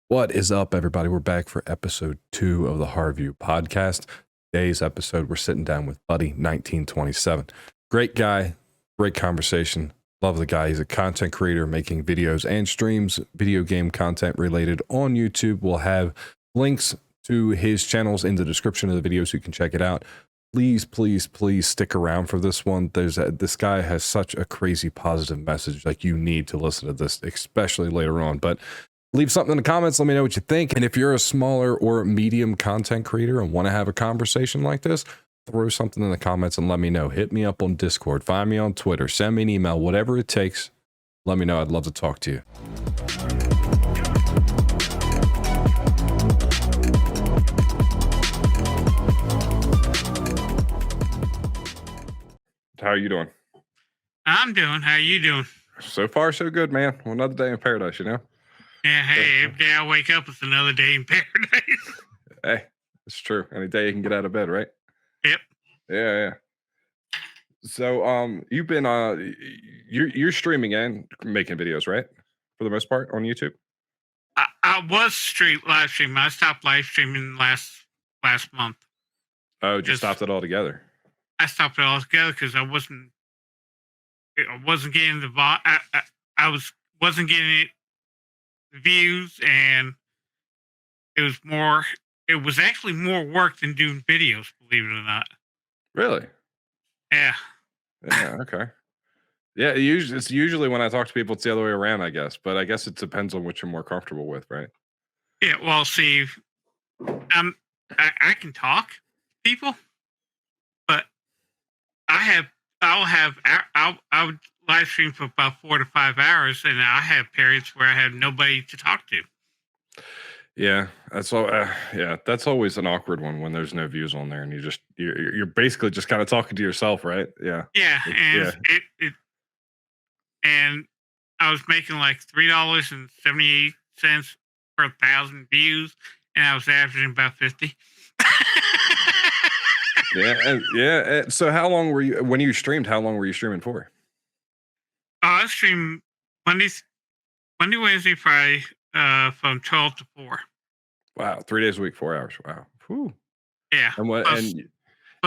What is up, everybody? We're back for episode 2 of the Harv podcast. Today's episode, we're sitting down with Buddy1927. Great guy, great conversation. Love the guy. He's a content creator making videos and streams video game content related on YouTube. We'll have links to his channels in the description of the video so you can check it out. Please, please, please stick around for this one. This guy has such a crazy positive message. Like, you need to listen to this, especially later on. But leave something in the comments. Let me know what you think. And if you're a smaller or medium content creator and want to have a conversation like this, throw something in the comments and let me know. Hit me up on Discord, find me on Twitter, send me an email, whatever it takes. Let me know. I'd love to talk to you. How are you doing? I'm doing. How are you doing? So far, so good, man. Well, another day in paradise, you know? Yeah, hey, every day I wake up, it's another day in paradise. Hey, it's true. Any day you can get out of bed, right? Yep. Yeah. So, you've been you're streaming and making videos, right? For the most part on YouTube. I was live streaming. I stopped live streaming last month. Oh, just stopped it altogether. I stopped it altogether because I wasn't getting wasn't getting the views, and it was actually more work than doing videos, believe it or not. Really? Yeah. Yeah. Okay. Yeah. It's usually when I talk to people, it's the other way around, I guess. But I guess it depends on what you're more comfortable with, right? Yeah. Well, see, I can talk to people, but I would live stream for about 4 to 5 hours, and I have periods where I have nobody to talk to. Yeah, that's all. Yeah, that's always an awkward one when there's no views on there, and you're basically just kind of talking to yourself, right? Yeah. Yeah, and I was making like $3.78 per 1,000 views, and I was averaging about 50. Yeah. So, how long were you when you streamed? How long were you streaming for? I stream Monday, Wednesday, Friday, from 12 to 4. Wow, 3 days a week, 4 hours. Wow. Whew. Yeah. And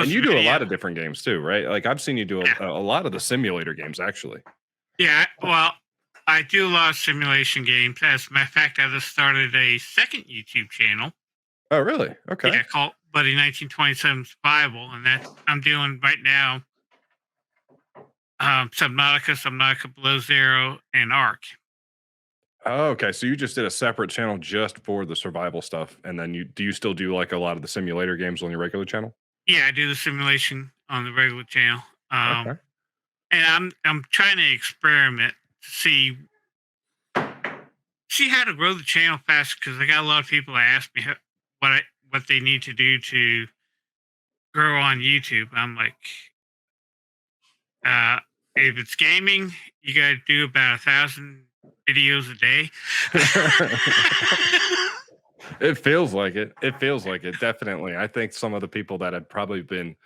you do a lot of different games too, right? Like, I've seen you do a lot of the simulator games, actually. Yeah. Well, I do a lot of simulation games. As a matter of fact, I just started a second YouTube channel. Oh, really? Okay. Yeah, called Buddy1927 Survival, and that I'm doing right now. Subnautica Below Zero, and Ark. Oh, okay. So you just did a separate channel just for the survival stuff, and then do you still do like a lot of the simulator games on your regular channel? Yeah, I do the simulation on the regular channel. Okay. And I'm trying to experiment to see how to grow the channel faster, because I got a lot of people that ask me what they need to do to grow on YouTube. I'm like, if it's gaming, you got to do about 1,000 videos a day. It feels like it. Definitely. I think some of the people that have probably been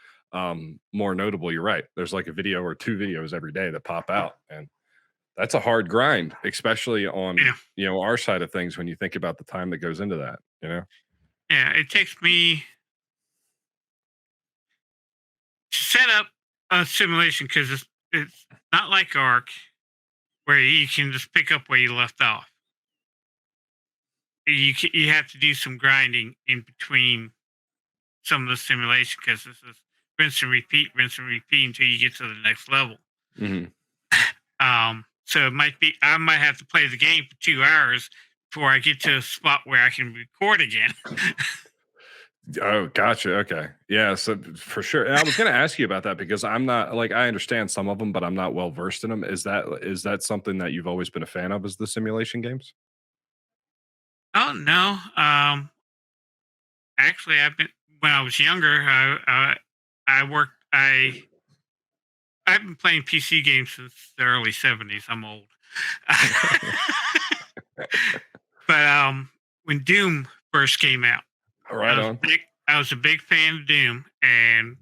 more notable, you're right. There's like a video or 2 videos every day that pop out, and that's a hard grind, especially on our side of things when you think about the time that goes into that. Yeah, it takes me to set up a simulation, because it's not like Ark, where you can just pick up where you left off. You have to do some grinding in between some of the simulation, because this is rinse and repeat until you get to the next level. Mm-hmm. So I might have to play the game for 2 hours before I get to a spot where I can record again. Oh, gotcha. Okay. Yeah. So for sure. And I was going to ask you about that, because I'm not, like, I understand some of them, but I'm not well versed in them. Is that something that you've always been a fan of, is the simulation games? Oh no. Actually, when I was younger, I've been playing PC games since the early 70s. I'm old. But when Doom first came out, I was a big fan of Doom, and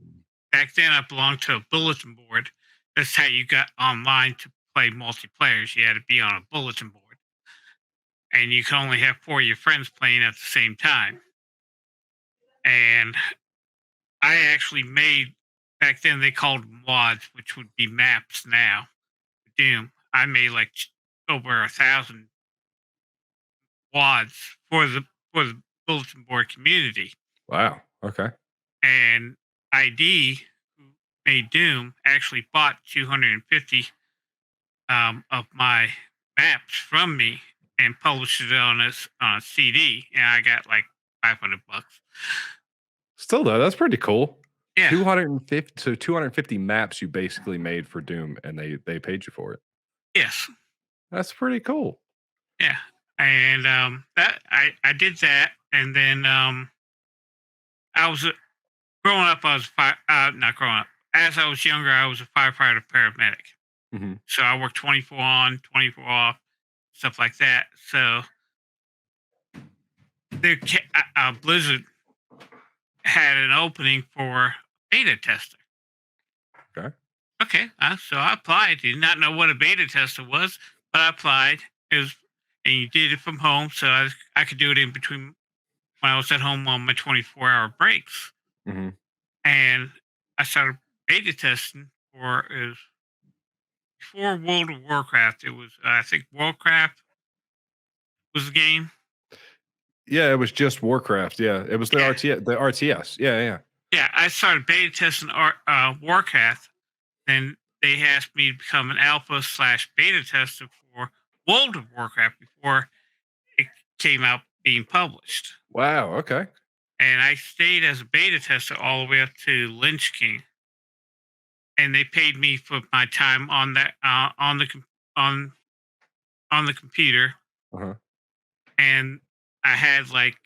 back then I belonged to a bulletin board. That's how you got online to play multiplayer. You had to be on a bulletin board. and you can only have 4 of your friends playing at the same time. And I actually made, back then they called them mods, which would be maps now. Doom. I made like over 1,000 wads for the bulletin board community. Wow. Okay. And ID, who made Doom, actually bought 250 of my maps from me and published it on a CD, and I got like $500. Still though, that's pretty cool. Yeah. 250 maps you basically made for Doom, and they paid you for it. Yes. That's pretty cool. Yeah. And that I did that, and then I was growing up. I was not growing up. As I was younger, I was a firefighter paramedic. Mm-hmm. So I worked 24 on, 24 off, stuff like that. So Blizzard had an opening for beta tester. Okay. Okay. So I applied. Did not know what a beta tester was, but I applied. And you did it from home, so I could do it in between when I was at home on my 24-hour breaks. Mm-hmm. And I started beta testing before World of Warcraft. It was, I think, Warcraft was the game. Yeah, it was just Warcraft. Yeah, it was the RTS. Yeah. Yeah, I started beta testing Warcraft. Then they asked me to become an alpha/beta tester for World of Warcraft before it came out being published. Wow. Okay. And I stayed as a beta tester all the way up to Lynch King. And they paid me for my time on that on the computer. Uh-huh. And I had like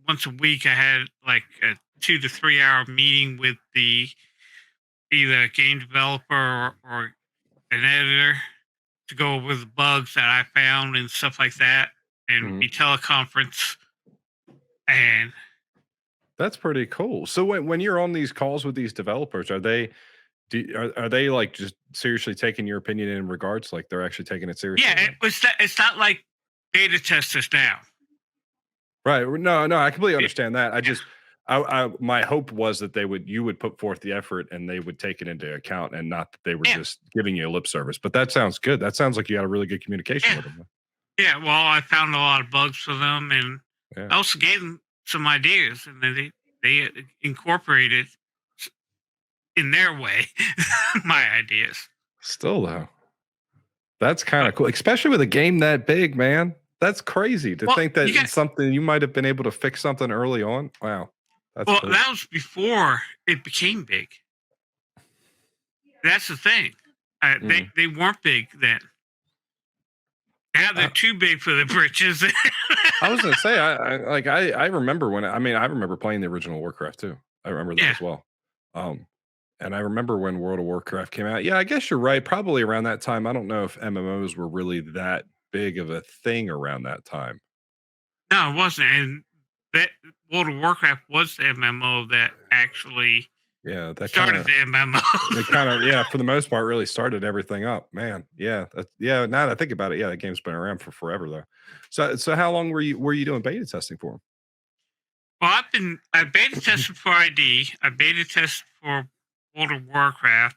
once a week, I had like a 2 to 3 hour meeting with either a game developer or an editor to go over the bugs that I found and stuff like that, and be teleconference. And that's pretty cool. So when you're on these calls with these developers, are they like just seriously taking your opinion in regards? Like they're actually taking it seriously? Yeah, it's not like beta testers now. Right. No, I completely understand that. My hope was that you would put forth the effort and they would take it into account, and not that they were just giving you a lip service. But that sounds good. That sounds like you had a really good communication with them. Yeah. Well, I found a lot of bugs for them, and I also gave them some ideas, and then they incorporated in their way my ideas. Still though, that's kind of cool, especially with a game that big, man. That's crazy to think that it's something you might have been able to fix something early on. Wow. That's cool. That was before it became big. That's the thing. They weren't big then. Now they're too big for the britches. I was going to say, I remember I remember playing the original Warcraft too. I remember that as well. And I remember when World of Warcraft came out. Yeah, I guess you're right. Probably around that time. I don't know if MMOs were really that big of a thing around that time. No, it wasn't. And that World of Warcraft was the MMO that actually started the MMO. It kind of, for the most part, really started everything up, man. Yeah. Now that I think about it, that game's been around for forever though. So how long were you doing beta testing for? Well, I beta tested for ID. I beta tested for World of Warcraft.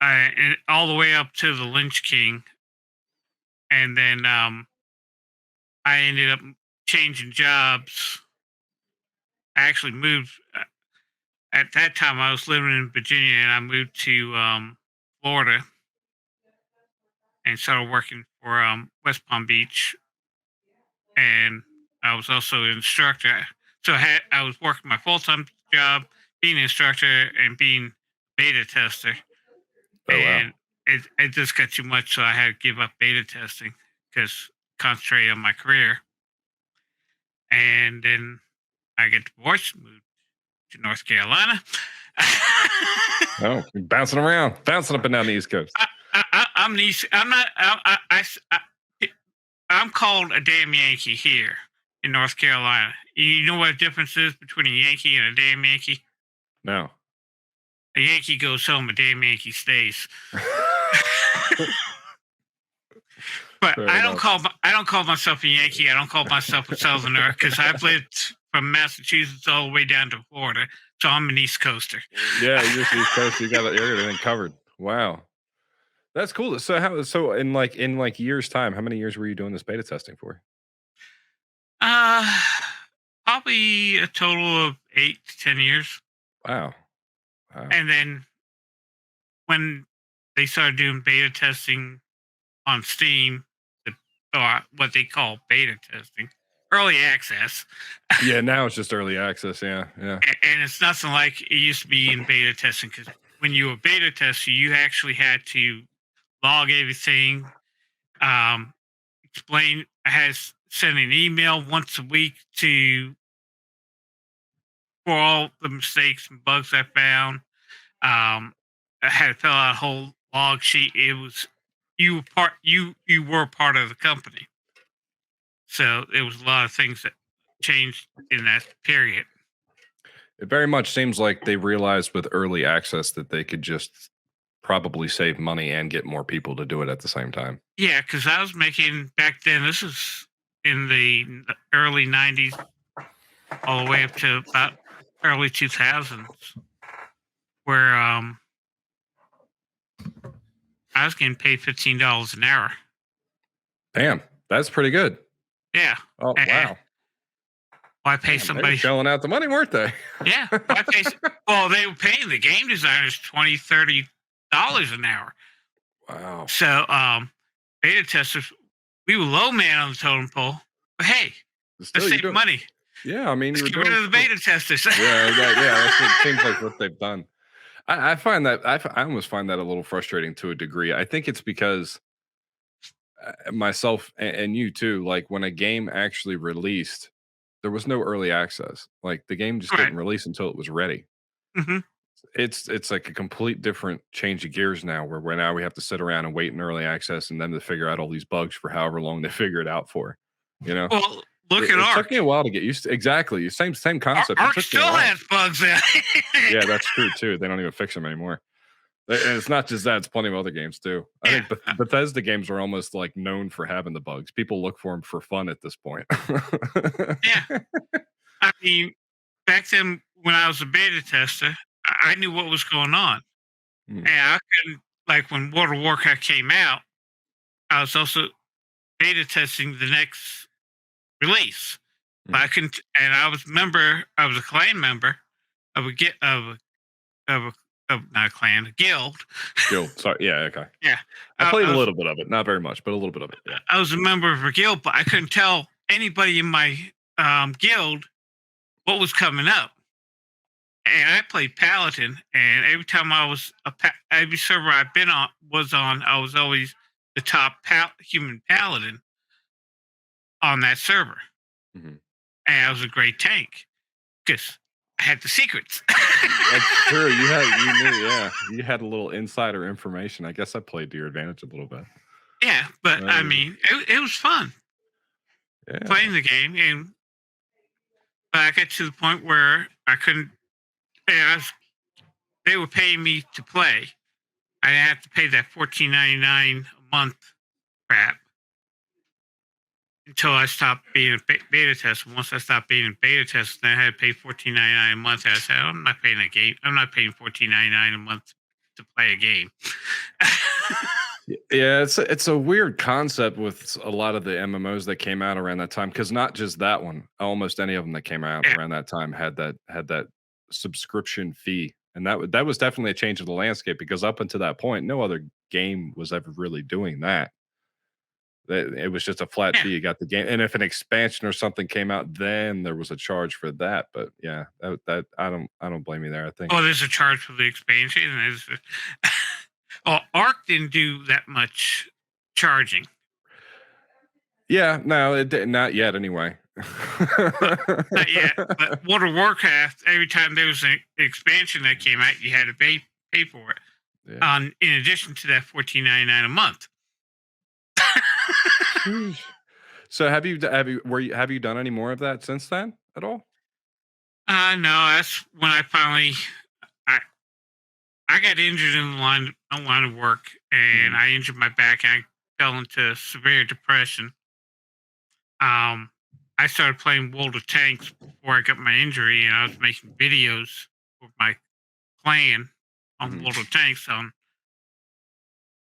And all the way up to the Lynch King. And then I ended up changing jobs. I actually moved. At that time, I was living in Virginia, and I moved to Florida and started working for West Palm Beach. And I was also an instructor. So I was working my full-time job, being an instructor, and being beta tester. And it just got too much, so I had to give up beta testing because concentrate on my career. And then I get divorced, moved to North Carolina. Bouncing up and down the East Coast. I'm called a damn Yankee here in North Carolina. You know what the difference is between a Yankee and a damn Yankee? No. A Yankee goes home, a damn Yankee stays. But Fair I enough. don't call myself a Yankee. I don't call myself a Southerner because I've lived from Massachusetts all the way down to Florida, so I'm an East Coaster. Yeah, you're just East Coast. You got everything covered. Wow, that's cool. So in like years time, how many years were you doing this beta testing for? Uh, Probably a total of 8 to 10 years. Wow, wow. And then when they started doing beta testing on Steam, or what they call beta testing, early access. Yeah, now it's just early access. Yeah, yeah. And it's nothing like it used to be in beta testing because when you were beta tester, you actually had to log everything, explain. I had to send an email once a week for all the mistakes and bugs I found. I had to fill out a whole log sheet. It was you were part of the company, so there was a lot of things that changed in that period. It very much seems like they realized with early access that they could just probably save money and get more people to do it at the same time. Yeah, because I was making back then. This is in the early '90s, all the way up to about early 2000s, where I was getting paid $15 an hour. Damn, that's pretty good. Yeah. Oh, wow. Why pay Damn, somebody? They were shelling out the money, weren't they? Yeah. Why pay? Well, they were paying the game designers $20, $30 an hour. Wow. So, beta testers, we were low man on the totem pole. But hey, Still, let's save money. Yeah, I mean, Let's get rid of the beta testers. yeah, that seems like what they've done. I find that I almost find that a little frustrating to a degree. I think it's because myself and you too, like when a game actually released, there was no early access. Like the game just didn't release until it was ready. Mm-hmm. It's like a complete different change of gears now, where now we have to sit around and wait in early access and then to figure out all these bugs for however long they figure it out for. You know, well, look at it Ark. took me a while to get used to. Exactly, same concept. Ark still has bugs in it. Yeah, that's true too. They don't even fix them anymore. And it's not just that; it's plenty of other games too. I think Bethesda games are almost like known for having the bugs. People look for them for fun at this point. Yeah, I mean, back then when I was a beta tester, I knew what was going on, and I couldn't. Like when World of Warcraft came out, I was also beta testing the next release. But I couldn't, and I was a clan member of not a clan, a guild. Guild, sorry, yeah, okay. Yeah, I played a little bit of it, not very much, but a little bit of it. Yeah. I was a member of a guild, but I couldn't tell anybody in my guild what was coming up. And I played Paladin, and every time every server I've been on, I was always the top human Paladin on that server. Mm-hmm. And I was a great tank because I had the secrets. That's true. You had a little insider information. I guess I played to your advantage a little bit. Yeah, but I mean, it was fun playing the game, but I got to the point where I couldn't. They were paying me to play. I didn't have to pay that $14.99 a month crap until I stopped being a beta tester. Once I stopped being a beta tester, then I had to pay $14.99 a month. And I said, I'm not paying that game. I'm not paying $14.99 a month to play a game. Yeah, it's a weird concept with a lot of the MMOs that came out around that time, because not just that one, almost any of them that came out around that time had that subscription fee, and that was definitely a change of the landscape, because up until that point, no other game was ever really doing that. It was just a flat fee. You got the game, and if an expansion or something came out, then there was a charge for that. But yeah, that I don't blame you there. I think. Oh, there's a charge for the expansion. Ark didn't do that much charging. Yeah, no, it did not yet. Anyway, not yet. But World of Warcraft, every time there was an expansion that came out, you had to pay for it. Yeah. In addition to that $14.99 a month. So have you done any more of that since then at all? No, that's when I finally I got injured in the line of work, and I injured my back. And fell into severe depression. I started playing World of Tanks before I got my injury, and I was making videos for my clan on Mhm. World of Tanks on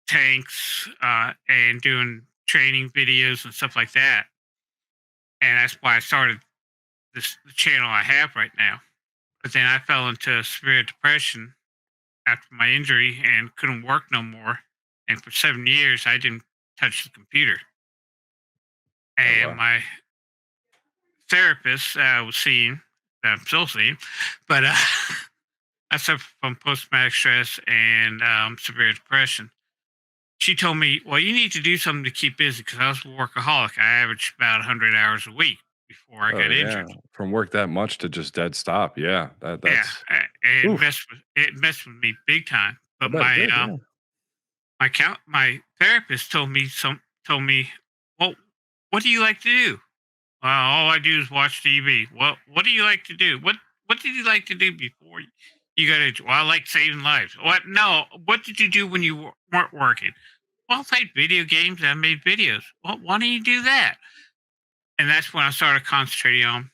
tanks and doing training videos and stuff like that. And that's why I started the channel I have right now. But then I fell into severe depression after my injury and couldn't work no more. And for 7 years, I didn't touch the computer. Oh And wow. my therapist I was seeing, that I'm still seeing, but I suffer from post traumatic stress and severe depression. She told me, "Well, you need to do something to keep busy," because I was a workaholic. I averaged about 100 hours a week before I Oh got yeah. injured. From work that much to just dead stop. Yeah. Yeah, That's and oof. it messed with me big time. I But bet it did. Yeah. my therapist told me, "Well, what do you like to do?" Well, all I do is watch TV. Well, what do you like to do? What did you like to do before you got injured? Well, I like saving lives. What? No. What did you do when you weren't working? Well, I played video games and I made videos. Well, why don't you do that? And that's when I started concentrating on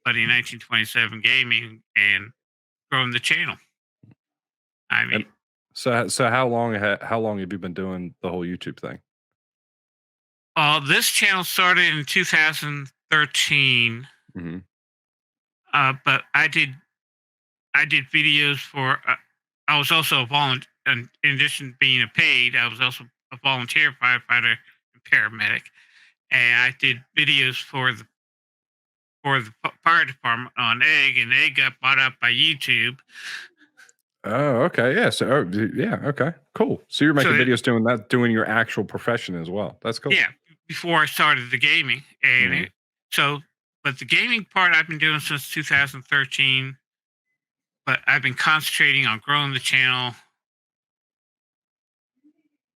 Buddy1927 gaming and growing the channel. I And mean, so how long have you been doing the whole YouTube thing? this channel started in 2013, Mhm. but I did videos for. I was also a volunteer. In addition to being a paid, I was also a volunteer firefighter and paramedic, and I did videos for the fire department on egg, and egg got bought up by YouTube. Oh, okay. Yeah. So, yeah. Okay. Cool. So you're So making videos doing that, doing your actual profession as well. That's cool. yeah, before I started the gaming, and Hmm. so, but the gaming part I've been doing since 2013. But I've been concentrating on growing the channel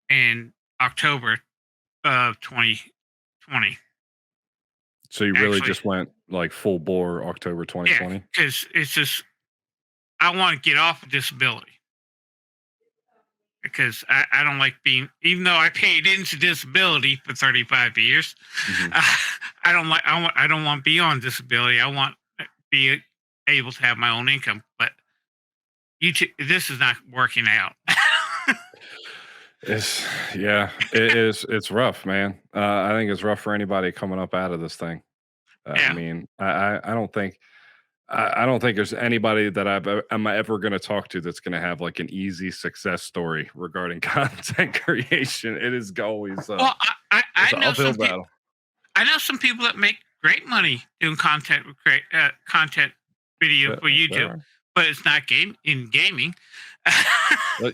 in October of 2020. So you really Actually, just went like full bore October yeah, 2020. because it's just I want to get off of disability because I don't like being, even though I paid into disability for 35 years, Hmm. uh, I don't want to be on disability. I want to be able to have my own income, but this is not working out. It's yeah, it is. It's rough, man. I think it's rough for anybody coming up out of this thing. I Yeah. mean, I don't think there's anybody that I'm ever going to talk to that's going to have like an easy success story regarding content creation. It is always Well, it's an uphill battle. I know some people that make great money doing content video for YouTube, There but it's not gaming.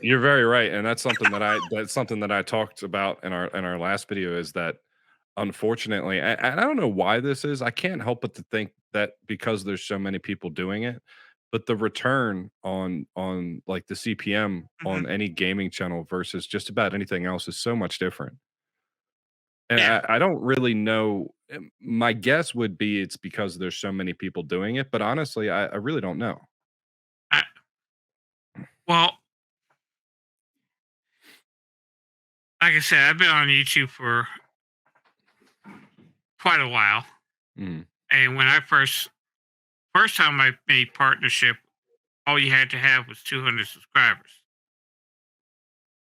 You're very right, and that's something that I talked about in our last video is that unfortunately, and I don't know why this is. I can't help but to think that because there's so many people doing it, but the return on like the CPM Mhm. on any gaming channel versus just about anything else is so much different. And Yeah. I don't really know. My guess would be it's because there's so many people doing it, but honestly, I really don't know. I, well, like I said, I've been on YouTube for quite a while, Mm, and when I first time I made partnership, all you had to have was 200 subscribers,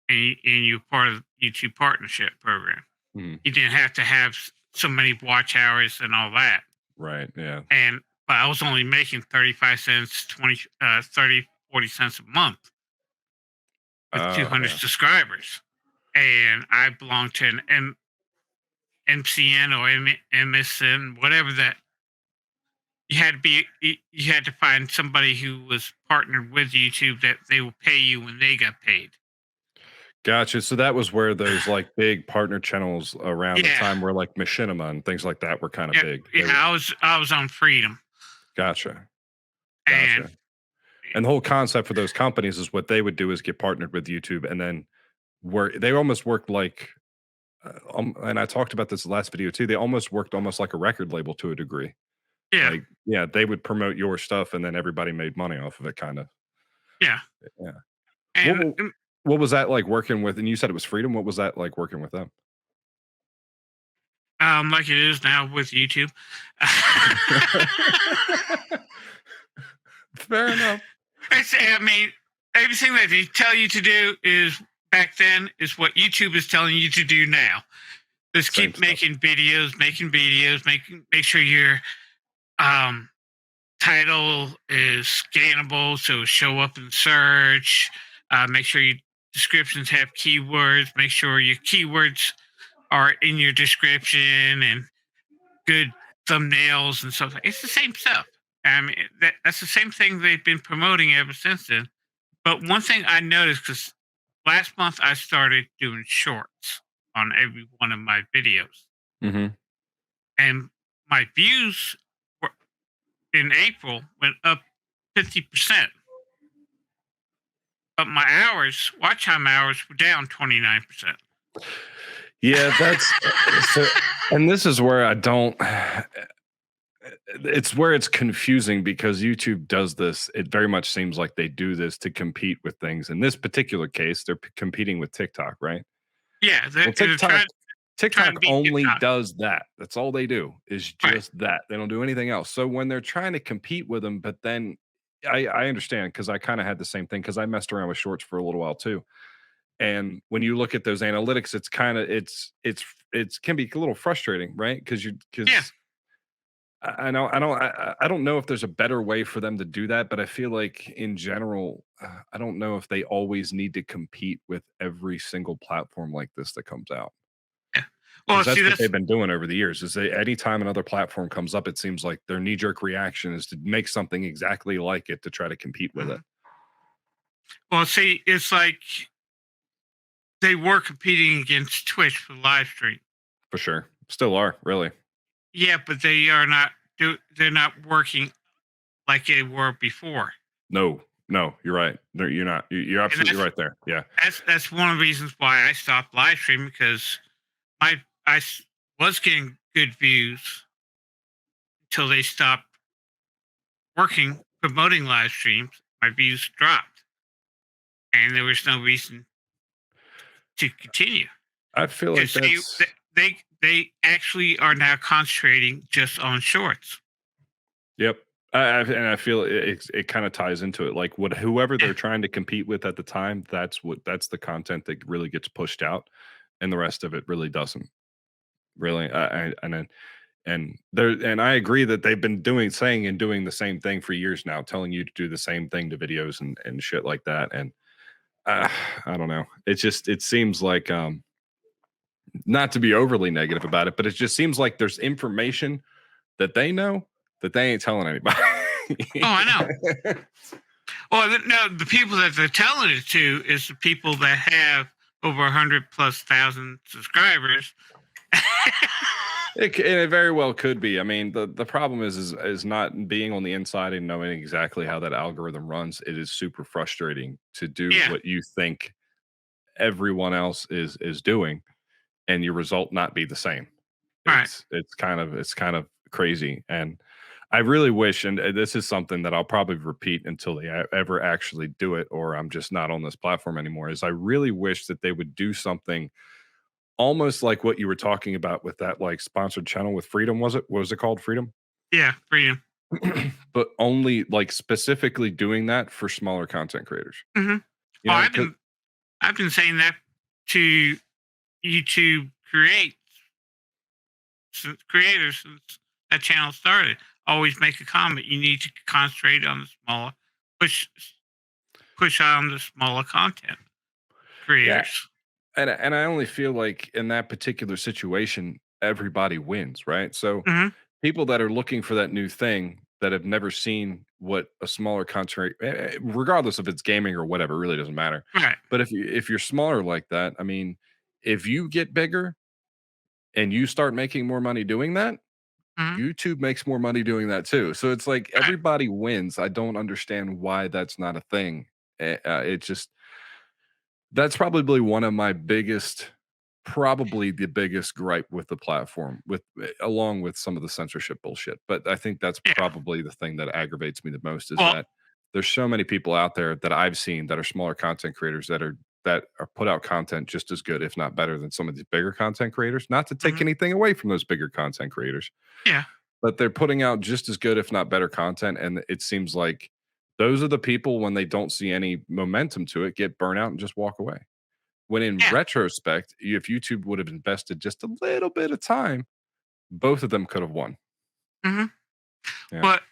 and you were part of the YouTube partnership program. mm, You didn't have to have so many watch hours and all that. right. Yeah. And but I was only making 35 cents, 30, 40 cents a month with Oh 200 yeah. subscribers. And I belonged to an MCN or MSN, whatever that. You had to find somebody who was partnered with YouTube that they will pay you when they got paid. Gotcha. So that was where those like big partner channels around the Yeah. time where like Machinima and things like that were kind of Yeah, big. yeah, I was on Freedom. Gotcha. And Gotcha. And the whole concept for those companies is what they would do is get partnered with YouTube and then they almost worked like, and I talked about this last video too. They almost worked almost like a record label to a degree. yeah, Like, yeah, they would promote your stuff and then everybody made money off of it, kind of. yeah. Yeah. What, And wa- what was that like working with? And you said it was Freedom. What was that like working with them? like it is now with YouTube. Fair enough. I mean, everything that they tell you to do is back then is what YouTube is telling you to do now. Just Same keep stuff. making videos, make sure your um, title is scannable, so show up in search. Make sure your descriptions have keywords. Make sure your keywords are in your description and good thumbnails and stuff. It's the same stuff. I mean, that's the same thing they've been promoting ever since then. But one thing I noticed, because last month I started doing shorts on every one of my videos, Mm-hmm. and my views were, in April went up 50%. But my hours, watch time hours, were down 29%. Yeah, that's so, and this is where I don't. It's where it's confusing because YouTube does this. It very much seems like they do this to compete with things. In this particular case, they're competing with TikTok, right? Yeah, Well, they're trying TikTok to beat only TikTok. does that. That's all they do is Right. just that. They don't do anything else. So when they're trying to compete with them, but then I understand because I kind of had the same thing because I messed around with shorts for a little while too. And when you look at those analytics, it's kind of it's can be a little frustrating, right? Yeah. Because I don't know if there's a better way for them to do that, but I feel like in general, I don't know if they always need to compete with every single platform like this that comes out. Yeah. Because Well, that's see, what they've that's been doing over the years. Is they anytime another platform comes up, it seems like their knee jerk reaction is to make something exactly like it to try to compete with it. well, see, it's like they were competing against Twitch for live stream. For sure, still are really. Yeah, but they are not. They're not working like they were before. No, no, you're right. You're not. You're And absolutely right there. Yeah. that's one of the reasons why I stopped live streaming, because I was getting good views until they stopped working promoting live streams. My views dropped, and there was no reason to continue I feel like because that's they actually are now concentrating just on shorts. yep. And I feel it kind of ties into it. Like what whoever Yeah. they're trying to compete with at the time, that's the content that really gets pushed out, and the rest of it really doesn't. Really, and I agree that they've been saying and doing the same thing for years now, telling you to do the same thing to videos and shit like that. And uh, I don't know. It seems like not to be overly negative about it, but it just seems like there's information that they know that they ain't telling anybody. Oh, I know. Well, no, the people that they're telling it to is the people that have over 100,000+ subscribers. It very well could be. I mean, the problem is not being on the inside and knowing exactly how that algorithm runs. It is super frustrating to do Yeah, what you think everyone else is doing, and your result not be the same. right. It's kind of crazy, and I really wish, and this is something that I'll probably repeat until they ever actually do it, or I'm just not on this platform anymore. Is I really wish that they would do something almost like what you were talking about with that like sponsored channel with Freedom. Was it? What was it called? Freedom? Yeah, freedom. But only like specifically doing that for smaller content creators. Hmm. You Oh, know, I've been saying that to YouTube creators since that channel started. Always make a comment. You need to concentrate on the smaller, push push on the smaller content yeah, creators. and I only feel like in that particular situation, everybody wins, right? So Hmm. people that are looking for that new thing that have never seen what a smaller content, regardless if it's gaming or whatever, it really doesn't matter. Right. But if you're smaller like that, I mean, if you get bigger and you start making more money doing that, Hmm. YouTube makes more money doing that too. So it's like Right. everybody wins. I don't understand why that's not a thing. It just that's probably one of my biggest, probably the biggest gripe with the platform, with along with some of the censorship bullshit. But I think that's Yeah. probably the thing that aggravates me the most is Well, that there's so many people out there that I've seen that are smaller content creators that are that are put out content just as good, if not better, than some of these bigger content creators. Not to take Mhm. anything away from those bigger content creators, Yeah. but they're putting out just as good, if not better, content. And it seems like those are the people, when they don't see any momentum to it, get burnt out and just walk away. When in Yeah. retrospect, if YouTube would have invested just a little bit of time, both of them could have won. Mhm. Yeah. But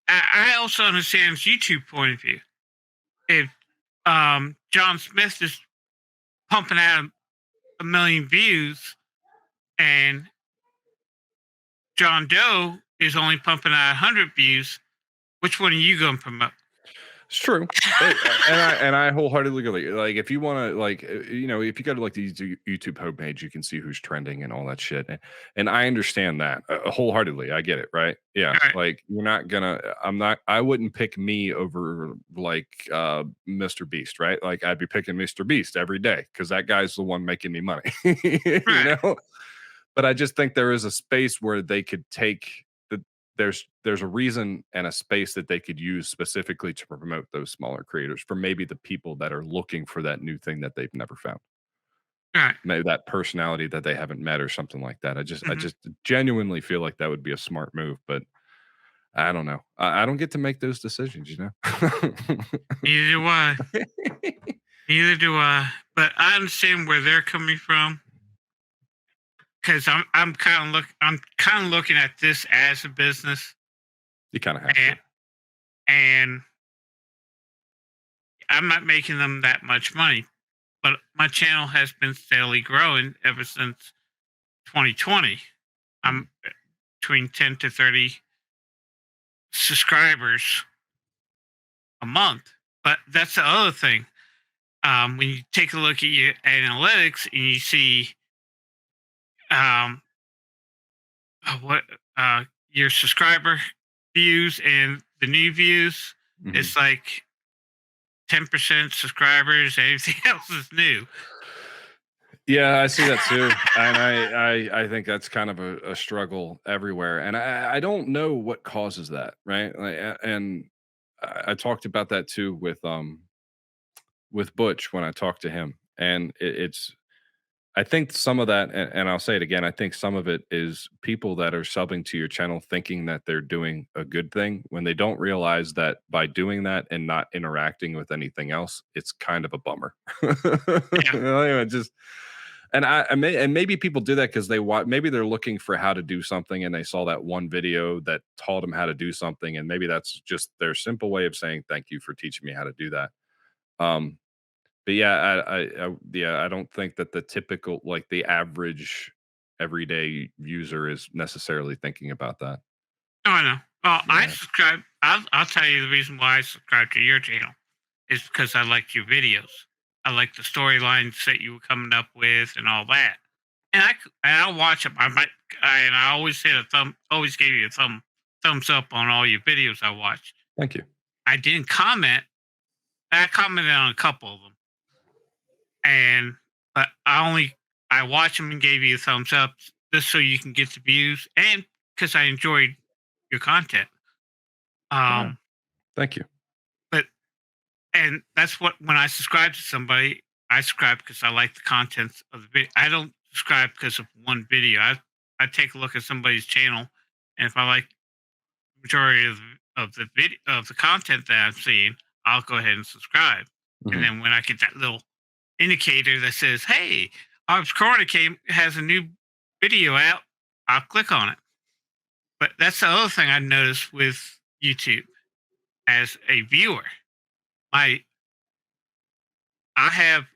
I also understand YouTube point of view. If John Smith is pumping out a million views and John Doe is only pumping out 100 views, which one are you going to promote? It's true. And I wholeheartedly agree. Like, if you want to, like, if you go to like the YouTube homepage, you can see who's trending and all that shit. And I understand that wholeheartedly. I get it, right? Yeah. All right. Like, I wouldn't pick me over like Mr. Beast, right? Like, I'd be picking Mr. Beast every day because that guy's the one making me money, Right. But I just think there is a space where they could take there's a reason and a space that they could use specifically to promote those smaller creators for maybe the people that are looking for that new thing that they've never found. Right. Maybe that personality that they haven't met or something like that. I Mhm. just genuinely feel like that would be a smart move, but I don't know. I don't get to make those decisions, you know? Neither do I. Neither do I. But I understand where they're coming from because I'm kind of looking at this as a business, You kind of have and to. and I'm not making them that much money, but my channel has been steadily growing ever since 2020. I'm between 10 to 30 subscribers a month. But that's the other thing. When you take a look at your analytics and you see um, what your subscriber views and the new views, Mhm. it's like 10% subscribers, everything else is new. Yeah, I see that too, and I think that's kind of a struggle everywhere, and I don't know what causes that, right? Like, and I talked about that too with Butch when I talked to him, and it's I think some of that, and I'll say it again, I think some of it is people that are subbing to your channel thinking that they're doing a good thing when they don't realize that by doing that and not interacting with anything else, it's kind of a bummer. Yeah. Anyway, just and maybe people do that because maybe they're looking for how to do something and they saw that one video that taught them how to do something, and maybe that's just their simple way of saying thank you for teaching me how to do that. Um, but yeah, I don't think that the typical, like the average everyday user is necessarily thinking about that. Oh, I know. Well, I Yeah. subscribe. I'll tell you the reason why I subscribe to your channel is because I liked your videos. I like the storylines that you were coming up with and all that. And I'll watch them. And I always hit a always gave you a thumbs up on all your videos I watched. Thank you. I didn't comment. I commented on a couple of them, and but I watched them and gave you a thumbs up just so you can get the views and because I enjoyed your content. Yeah. Um, Thank you. but and that's what when I subscribe to somebody, I subscribe because I like the contents of the video. I don't subscribe because of one video. I take a look at somebody's channel, and if I like the majority of the video of the content that I'm seeing, I'll go ahead and subscribe. And Mhm. then when I get that little indicator that says, "Hey, Harv's Corner has a new video out," I'll click on it. But that's the other thing I noticed with YouTube as a viewer. My I have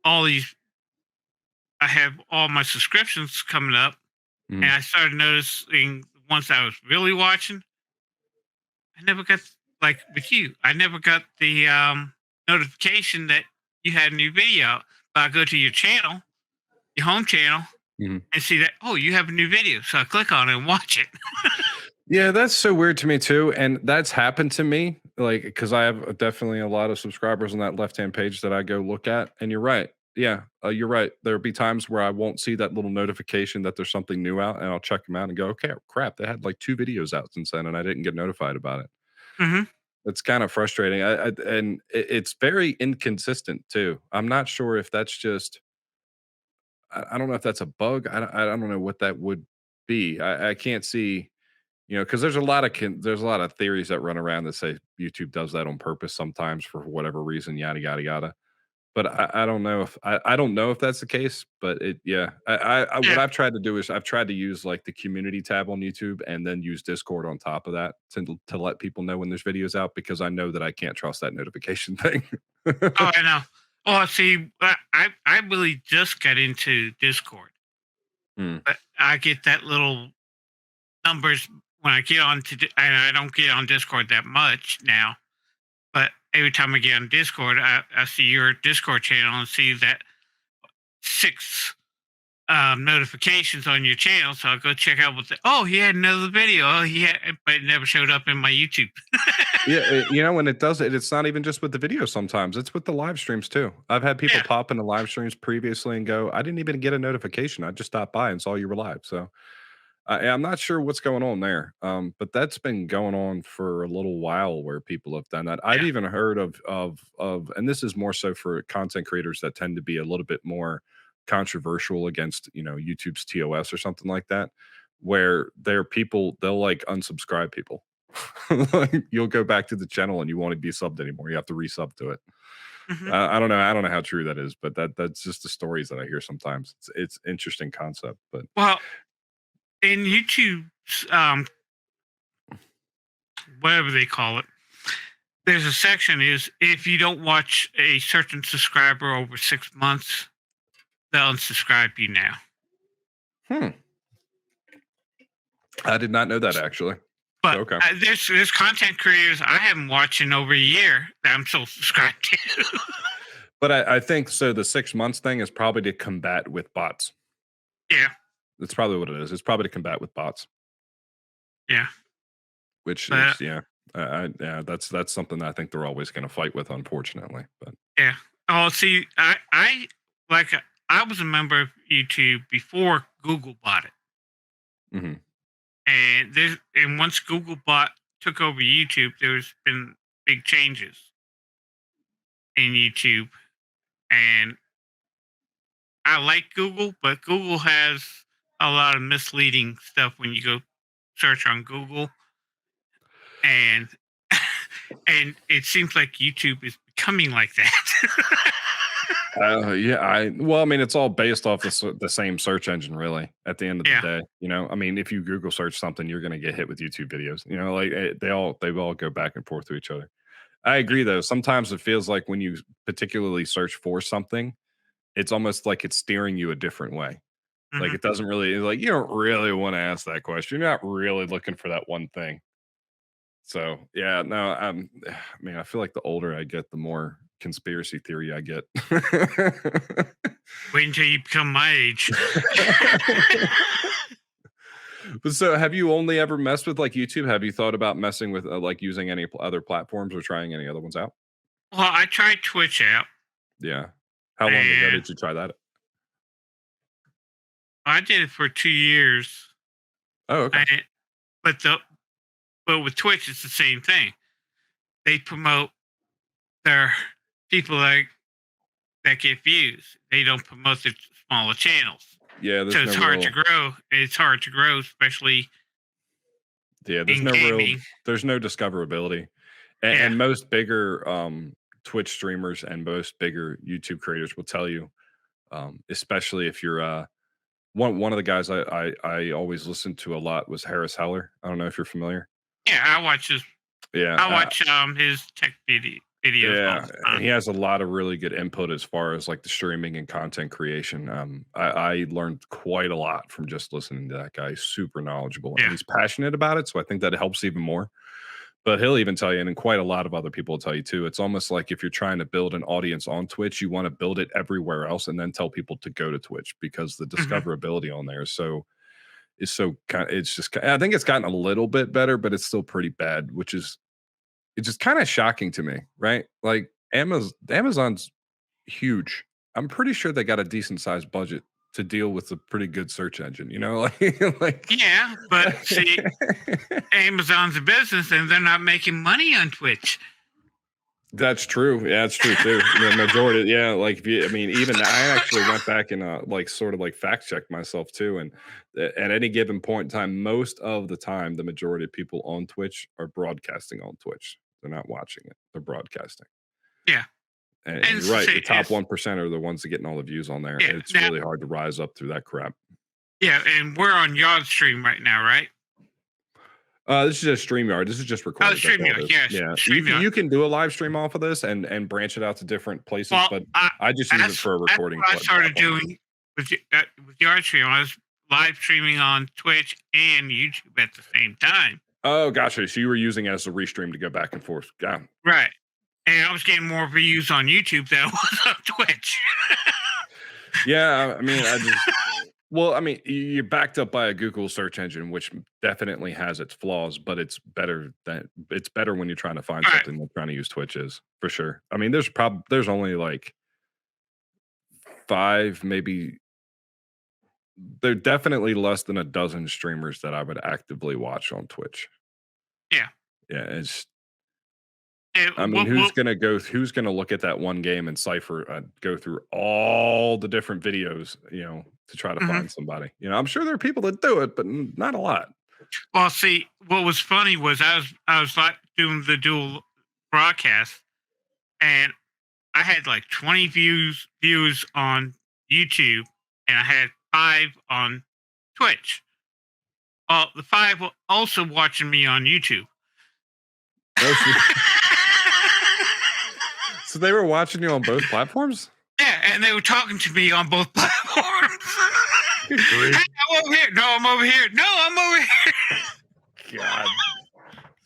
all these I have all my subscriptions coming up, and Mhm. I started noticing the ones I was really watching. I never got like with you. I never got the notification that you had a new video out. But I go to your channel, your home channel, Mhm. and see that you have a new video. So I click on it and watch it. Yeah, that's so weird to me too, and that's happened to me, like, because I have definitely a lot of subscribers on that left-hand page that I go look at, and you're right. Yeah, you're right. There'll be times where I won't see that little notification that there's something new out, and I'll check them out and go, "Okay, crap, they had, like, 2 videos out since then, and I didn't get notified about it." Hmm. It's kind of frustrating. And it's very inconsistent too. I'm not sure if that's just I don't know if that's a bug. I don't know what that would be. I can't see, because there's a lot of theories that run around that say YouTube does that on purpose sometimes for whatever reason, yada yada yada. But I don't know if I don't know if that's the case, but yeah. What Yeah. I've tried to do is I've tried to use like the community tab on YouTube and then use Discord on top of that to let people know when there's videos out because I know that I can't trust that notification thing. Oh, I know. Oh, see, I really just got into Discord, Hmm. but I get that little numbers when I get on and I don't get on Discord that much now. But every time I get on Discord, I see your Discord channel and see that six notifications on your channel. So I'll go check out oh, he had another video. Oh, but it never showed up in my YouTube. Yeah, when it does it, it's not even just with the video sometimes, it's with the live streams too. I've had people Yeah. pop into live streams previously and go, "I didn't even get a notification. I just stopped by and saw you were live." So, I'm not sure what's going on there, but that's been going on for a little while where people have done that. I've Yeah. even heard of and this is more so for content creators that tend to be a little bit more controversial against, YouTube's TOS or something like that, where they'll, like, unsubscribe people. Like, you'll go back to the channel and you won't be subbed anymore. You have to resub to it. Hmm. I don't know how true that is, but that's just the stories that I hear sometimes. It's interesting concept, but Well, in YouTube's whatever they call it, there's a section is if you don't watch a certain subscriber over 6 months, they'll unsubscribe you now. Hmm. I did not know that actually. But Okay. there's content creators I haven't watched in over a year that I'm still subscribed to. But I think so the 6 months thing is probably to combat with bots. Yeah, That's probably what it is. It's probably to combat with bots, yeah, which but is yeah. Yeah, that's something that I think they're always going to fight with, unfortunately. But yeah. Oh, see, I like I was a member of YouTube before Google bought it, mhm. and once Google took over YouTube, there's been big changes in YouTube, and I like Google, but Google has a lot of misleading stuff when you go search on Google, and and it seems like YouTube is becoming like that. Yeah, well, I mean, it's all based off the same search engine, really. At the end of the Yeah. day, I mean, if you Google search something, you're going to get hit with YouTube videos. Like they all go back and forth to each other. I agree, though. Sometimes it feels like when you particularly search for something, it's almost like it's steering you a different way. Like Hmm. it doesn't really like you don't really want to ask that question. You're not really looking for that one thing. So yeah, no, I mean, I feel like the older I get, the more conspiracy theory I get. Wait until you become my age. But so, have you only ever messed with like YouTube? Have you thought about messing with like using any other platforms or trying any other ones out? Well, I tried Twitch out, Yeah. How long ago and did you try that? I did it for 2 years. Oh, okay. And, but the but with Twitch, it's the same thing. They promote their people that get views. They don't promote the smaller channels, Yeah, there's so no it's hard real. to grow. It's hard to grow, especially Yeah, in gaming. there's no discoverability. Yeah. And most bigger Twitch streamers and most bigger YouTube creators will tell you, especially if you're one of the guys I always listened to a lot was Harris Heller. I don't know if you're familiar. Yeah, I watch his. Yeah, I watch his tech videos all yeah, the and time. he has a lot of really good input as far as like the streaming and content creation. I learned quite a lot from just listening to that guy. He's super knowledgeable and Yeah. he's passionate about it, so I think that helps even more. But he'll even tell you, and quite a lot of other people will tell you too. It's almost like if you're trying to build an audience on Twitch, you want to build it everywhere else, and then tell people to go to Twitch because the Hmm. discoverability on there is so kind. It's just I think it's gotten a little bit better, but it's still pretty bad, which is it's just kind of shocking to me, right? Like Amazon's huge. I'm pretty sure they got a decent sized budget to deal with a pretty good search engine, you know, like Yeah, but see, Amazon's a business and they're not making money on Twitch. That's true. Yeah, that's true too. The majority, yeah. Like, if you, I mean, even I actually went back and like sort of like fact checked myself too. And at any given point in time, most of the time, the majority of people on Twitch are broadcasting on Twitch. They're not watching it; they're broadcasting. Yeah, And and you're right. The top 1% are the ones that getting all the views on there. Yeah, It's now, really hard to rise up through that crap. yeah, and we're on Yard Stream right now, right? This is just StreamYard. This is just Oh, recorded. That's all it StreamYard, is. yes, Yeah, StreamYard. you can do a live stream off of this and branch it out to different places, Well, but I just use it for a recording. That's what I started doing with Yard Stream. I was live streaming on Twitch and YouTube at the same time. Oh, gotcha. So you were using it as a restream to go back and forth. Yeah. Right. And I was getting more views on YouTube than I was on Twitch. Yeah, I mean, well, I mean, you're backed up by a Google search engine, which definitely has its flaws, but it's better when you're trying to find Right. something than trying to use Twitch is, for sure. I mean, there's only like 5, maybe there are definitely less than a dozen streamers that I would actively watch on Twitch. Yeah. Yeah, it's And I mean, who's gonna look at that one game and cipher, go through all the different videos, you know, to try to find somebody? You know, I'm sure there are people that do it, but not a lot. Well, see, what was funny was I was like doing the dual broadcast, and I had like 20 views on YouTube, and I had 5 on Twitch. Well, the 5 were also watching me on YouTube. So they were watching you on both platforms? Yeah, and they were talking to me on both platforms. Hey, I'm over here. No, I'm over here. No, I'm over here. God.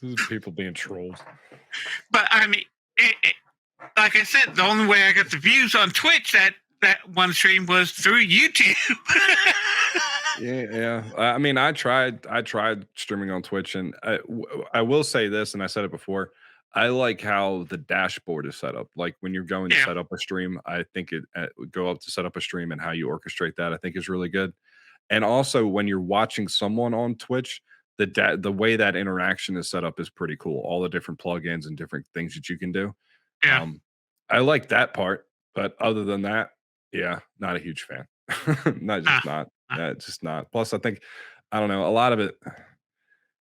These are people being trolls. But I mean, like I said, the only way I got the views on Twitch that one stream was through YouTube. Yeah. I mean, I tried streaming on Twitch, and I will say this, and I said it before. I like how the dashboard is set up. Like when you're going to set up a stream, I think it go up to set up a stream and how you orchestrate that, I think is really good. And also when you're watching someone on Twitch, the way that interaction is set up is pretty cool. All the different plugins and different things that you can do. Yeah. I like that part, but other than that, yeah, not a huge fan. Just not. Plus, I think I don't know a lot of it.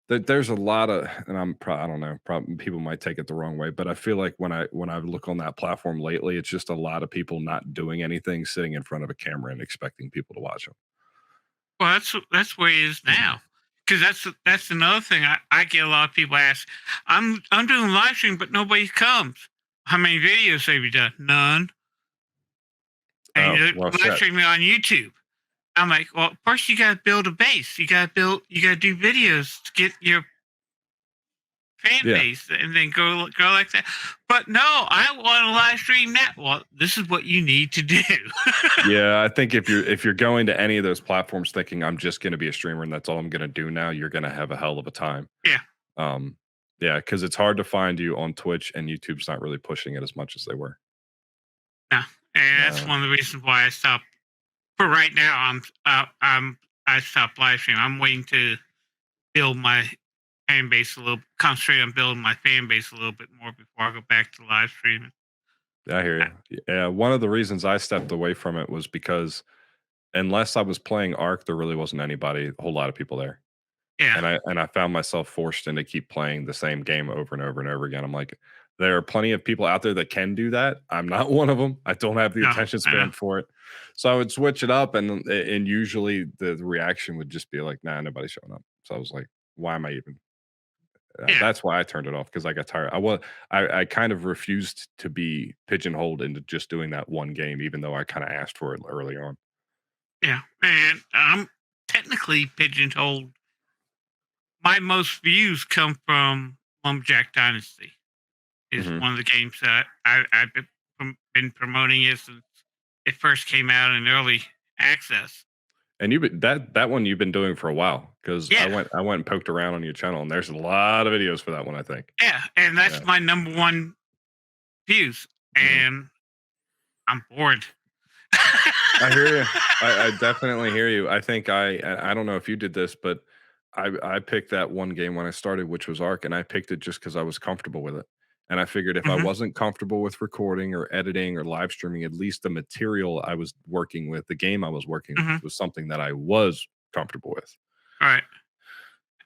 There's a lot of, and I don't know, probably people might take it the wrong way, but I feel like when I look on that platform lately, it's just a lot of people not doing anything, sitting in front of a camera and expecting people to watch them. Well, that's where it is now. Because that's another thing I get a lot of people ask. I'm doing live stream, but nobody comes. How many videos have you done? None. And you're live streaming on YouTube. I'm like, well, first you gotta build a base. You gotta do videos to get your fan base, and then go like that. But no, I want to live stream now. Well, this is what you need to do. Yeah, I think if you're going to any of those platforms thinking I'm just going to be a streamer and that's all I'm going to do now, you're going to have a hell of a time. Yeah. Yeah, because it's hard to find you on Twitch, and YouTube's not really pushing it as much as they were. No, and that's one of the reasons why I stopped. For right now, I stopped live streaming. I'm waiting to build my fan base a little. Concentrate on building my fan base a little bit more before I go back to live streaming. I hear you. Yeah, one of the reasons I stepped away from it was because unless I was playing Ark, there really wasn't a whole lot of people there. Yeah. And I found myself forced into keep playing the same game over and over and over again. I'm like, there are plenty of people out there that can do that. I'm not one of them. I don't have the attention span for it. So I would switch it up, and usually the reaction would just be like, nah, nobody's showing up. So I was like, why am I even? That's why I turned it off, because I got tired. I kind of refused to be pigeonholed into just doing that one game, even though I kind of asked for it early on. Yeah, and I'm technically pigeonholed. My most views come from Lumberjack Dynasty. Is one of the games that I've been promoting it since it first came out in early access. And that one you've been doing for a while, because I went and poked around on your channel, and there's a lot of videos for that one, I think. Yeah, and that's my number one views, and I'm bored. I hear you. I definitely hear you. I think I don't know if you did this, but I picked that one game when I started, which was Arc, and I picked it just because I was comfortable with it. And I figured if I Hmm. wasn't comfortable with recording or editing or live streaming, at least the material I was working with, the game I was working with, Hmm. was something that I was comfortable with. Right.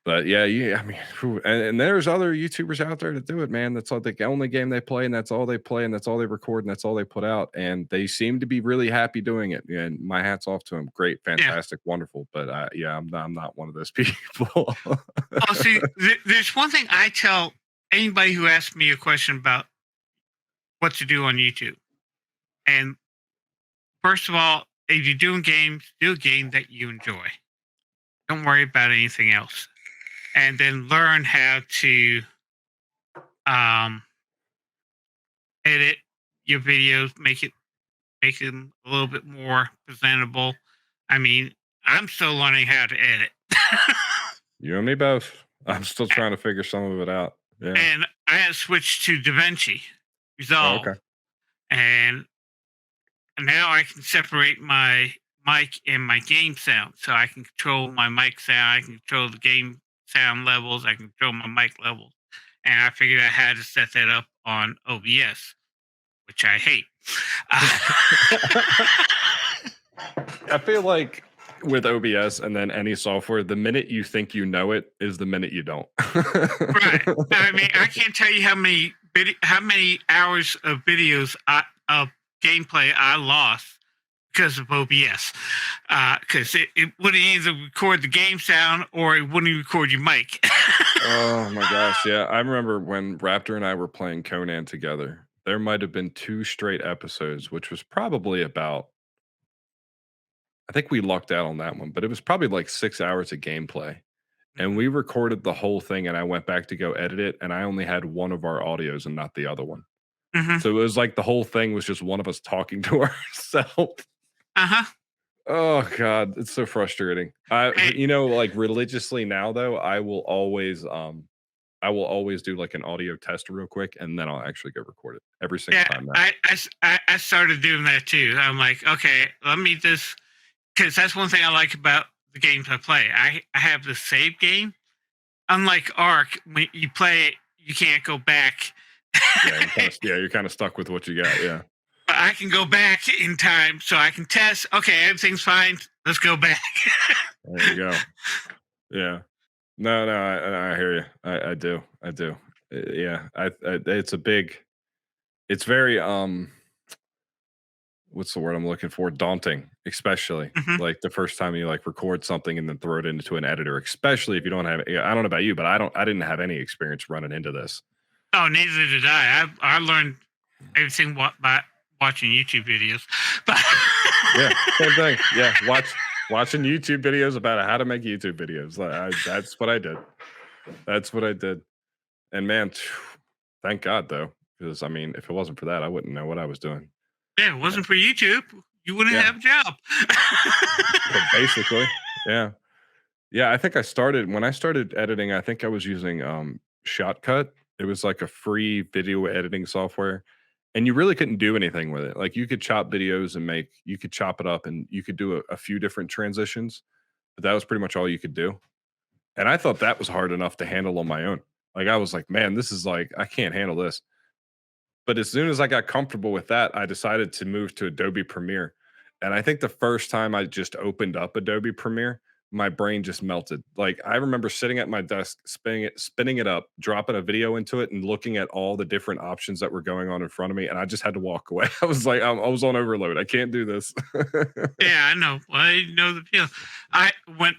But yeah, I mean, and there's other YouTubers out there that do it, man. That's all the only game they play, and that's all they play, and that's all they record, and that's all they put out. And they seem to be really happy doing it. And my hat's off to them. Great, Yeah. fantastic, wonderful. But yeah, I'm not one of those people. Oh, see, there's one thing I tell anybody who asks me a question about what to do on YouTube. And first of all, if you're doing games, do a game that you enjoy. Don't worry about anything else. And then learn how to um, edit your videos, make them a little bit more presentable. I mean, I'm still learning how to edit. You and me both. I'm still trying to figure some of it out. Yeah. And I had switched to DaVinci Oh, Resolve. okay. And now I can separate my mic and my game sound. So I can control my mic sound, I can control the game sound levels, I can control my mic levels. And I figured out how to set that up on OBS, which I hate. I feel like with OBS and then any software, the minute you think you know it is the minute you don't. Right. I mean, I can't tell you how many hours of videos of gameplay I lost because of OBS. Because it wouldn't either record the game sound or it wouldn't record your mic. Oh my gosh, yeah. I remember when Raptor and I were playing Conan together. There might have been 2 straight episodes, which was probably about, I think we lucked out on that one, but it was probably like 6 hours of gameplay. And we recorded the whole thing, and I went back to go edit it, and I only had one of our audios and not the other one. Hmm. So it was like the whole thing was just one of us talking to ourselves. Uh-huh. Oh god, it's so frustrating. Hey, Like religiously now though, I will always do like an audio test real quick, and then I'll actually go record it every single yeah, time now. I started doing that too. I'm like, okay, let me just, because that's one thing I like about the games I play. I have the save game. Unlike Ark, when you play it, you can't go back. You're kind of stuck with what you got. Yeah, But I can go back in time, so I can test. Okay, everything's fine. Let's go back. there you go. Yeah, no, I hear you. I do. Yeah, it's a big. It's very what's the word I'm looking for? Daunting, especially Hmm. like the first time you like record something and then throw it into an editor, especially if you don't have. I don't know about you, but I didn't have any experience running into this. Oh, neither did I. I learned everything by watching YouTube videos. But Yeah, same thing. Yeah, watching YouTube videos about how to make YouTube videos. That's what I did. That's what I did. And man, thank God though, because I mean, if it wasn't for that, I wouldn't know what I was doing. yeah, it wasn't for YouTube, you wouldn't Yeah, have a job. but basically, yeah, yeah. I think when I started editing. I think I was using Shotcut. It was like a free video editing software, and you really couldn't do anything with it. Like you could chop videos and you could chop it up, and you could do a few different transitions, but that was pretty much all you could do. And I thought that was hard enough to handle on my own. Like I was like, man, this is like I can't handle this. But as soon as I got comfortable with that, I decided to move to Adobe Premiere. And I think the first time I just opened up Adobe Premiere, my brain just melted. Like I remember sitting at my desk, spinning it up, dropping a video into it, and looking at all the different options that were going on in front of me. And I just had to walk away. I was like, I was on overload. I can't do this. Yeah, I know. Well, I know the feel. I went.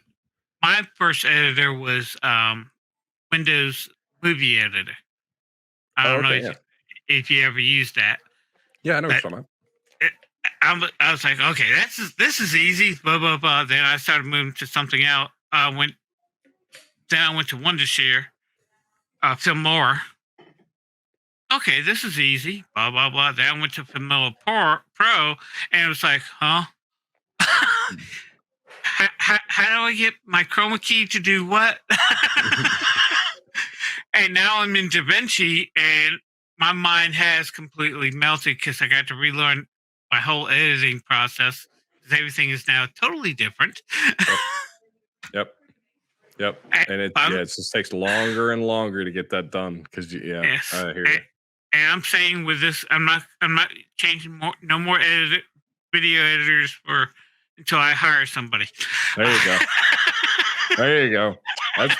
My first editor was Windows Movie Editor. I Oh, don't know okay, yeah, if you ever used that. yeah. I know what But you're talking about. it, I was like, okay, this is easy. Blah blah blah. Then I started moving to something else. Then I went to Wondershare, Filmora. Okay, this is easy. Blah blah blah. Then I went to Filmora Pro, and it was like, huh? How do I get my chroma key to do what? And now I'm in DaVinci, and my mind has completely melted because I got to relearn my whole editing process, because everything is now totally different. Yep. And it just takes longer and longer to get that done because Yes. I hear you. And I'm saying with this, I'm not changing no more video editors until I hire somebody. There you go. There you go. That's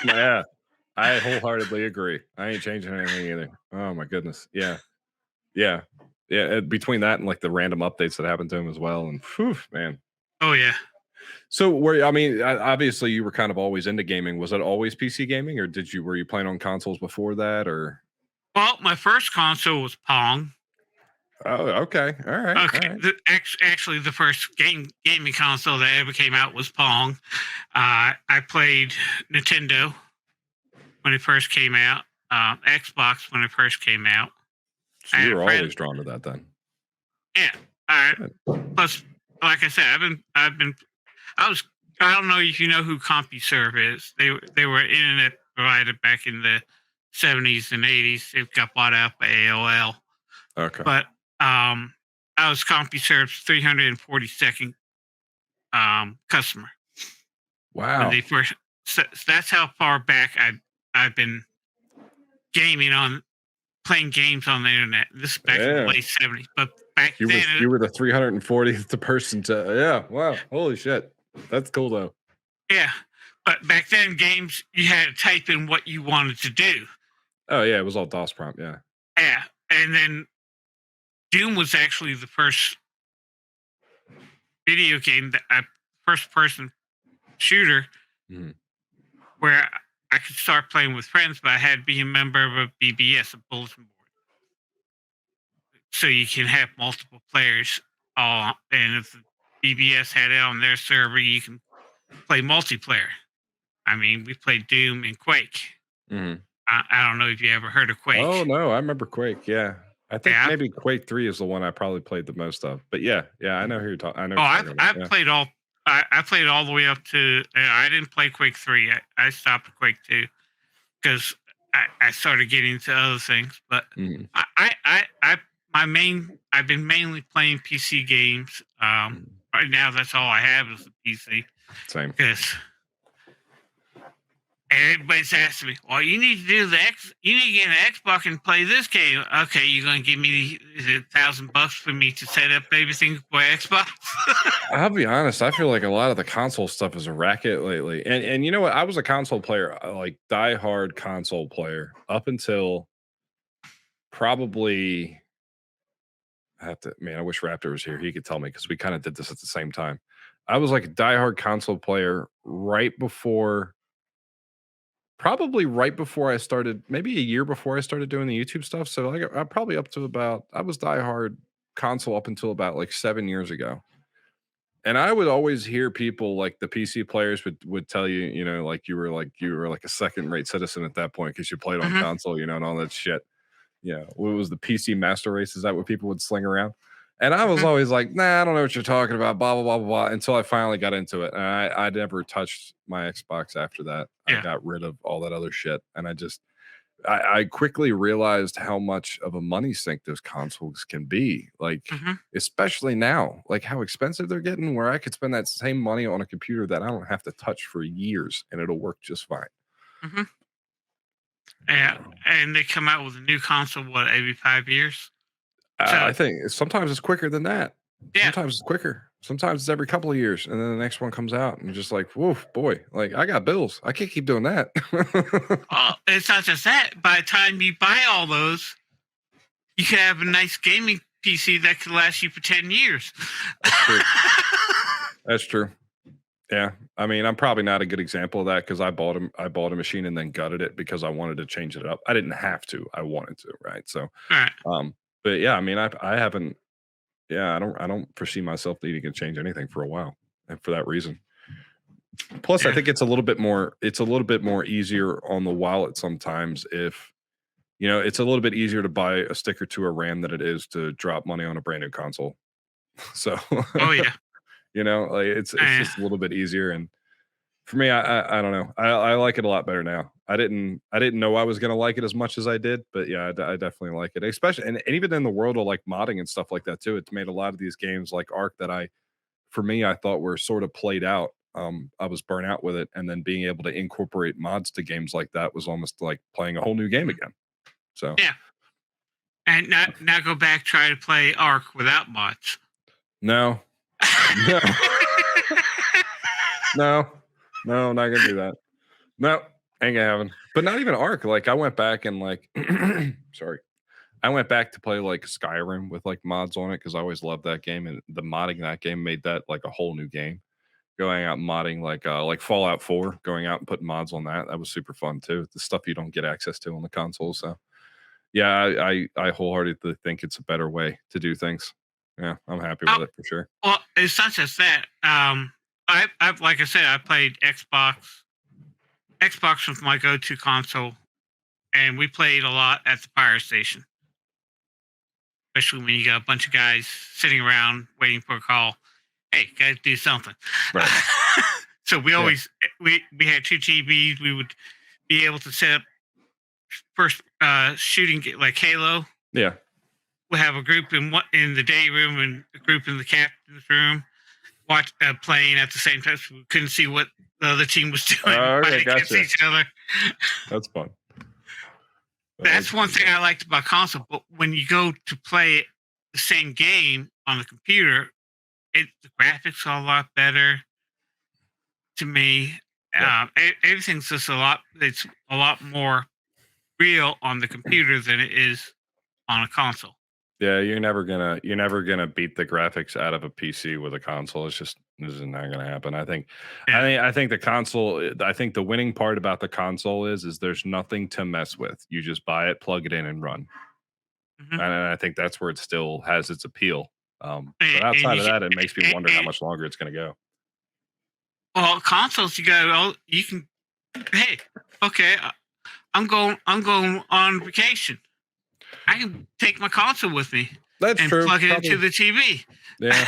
I wholeheartedly agree. I ain't changing anything either. Oh my goodness. Yeah. Between that and like the random updates that happen to him as well, and whew, man. Oh yeah. So obviously you were kind of always into gaming. Was it always PC gaming, or were you playing on consoles before that, or? Well, my first console was Pong. Oh, okay. All right. Okay. All right. Actually, the first gaming console that ever came out was Pong. I played Nintendo when it first came out, Xbox when it first came out. So you were always drawn to that then. Yeah. Plus, like I said, I don't know if you know who CompuServe is. They were an internet provider back in the 70s and 80s. It got bought out by AOL. Okay. But I was CompuServe's 342nd customer. Wow. When they first, so that's how far back I've been playing games on the internet. This is back in the late 70s. But back then, you were the 340th person to. Wow. Holy shit. That's cool though. Yeah. But back then, games, you had to type in what you wanted to do. Oh, yeah. It was all DOS prompt. Yeah. Yeah. And then Doom was actually the first video game first person shooter where I could start playing with friends, but I had to be a member of a BBS, a bulletin board. So you can have multiple players. And if the BBS had it on their server, you can play multiplayer. I mean, we played Doom and Quake. Mm-hmm. I don't know if you ever heard of Quake. Oh, no. I remember Quake. Yeah. I think maybe Quake 3 is the one I probably played the most of. But yeah, I know who you're talking. I know. I played all. I played all the way up to. I didn't play Quake 3. I stopped at Quake 2 because I started getting into other things. But I've been mainly playing PC games. Right now, that's all I have is the PC. Same. Because everybody's asking me, well, you need to do you need to get an Xbox and play this game. Okay, you're going to give me $1,000 for me to set up everything for Xbox? I'll be honest. I feel like a lot of the console stuff is a racket lately. And you know what? I was a console player, like diehard console player up until probably I wish Raptor was here. He could tell me because we kind of did this at the same time. I was like a diehard console player probably right before I started, maybe a year before I started doing the YouTube stuff. So like I'm probably up to I was diehard console up until about like 7 years ago. And I would always hear people like the PC players would tell you, like you were like a second-rate citizen at that point because you played on console, and all that shit. Yeah. What was the PC master race? Is that what people would sling around? And I was always like, nah, I don't know what you're talking about, blah, blah, blah, blah, blah, until I finally got into it. And I never touched my Xbox after that. I got rid of all that other shit. And I quickly realized how much of a money sink those consoles can be. Like, especially now, like how expensive they're getting, where I could spend that same money on a computer that I don't have to touch for years and it'll work just fine. Yeah. And they come out with a new console, every 5 years? I think sometimes it's quicker than that. Yeah. Sometimes it's quicker. Sometimes it's every couple of years, and then the next one comes out, and you're just like, "Whoa, boy! Like I got bills. I can't keep doing that." Well, it's not just that. By the time you buy all those, you can have a nice gaming PC that could last you for 10 years. That's true. That's true. Yeah, I mean, I'm probably not a good example of that because I bought a machine and then gutted it because I wanted to change it up. I didn't have to. I wanted to, right? So, but yeah, I mean, I haven't. Yeah, I don't foresee myself needing to change anything for a while, and for that reason. Plus, I think it's a little bit more easier on the wallet sometimes. If it's a little bit easier to buy a stick or two of RAM than it is to drop money on a brand new console. So, oh yeah, like it's just a little bit easier. And For me, I don't know. I like it a lot better now. I didn't know I was gonna like it as much as I did, but yeah, I definitely like it. Especially and even in the world of like modding and stuff like that too. It's made a lot of these games like Ark that for me, I thought were sort of played out. I was burnt out with it, and then being able to incorporate mods to games like that was almost like playing a whole new game again. So Yeah. And now go back, try to play Ark without mods. no, no, no, no, not gonna do that. No, ain't gonna happen. But not even Ark. Like I went back and like, sorry, I went back to play like Skyrim with like mods on it because I always loved that game, and the modding in that game made that like a whole new game. Going out and modding like Fallout 4, going out and putting mods on that was super fun too. The stuff you don't get access to on the console. So yeah, I wholeheartedly think it's a better way to do things. Yeah, I'm happy with it for sure. Well, it's not just that. I've like I said, I played Xbox. Xbox was my go-to console, and we played a lot at the fire station. Especially when you got a bunch of guys sitting around waiting for a call. Hey, gotta do something. Right. So we always we had 2 TVs. We would be able to set up first shooting like Halo. Yeah. We'll have a group in the day room and a group in the captain's room, watch playing at the same time. So we couldn't see what the other team was doing Okay, against gotcha. each other. That's fun. That's one thing I liked about console. But when you go to play the same game on the computer, the graphics are a lot better to me. Yeah. Everything's just it's a lot more real on the computer than it is on a console. Yeah, you're never gonna beat the graphics out of a PC with a console. This is not gonna happen. I think the console. I think the winning part about the console is there's nothing to mess with. You just buy it, plug it in, and run. Mm-hmm. And I think that's where it still has its appeal. But outside of that, it makes me wonder how much longer it's going to go. Well, consoles, you can. Hey, okay, I'm going on vacation. I can take my console with me. That's and true. Plug it into the TV. Yeah,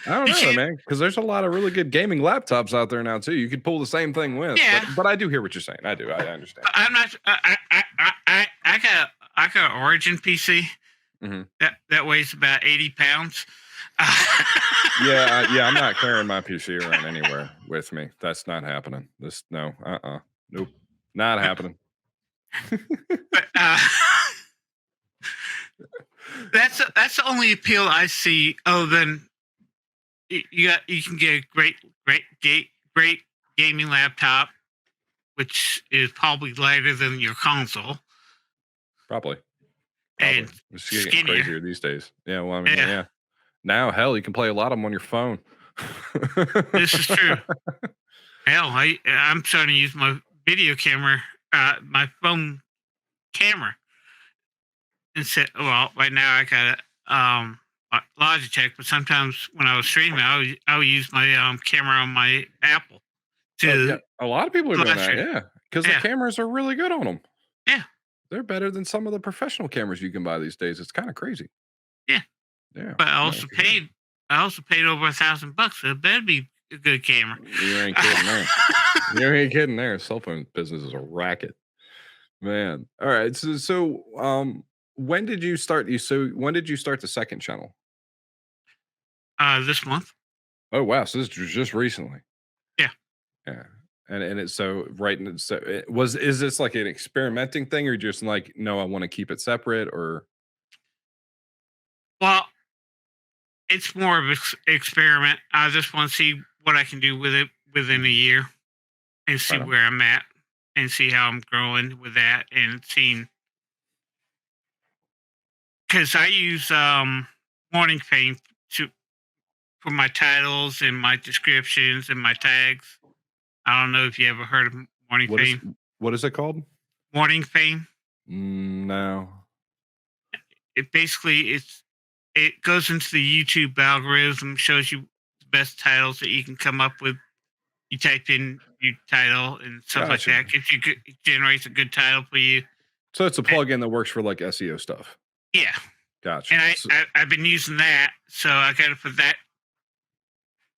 I don't know, man, because there's a lot of really good gaming laptops out there now too. You could pull the same thing with. Yeah, but I do hear what you're saying. I understand. I'm not. I got an Origin PC. Mm-hmm. That weighs about 80 pounds. Yeah, I'm not carrying my PC around anywhere with me. That's not happening. Nope, not happening. But, that's the only appeal I see. Oh, then you can get a great gaming laptop, which is probably lighter than your console. Probably. And it's getting crazier these days. Yeah, well, I mean, yeah. Now, hell, you can play a lot of them on your phone. This is true. Hell, I'm starting to use my video camera, my phone camera. Instead, well, right now I got a Logitech, but sometimes when I was streaming, I would use my camera on my Apple. A lot of people are doing that, yeah, because the cameras are really good on them. Yeah, they're better than some of the professional cameras you can buy these days. It's kind of crazy. Yeah. But I also paid over $1,000. So it better be a good camera. You ain't kidding there. You ain't kidding there. Cell phone business is a racket, man. All right. So when did you start? When did you start the second channel? This month. Oh wow! So this was just recently. Yeah. Yeah. And it's so right. And so is this like an experimenting thing, or just like no, I want to keep it separate, or? Well, it's more of an experiment. I just want to see what I can do with it within a year, and see where I'm at, and see how I'm growing with that, and seeing. Because I use Morning Fame for my titles and my descriptions and my tags. I don't know if you ever heard of Morning Fame. What is it called? Morning Fame. No. It basically it goes into the YouTube algorithm, shows you the best titles that you can come up with. You type in your title and stuff like that. It generates a good title for you. So it's a plugin that works for like SEO stuff. Yeah. Gotcha. And I've been using that, so I got to put that.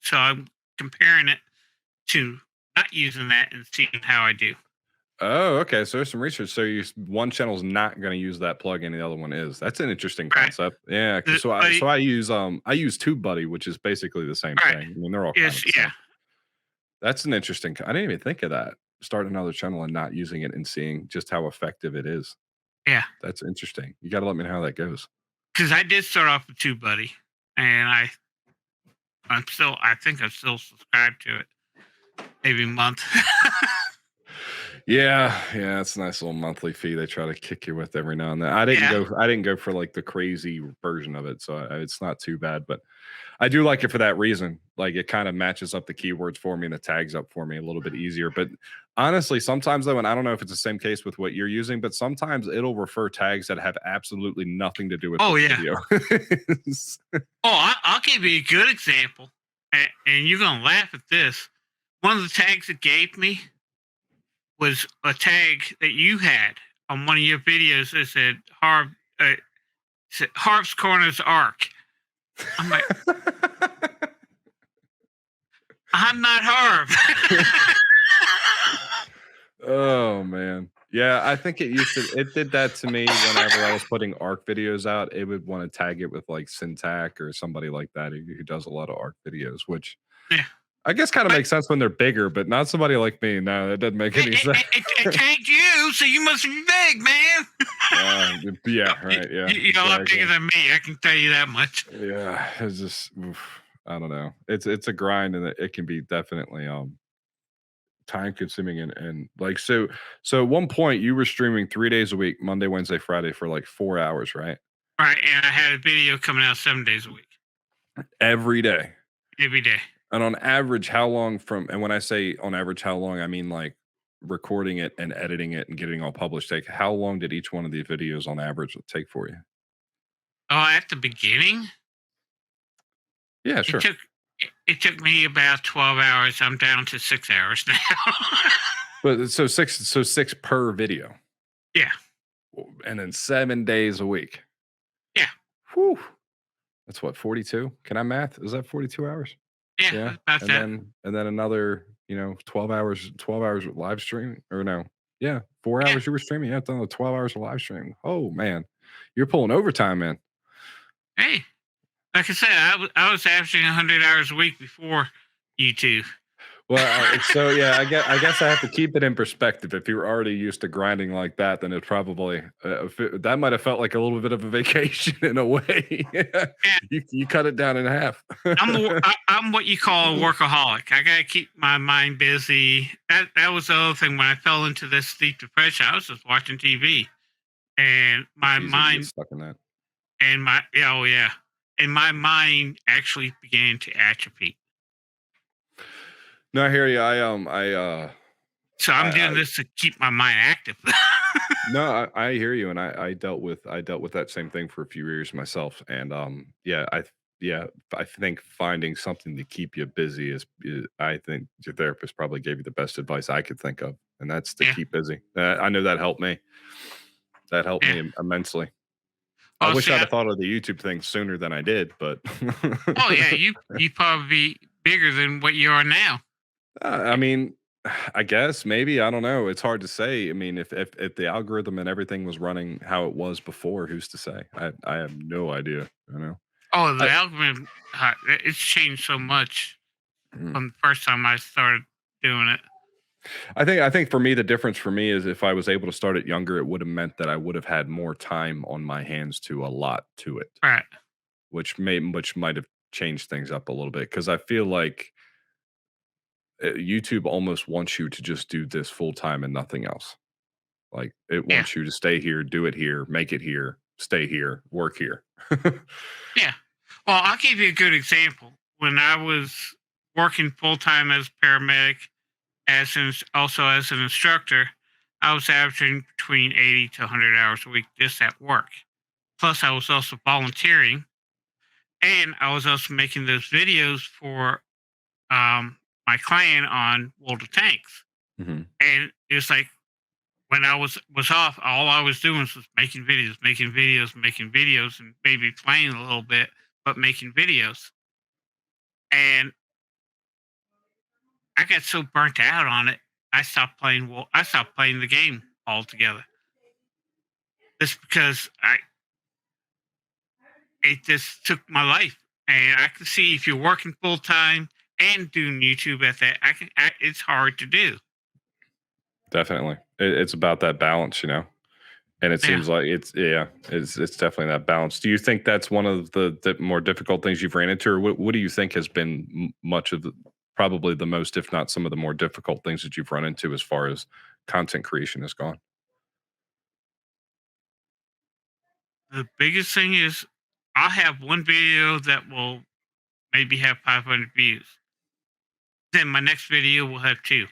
So I'm comparing it to not using that and seeing how I do. Oh, okay. So there's some research. So one channel's not going to use that plugin, and the other one is. That's an interesting Right. concept. Yeah. So I use TubeBuddy, which is basically the same Right. thing. I mean, they're all kind Yes. of the Yeah. same. That's an interesting. I didn't even think of that. Start another channel and not using it and seeing just how effective it is. Yeah. That's interesting. You got to let me know how that goes. Because I did start off with TubeBuddy, and I think I'm still subscribed to it. Maybe a month. Yeah, it's a nice little monthly fee they try to kick you with every now and then. I didn't go for like the crazy version of it, so it's not too bad. But I do like it for that reason. Like it kind of matches up the keywords for me and the tags up for me a little bit easier. But honestly, sometimes though, and I don't know if it's the same case with what you're using, but sometimes it'll refer tags that have absolutely nothing to do with the video. I'll give you a good example, and you're gonna laugh at this. One of the tags it gave me was a tag that you had on one of your videos that said Harv's Corner's Arc. I'm like, I'm not Harv. Oh man. Yeah, I think it did that to me whenever I was putting ARC videos out. It would want to tag it with like Syntac or somebody like that who does a lot of ARC videos, which I guess kind of makes sense when they're bigger, but not somebody like me. No, that doesn't make any sense. It tagged you, so you must be big, man. Yeah, right. Yeah, you're a lot bigger than me. I can tell you that much. Yeah, it's just I don't know. It's a grind, and it can be definitely time consuming and like so. At one point, you were streaming 3 days a week, Monday, Wednesday, Friday, for like 4 hours, right? Right, and I had a video coming out 7 days a week. Every day. Every day. And on average, how long and when I say on average, how long, I mean like recording it and editing it and getting all published. Take how long did each one of these videos on average take for you? Oh, at the beginning? Yeah, sure. It took me about 12 hours. I'm down to 6 hours now. But so six per video. Yeah. And then 7 days a week. Yeah. Whew. That's what, 42? Can I math? Is that 42 hours? Yeah. About and that. then another, 12 hours with live stream or no. Yeah, 4 hours you were streaming. Yeah, done 12 hours of live streaming. Oh man. You're pulling overtime, man. Hey. Like I said, I was averaging 100 hours a week before YouTube. Well, so yeah, I guess I have to keep it in perspective. If you're already used to grinding like that, then it probably that might have felt like a little bit of a vacation in a way. You cut it down in half. I'm what you call a workaholic. I gotta keep my mind busy. That was the other thing when I fell into this deep depression. I was just watching TV, and my mind stuck in that. And and my mind actually began to atrophy. No, I hear you. So I'm doing this to keep my mind active. No, I hear you, and I dealt with that same thing for a few years myself, and I think finding something to keep you busy is I think your therapist probably gave you the best advice I could think of, and that's to keep busy. I know that helped me. That helped me immensely. I wish I'd have thought of the YouTube thing sooner than I did, but oh yeah, you probably be bigger than what you are now. I mean, I guess maybe, I don't know. It's hard to say. I mean, if the algorithm and everything was running how it was before, who's to say? I have no idea. Oh, the algorithm, it's changed so much from the first time I started doing it. I think for me, the difference for me is if I was able to start it younger, it would have meant that I would have had more time on my hands to allot to it. Right. Which might have changed things up a little bit, because I feel like YouTube almost wants you to just do this full time and nothing else. Like it wants you to stay here, do it here, make it here, stay here, work here. Yeah. Well, I'll give you a good example. When I was working full time as a paramedic, also as an instructor, I was averaging between 80 to 100 hours a week just at work. Plus, I was also volunteering, and I was also making those videos for my client on World of Tanks. Mm-hmm. And it's like when I was off, all I was doing was making videos, and maybe playing a little bit, but making videos. And I got so burnt out on it, I stopped playing. Well, I stopped playing the game altogether. Just because it just took my life, and I can see if you're working full time and doing YouTube at that, it's hard to do. Definitely. It's about that balance, you know? And it Yeah. seems like it's definitely that balance. Do you think that's one of the more difficult things you've ran into, or what do you think has been much of the, probably the most, if not some of the more difficult things that you've run into as far as content creation has gone? The biggest thing is I'll have one video that will maybe have 500 views. Then my next video will have 2.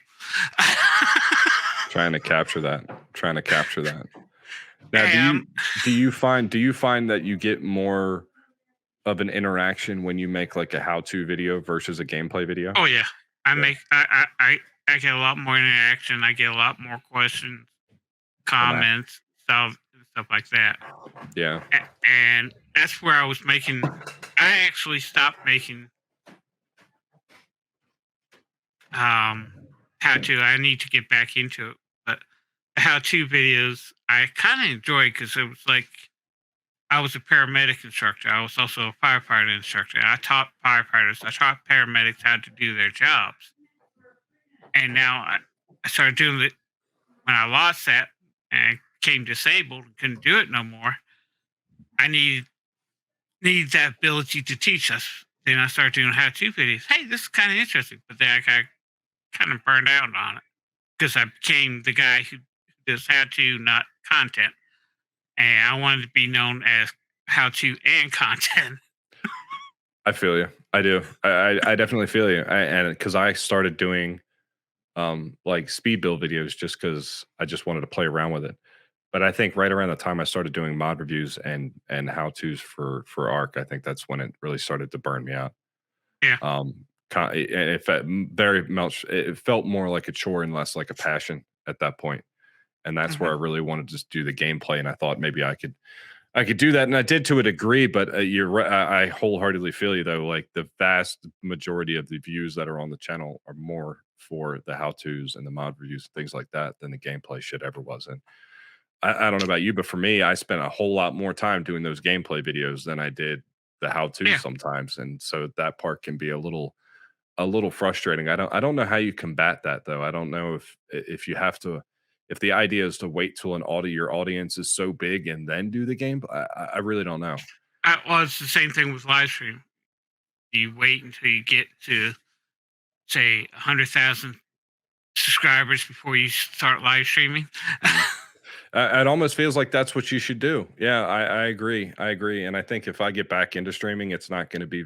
Trying to capture that. Trying to capture that. Now, Um, do you find that you get more of an interaction when you make like a how-to video versus a gameplay video? oh yeah, I Yeah. make I get a lot more interaction. I get a lot more questions, And that, comments, stuff like that. yeah. And that's where I was making. I actually stopped making how to. I need to get back into it, but the how to videos I kind of enjoyed because it was like I was a paramedic instructor. I was also a firefighter instructor. I taught firefighters. I taught paramedics how to do their jobs. And now I started doing it when I lost that and became disabled and couldn't do it no more. I need that ability to teach us. Then I started doing how-to videos. Hey, this is kind of interesting, but then I got kind of burned out on it because I became the guy who does how-to, not content, and I wanted to be known as how-to and content. I feel you. I do. I definitely feel you. And because I started doing like speed build videos just because I just wanted to play around with it. But I think right around the time I started doing mod reviews and how tos for Arc, I think that's when it really started to burn me out. Yeah. And it felt very much. It felt more like a chore and less like a passion at that point. And that's where I really wanted to just do the gameplay. And I thought maybe I could do that, and I did to a degree. But you're right. I wholeheartedly feel you though. Like the vast majority of the views that are on the channel are more for the how tos and the mod reviews, things like that, than the gameplay shit ever was. And I don't know about you, but for me, I spent a whole lot more time doing those gameplay videos than I did the how tos Yeah. sometimes, and so that part can be a little frustrating. I don't know how you combat that though. I don't know if you have to, if the idea is to wait till your audience is so big and then do the game. I really don't know. Well, it's the same thing with live stream. You wait until you get to say 100,000 subscribers before you start live streaming. It almost feels like that's what you should do. Yeah, I agree. I agree. And I think if I get back into streaming, it's not going to be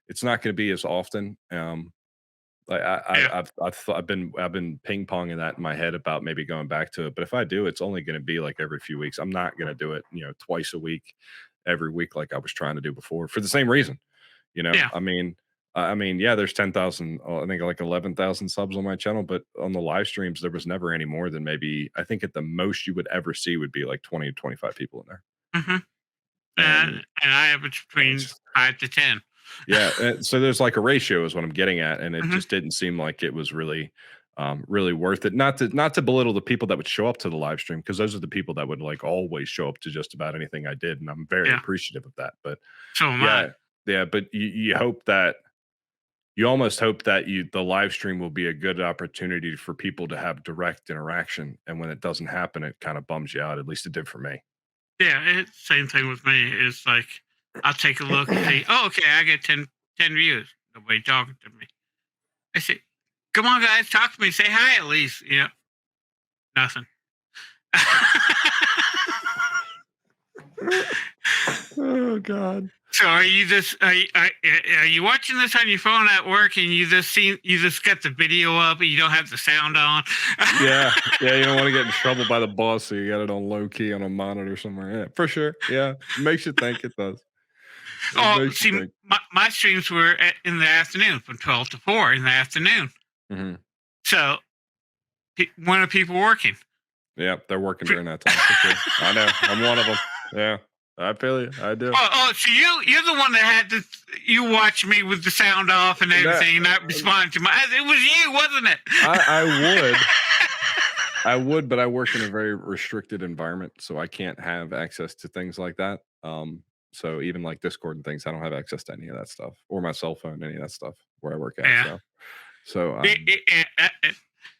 it's not going to be as often. Like Yeah. I've been ping ponging that in my head about maybe going back to it. But if I do, it's only going to be like every few weeks. I'm not going to do it, twice a week, every week like I was trying to do before for the same reason. Yeah. Yeah, there's 10,000, I think like 11,000 subs on my channel, but on the live streams, there was never any more than maybe, I think at the most you would ever see would be like 20 to 25 people in there. Mm-hmm. And And I average between it's, 5 to 10. yeah. So there's like a ratio is what I'm getting at. And it Mhm. just didn't seem like it was really, really worth it. Not to belittle the people that would show up to the live stream, because those are the people that would like always show up to just about anything I did. And I'm very Yeah. appreciative of that. But So am yeah, I. yeah. But you hope that, you almost hope that the live stream will be a good opportunity for people to have direct interaction, and when it doesn't happen, it kind of bums you out. At least it did for me. Yeah, it's same thing with me. It's like I'll take a look and see, oh, okay, I get 10 views. Nobody talking to me. I say, come on, guys, talk to me. Say hi at least. Nothing. Oh God. So are you just are you watching this on your phone at work and you just got the video up and you don't have the sound on? Yeah, yeah. You don't want to get in trouble by the boss, so you got it on low key on a monitor somewhere. Yeah, for sure. Yeah, makes you think. It does. It Oh, makes you see, think. my streams were in the afternoon from 12 to 4 in the afternoon. Hmm. So when are people working? Yeah, they're working during that time. For sure. I know. I'm one of them. Yeah. I feel you. I do. So you're the one that had to you watch me with the sound off and everything, not respond to my. It was you, wasn't it? I would, but I work in a very restricted environment, so I can't have access to things like that. So even like Discord and things, I don't have access to any of that stuff, or my cell phone, any of that stuff where I work at. Yeah. So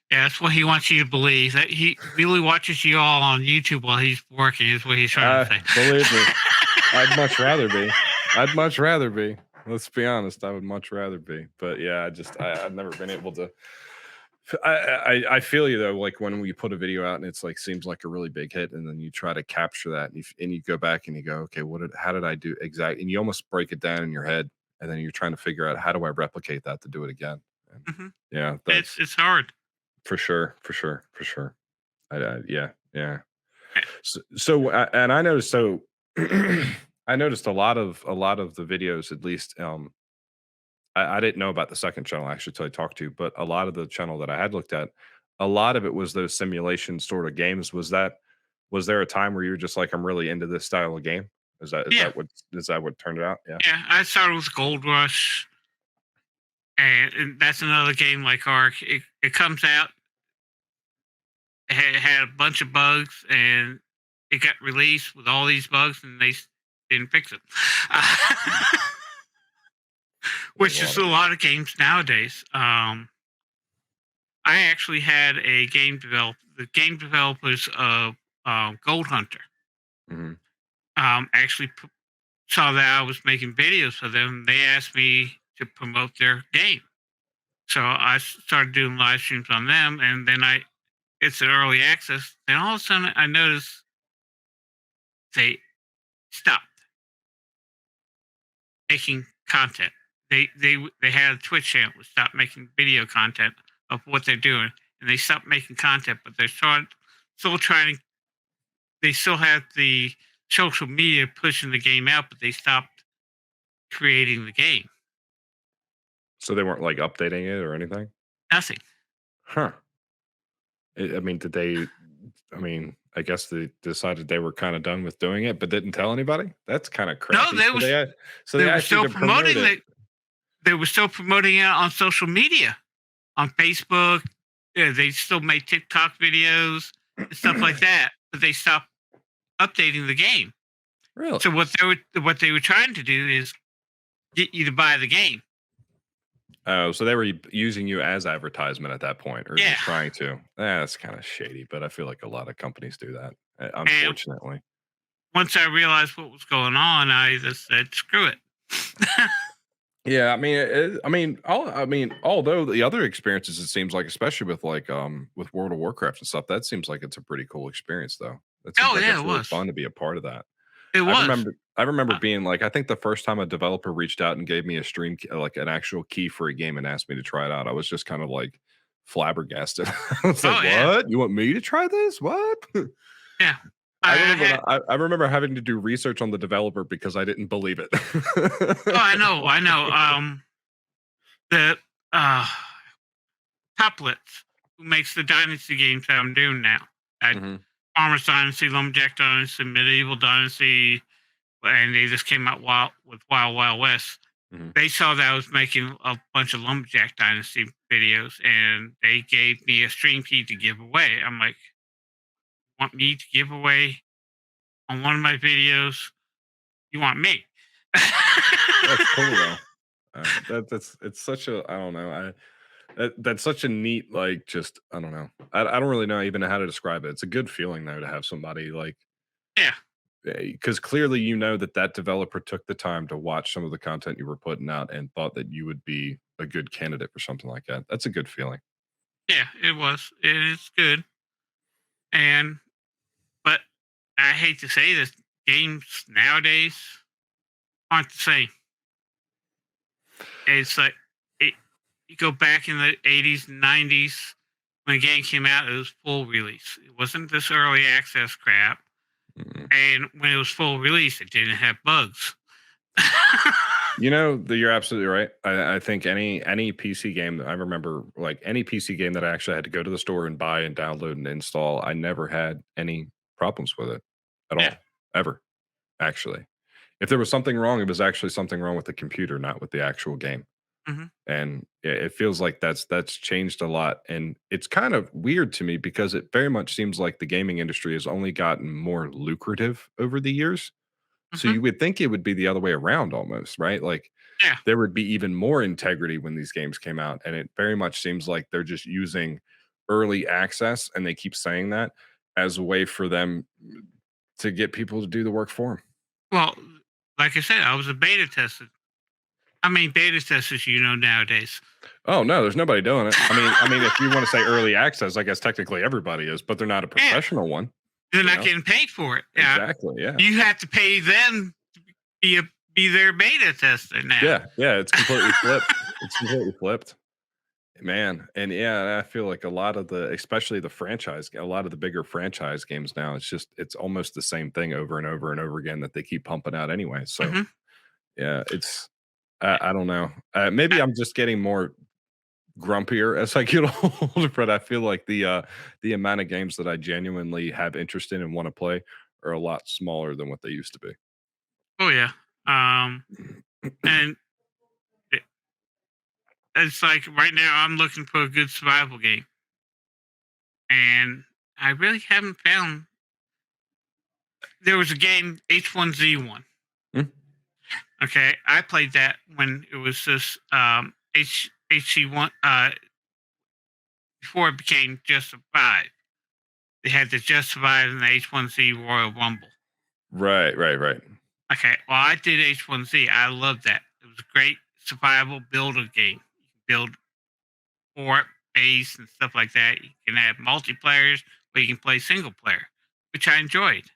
Yeah, that's what he wants you to believe. That he really watches you all on YouTube while he's working, is what he's trying to say. Believe me, I'd much rather be. I'd much rather be. Let's be honest. I would much rather be. But yeah, I've never been able to. I feel you though. Like when we put a video out and it's like seems like a really big hit, and then you try to capture that, and you go back and you go, okay, how did I do exactly? And you almost break it down in your head, and then you're trying to figure out how do I replicate that to do it again. And yeah, it's hard. For sure. Yeah. So and I noticed. So I noticed a lot of the videos, at least. I didn't know about the second channel actually till I talked to you, but a lot of the channel that I had looked at, a lot of it was those simulation sort of games. Was there a time where you were just like, I'm really into this style of game? Is that what turned it out? Yeah. Yeah, I started with Gold Rush, and that's another game like Ark. It comes out. It had a bunch of bugs, and it got released with all these bugs, and they didn't fix it. Which is a lot of games nowadays. I actually had a game the game developers of Gold Hunter. Actually saw that I was making videos for them. They asked me to promote their game. So I started doing live streams on them, and then it's an early access. Then all of a sudden I noticed they stopped making content. They had a Twitch channel that stopped making video content of what they're doing, and they stopped making content, but they're still trying. They still have the social media pushing the game out, but they stopped creating the game. So they weren't like updating it or anything? Nothing. Huh. I mean, did they? I mean, I guess they decided they were kind of done with doing it, but didn't tell anybody. That's kind of crazy. No, they were still promoting it. They were still promoting it on social media, on Facebook. Yeah, they still made TikTok videos and stuff like that, but they stopped updating the game. Really? So what they were trying to do is get you to buy the game. Oh, so they were using you as advertisement at that point, or just trying to. That's kind of shady, but I feel like a lot of companies do that, unfortunately. And once I realized what was going on, I just said, "Screw it." Yeah, although the other experiences, it seems like, especially with with World of Warcraft and stuff, that seems like it's a pretty cool experience, though. It really was fun to be a part of that. It was. I remember being like, I think the first time a developer reached out and gave me a stream, like an actual key for a game, and asked me to try it out, I was just kind of like flabbergasted. I was like, what? You want me to try this? What? Yeah. I remember having to do research on the developer because I didn't believe it. I know. The Couplets, who makes the Dynasty games that I'm doing now. Farmers Dynasty, Lumberjack Dynasty, Medieval Dynasty, and they just came out with Wild Wild West. They saw that I was making a bunch of Lumberjack Dynasty videos, and they gave me a stream key to give away. I'm like, want me to give away on one of my videos? You want me? That's cool though. It's such a, I don't know. That's such a neat, like, just, I don't know. I don't really know even how to describe it. It's a good feeling though to have somebody like, because clearly you know that developer took the time to watch some of the content you were putting out and thought that you would be a good candidate for something like that. That's a good feeling. Yeah, it was. It is good. But I hate to say this, games nowadays aren't the same. It's like, you go back in the 80s and 90s, when a game came out, it was full release. It wasn't this early access crap. And when it was full release, it didn't have bugs. You're absolutely right. I think any PC game that I remember, like any PC game that I actually had to go to the store and buy and download and install, I never had any problems with it at all, ever. actually. If there was something wrong, it was actually something wrong with the computer, not with the actual game. Mhm. And it feels like that's changed a lot, and it's kind of weird to me because it very much seems like the gaming industry has only gotten more lucrative over the years. So Mhm. you would think it would be the other way around almost, right? Like Yeah. there would be even more integrity when these games came out, and it very much seems like they're just using early access, and they keep saying that as a way for them to get people to do the work for them. Well, like I said, I was a beta tester. How many beta testers you know nowadays? Oh no, there's nobody doing it. I mean, if you want to say early access, I guess technically everybody is, but they're not a Yeah, professional one. they're You not know getting paid for it. Yeah, exactly. Yeah, you have to pay them to be their beta tester now. yeah, yeah. It's completely flipped. It's completely flipped, man. And yeah, I feel like a lot of the, especially the franchise, a lot of the bigger franchise games now, it's almost the same thing over and over and over again that they keep pumping out anyway. So Hmm. yeah, it's I don't know. Maybe I'm just getting more grumpier as I get older, but I feel like the amount of games that I genuinely have interest in and want to play are a lot smaller than what they used to be. Oh yeah, and it, it's like right now I'm looking for a good survival game, and I really haven't found. There was a game H1Z1. Mm, Okay, I played that when it was just HC1 before it became Just Survive. They had the Just Survive and the H1Z Royal Rumble. right, right, right. Okay, well I did H1Z. I loved that. It was a great survival builder game. You can build fort, base, and stuff like that. You can have multiplayers, or you can play single player, which I enjoyed,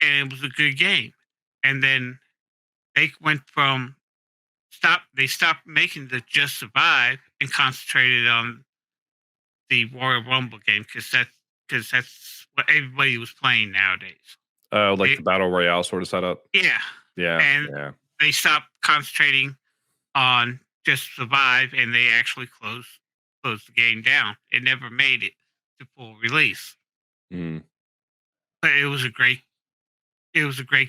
and it was a good game. And then they went from stop. They stopped making the Just Survive and concentrated on the Royal Rumble game because that's what everybody was playing nowadays. Like They, the battle royale sort of setup. yeah, Yeah, and yeah. they stopped concentrating on Just Survive, and they actually closed the game down. It never made it to full release, Mm. but it was a great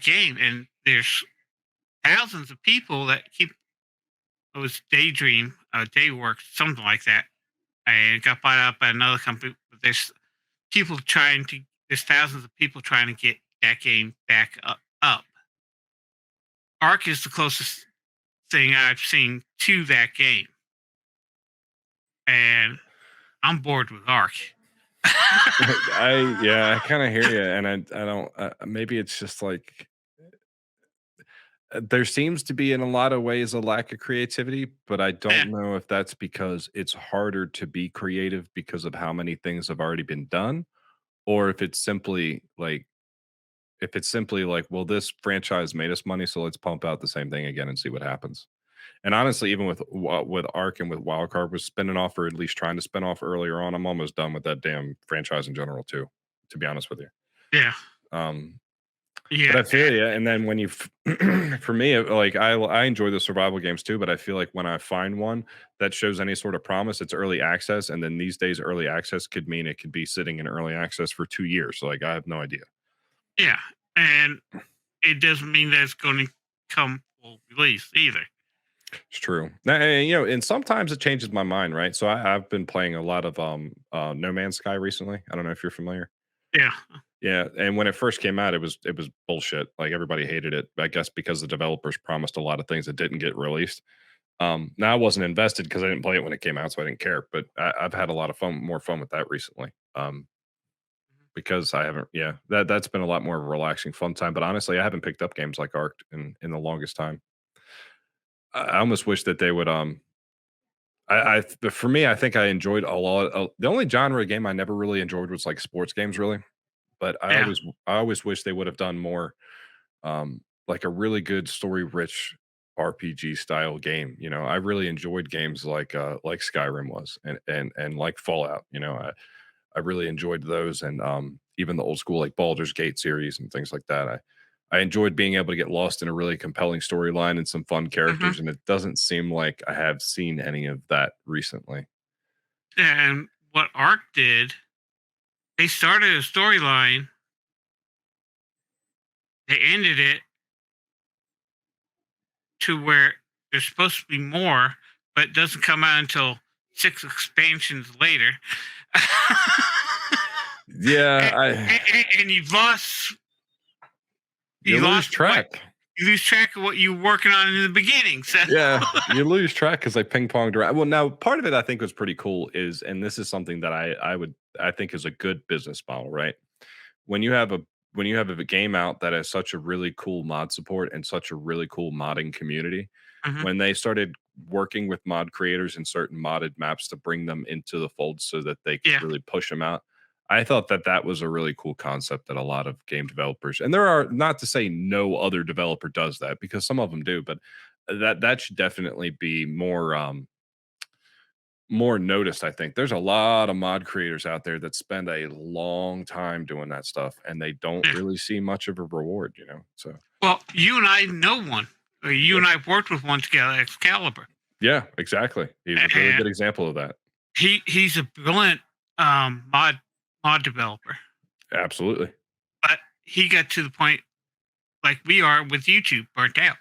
game, and there's thousands of people that keep it was Daydream, Daywork, something like that, and it got bought out by another company. But people trying to there's thousands of people trying to get that game back up. Ark is the closest thing I've seen to that game, and I'm bored with Ark. I kind of hear you, and I don't. Maybe it's just like there seems to be in a lot of ways a lack of creativity, but I Yeah, don't know if that's because it's harder to be creative because of how many things have already been done, or if it's simply like, well, this franchise made us money, so let's pump out the same thing again and see what happens. And honestly, even with Arc and with Wildcard was spinning off, or at least trying to spin off earlier on, I'm almost done with that damn franchise in general too. To be honest with you, yeah, um, but yeah, I feel you. And then when for me, like I enjoy the survival games too, but I feel like when I find one that shows any sort of promise, it's early access. And then these days, early access could mean it could be sitting in early access for 2 years. So like I have no idea. yeah, and it doesn't mean that it's going to come full release either. It's true. Now, and sometimes it changes my mind, right? So I've been playing a lot of No Man's Sky recently. I don't know if you're familiar. Yeah, Yeah, and when it first came out, it was bullshit. Like everybody hated it. I guess because the developers promised a lot of things that didn't get released. Now I wasn't invested because I didn't play it when it came out, so I didn't care. But I've had a lot of more fun with that recently. Because I haven't, yeah, that's been a lot more of a relaxing, fun time. But honestly, I haven't picked up games like Arc in the longest time. I almost wish that they would. But for me, I think I enjoyed a lot. The only genre of game I never really enjoyed was like sports games, really. But yeah, I always wish they would have done more, like a really good story rich RPG style game. I really enjoyed games like Skyrim was, and like Fallout. I really enjoyed those, and even the old school like Baldur's Gate series and things like that. I enjoyed being able to get lost in a really compelling storyline and some fun hmm, characters, and it doesn't seem like I have seen any of that recently. and what Arc did, they started a storyline they ended it to where there's supposed to be more, but it doesn't come out until 6 expansions later. Yeah, and you've lost you lose lost track. You lose track of what you were working on in the beginning. So Yeah, you lose track because they ping ponged around. Well, now part of it I think was pretty cool is, and this is something that I think is a good business model, right? When you have a game out that has such a really cool mod support and such a really cool modding community, Mhm. when they started working with mod creators and certain modded maps to bring them into the fold so that they could Yeah. really push them out, I thought that that was a really cool concept that a lot of game developers, and there are, not to say no other developer does that, because some of them do, but that should definitely be more noticed. I think there's a lot of mod creators out there that spend a long time doing that stuff and they don't Yeah. really see much of a reward, So Well, you and I know one. You and I worked with one together, Excalibur. yeah, exactly. He's a really good example of that. He's a brilliant mod developer, Absolutely. but he got to the point like we are with YouTube, burnt out.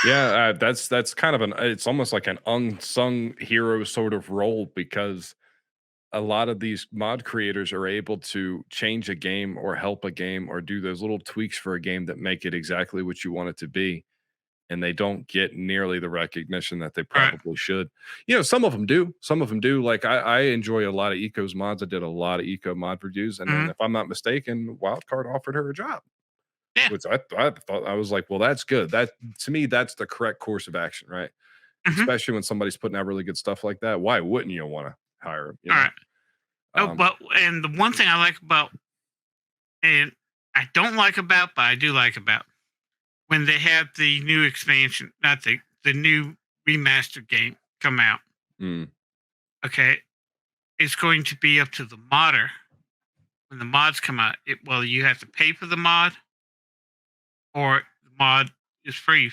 Yeah, that's kind of it's almost like an unsung hero sort of role, because a lot of these mod creators are able to change a game or help a game or do those little tweaks for a game that make it exactly what you want it to be, and they don't get nearly the recognition that they Right. probably should. Some of them do. Some of them do. Like I enjoy a lot of Eco's mods. I did a lot of Eco mod reviews, and then if I'm not mistaken, Wildcard offered her a job. Yeah. Which I thought, I was like, well, that's good. That, to me, that's the correct course of action, right? Mhm. Especially when somebody's putting out really good stuff like that. Why wouldn't you want to hire him? All right. But and the one thing I like about, and I don't like about, but I do like about, when they have the new expansion, not the new remastered game come out. Mm. Okay, it's going to be up to the modder when the mods come out. You have to pay for the mod, or the mod is free.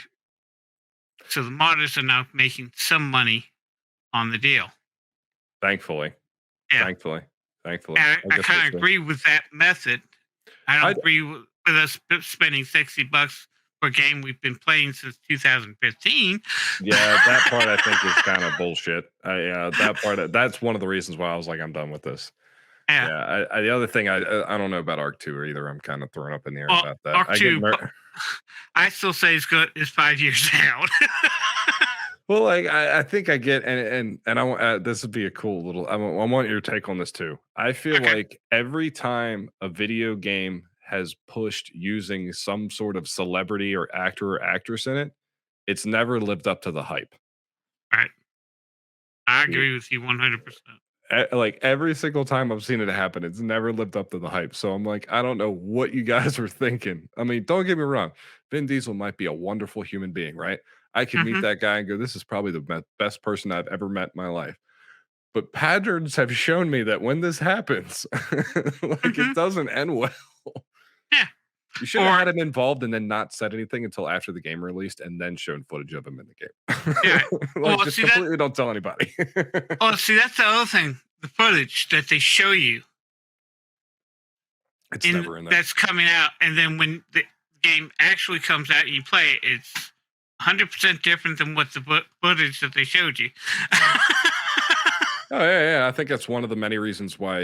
So the modders are now making some money on the deal. Thankfully. Yeah. Thankfully. And I kind of agree with that method. I don't agree with us spending $60 for a game we've been playing since 2015. Yeah, that part I think is kind of bullshit. Yeah, that part, that's one of the reasons why I was like, I'm done with this. Yeah. The other thing, I don't know about Arc 2 either. I'm kind of thrown up in the air about that. Arc 2, I still say it's 5 years out. Well, like I think I get, and I want, this would be a cool little. I want your take on this too. I feel like every time a video game has pushed using some sort of celebrity or actor or actress in it, it's never lived up to the hype. Right. I agree with you 100%. Like every single time I've seen it happen, it's never lived up to the hype. So I'm like, I don't know what you guys were thinking. I mean, don't get me wrong. Vin Diesel might be a wonderful human being, right? I could meet that guy and go, this is probably the best person I've ever met in my life. But patterns have shown me that when this happens, it doesn't end well. Yeah. You should have had him involved and then not said anything until after the game released and then shown footage of him in the game. Yeah. Just completely don't tell anybody. See, that's the other thing. The footage that they show you. It's never in there. That's coming out. And then when the game actually comes out and you play it, it's 100% different than what the footage that they showed you. Oh yeah. I think that's one of the many reasons why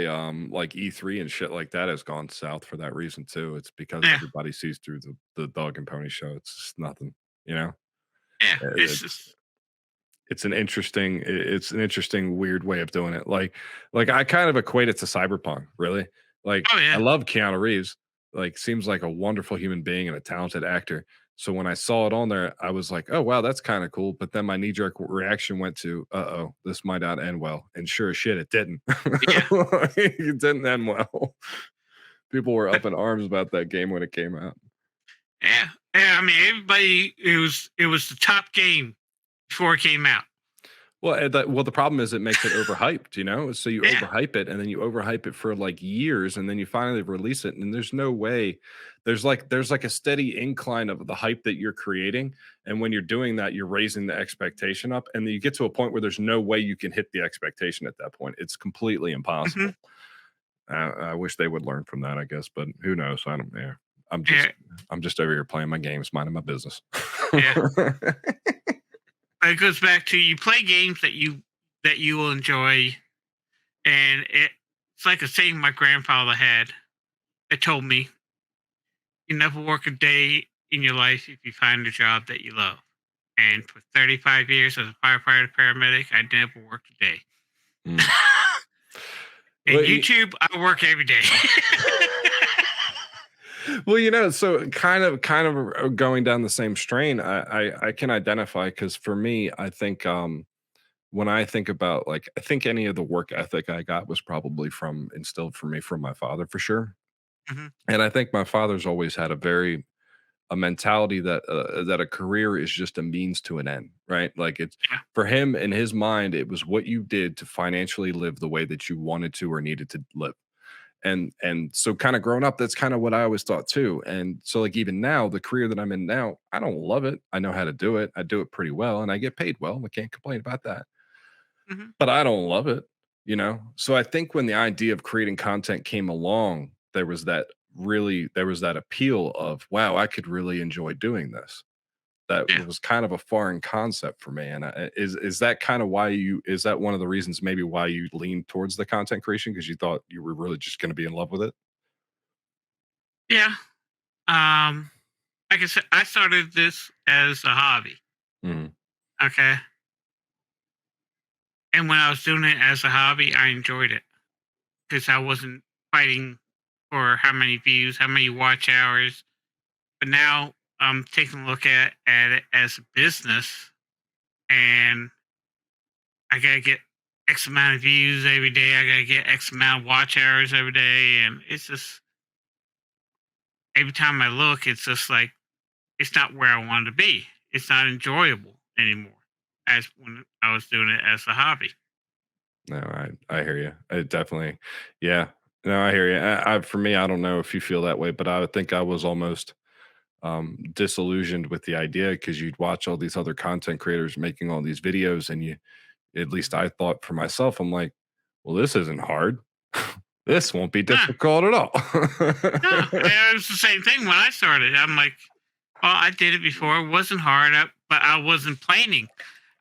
like E3 and shit like that has gone south for that reason too. It's because everybody sees through the dog and pony show. It's just nothing, Yeah. It's an interesting weird way of doing it. Like I kind of equate it to Cyberpunk, really. Like I love Keanu Reeves. Like seems like a wonderful human being and a talented actor. So when I saw it on there, I was like, oh, wow, that's kind of cool. But then my knee-jerk reaction went to, uh-oh, this might not end well. And sure as shit, it didn't. It didn't end well. People were up in arms about that game when it came out. Yeah. I mean, everybody, it was the top game before it came out. Well, the problem is it makes it overhyped, So you overhype it, and then you overhype it for like years, and then you finally release it, and there's no way. There's like a steady incline of the hype that you're creating, and when you're doing that, you're raising the expectation up, and then you get to a point where there's no way you can hit the expectation at that point. It's completely impossible. I wish they would learn from that, I guess, but who knows? I don't. Yeah, I'm Yeah, just over here playing my games, minding my business. yeah. It goes back to you play games that you will enjoy, and it's like a saying my grandfather had. It told me, "You never work a day in your life if you find a job that you love." And for 35 years as a firefighter paramedic, I never worked a day. Mm. In Well, YouTube, I work every day. well, so kind of going down the same strain, I can identify because for me, I think when I think about like I think any of the work ethic I got was probably from instilled for me from my father for sure. Mhm. And I think my father's always had a mentality that a career is just a means to an end, right? Like it's Yeah. for him in his mind, it was what you did to financially live the way that you wanted to or needed to live. And so kind of growing up, that's kind of what I always thought too. And so like even now, the career that I'm in now, I don't love it. I know how to do it. I do it pretty well and I get paid well. I can't complain about that. Mhm. But I don't love it. So I think when the idea of creating content came along, there was that appeal of wow, I could really enjoy doing this. That Yeah. was kind of a foreign concept for me. And is that kind of why is that one of the reasons maybe why you leaned towards the content creation because you thought you were really just going to be in love with it? Yeah. Um, like I said, I started this as a hobby. Mhm. Okay. And when I was doing it as a hobby, I enjoyed it because I wasn't fighting for how many views, how many watch hours. But now I'm taking a look at it as a business, and I got to get X amount of views every day. I got to get X amount of watch hours every day. And it's just, every time I look, it's just like, it's not where I wanted to be. It's not enjoyable anymore as when I was doing it as a hobby. No, I hear you. I definitely, yeah. No, I hear you. For me, I don't know if you feel that way, but I would think I was almost disillusioned with the idea because you'd watch all these other content creators making all these videos, and at least I thought for myself, I'm like, well, this isn't hard. This won't be No, difficult at all. no, it was the same thing when I started. I'm like, well, I did it before. It wasn't hard, but I wasn't planning.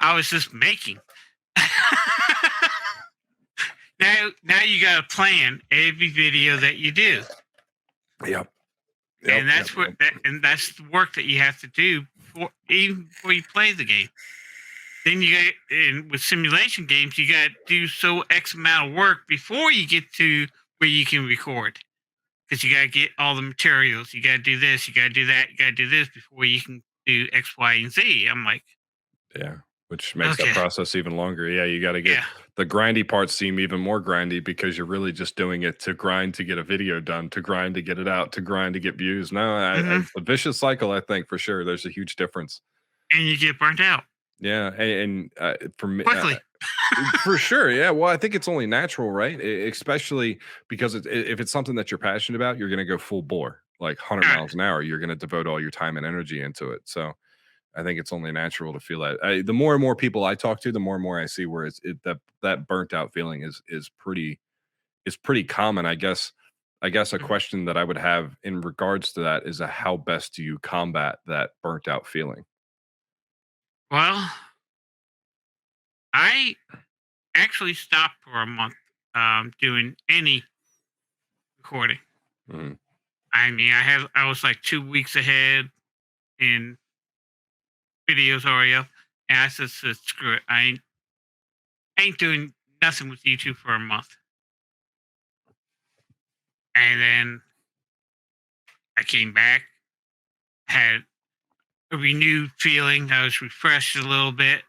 I was just making. Now you got to plan every video that you do, Yep. Yep. and Yep. Yep. and that's the work that you have to do even before you play the game. Then you got, and with simulation games, you got to do so X amount of work before you get to where you can record. Because you got to get all the materials. You got to do this. You got to do that. You got to do this before you can do X, Y, and Z. I'm like, Yeah, which makes that okay, process even longer. Yeah, you got to get yeah, the grindy parts seem even more grindy because you're really just doing it to grind to get a video done, to grind to get it out, to grind to get views. No, hmm, it's a vicious cycle. I think for sure, there's a huge difference. and you get burnt out Yeah, and for me, quickly. for sure. Yeah, well, I think it's only natural, right? Especially because if it's something that you're passionate about, you're going to go full bore, like 100 All right. miles an hour. You're going to devote all your time and energy into it. So I think it's only natural to feel that. The more and more people I talk to, the more and more I see where that burnt out feeling is pretty common. I guess a Mhm. question that I would have in regards to that is how best do you combat that burnt out feeling? Well, I actually stopped for a month doing any recording. Mhm. I mean, I was like 2 weeks ahead in videos already up, and I said screw it. I ain't doing nothing with YouTube for a month. And then I came back, had a renewed feeling. I was refreshed a little bit.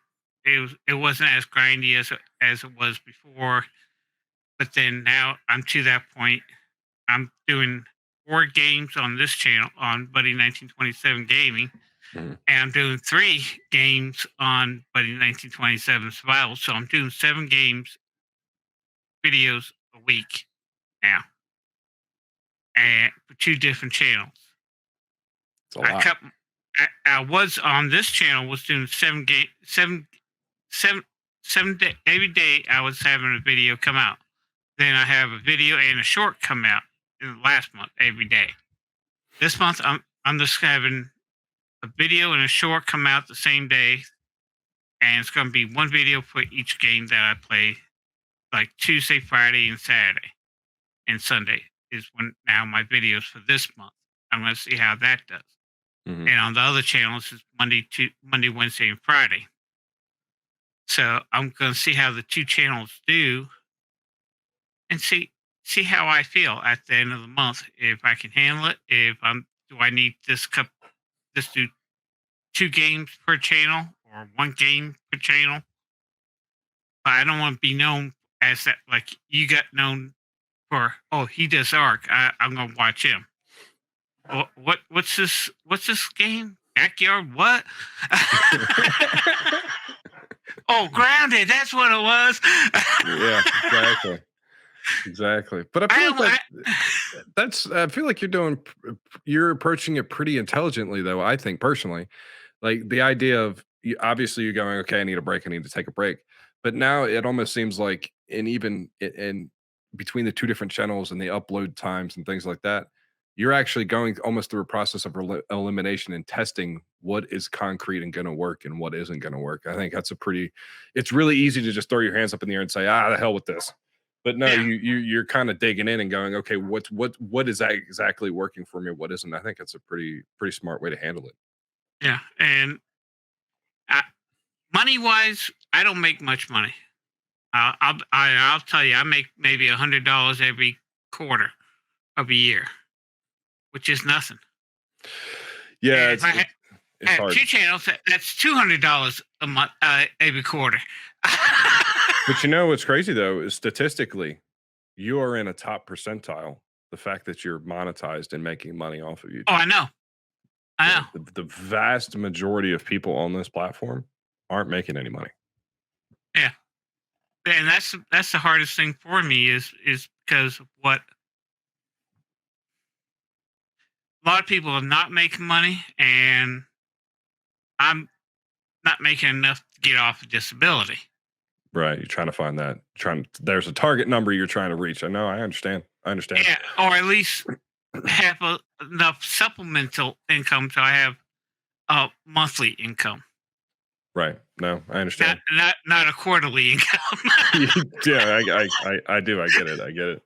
It wasn't as grindy as it was before. But then now I'm to that point. I'm doing 4 games on this channel on Buddy1927 Gaming, Mhm. and I'm doing 3 games on Buddy1927 Survival. So I'm doing 7 games videos a week now, and for 2 different channels. It's a I lot. cut. I was on this channel was doing 7 day every day. I was having a video come out. Then I have a video and a short come out in the last month every day. This month, I'm just having a video and a short come out the same day, and it's going to be one video for each game that I play, like Tuesday, Friday, and Saturday, and Sunday is when now my videos for this month. I'm going to see how that does. Mhm. And on the other channels, it's Monday, Wednesday, and Friday. So I'm going to see how the two channels do, and see how I feel at the end of the month. If I can handle it, if do I need just do 2 games per channel or 1 game per channel? But I don't want to be known as that, like you got known for. Oh, he does Ark. I'm gonna watch him. What's this? What's this game? Backyard? What? Oh, Grounded. That's what it was. Yeah, exactly. Exactly. But I feel I feel like you're approaching it pretty intelligently though, I think personally. Like the idea of obviously you're going, okay, I need a break, I need to take a break. But now it almost seems like, and even in between the two different channels and the upload times and things like that, you're actually going almost through a process of elimination and testing what is concrete and going to work and what isn't going to work. I think that's it's really easy to just throw your hands up in the air and say, the hell with this. But no, Yeah. you're kind of digging in and going, okay, what is that exactly working for me? What isn't? I think that's a pretty smart way to handle it. Yeah, and money wise, I don't make much money. I'll tell you, I make maybe $100 every quarter of a year, which is nothing. Yeah, And if I it's have hard. 2 channels, that's $200 a month, every quarter. But you know what's crazy though is statistically, you are in a top percentile. The fact that you're monetized and making money off of YouTube. Oh, I know. I know. The vast majority of people on this platform aren't making any money. Yeah, and that's the hardest thing for me is because of what a lot of people are not making money, and I'm not making enough to get off of disability. Right. You're trying to find that. There's a target number you're trying to reach. I know. I understand. Yeah, or at least have enough supplemental income so I have a monthly income. Right. No, I understand. Not a quarterly income. Yeah, I do. I get it.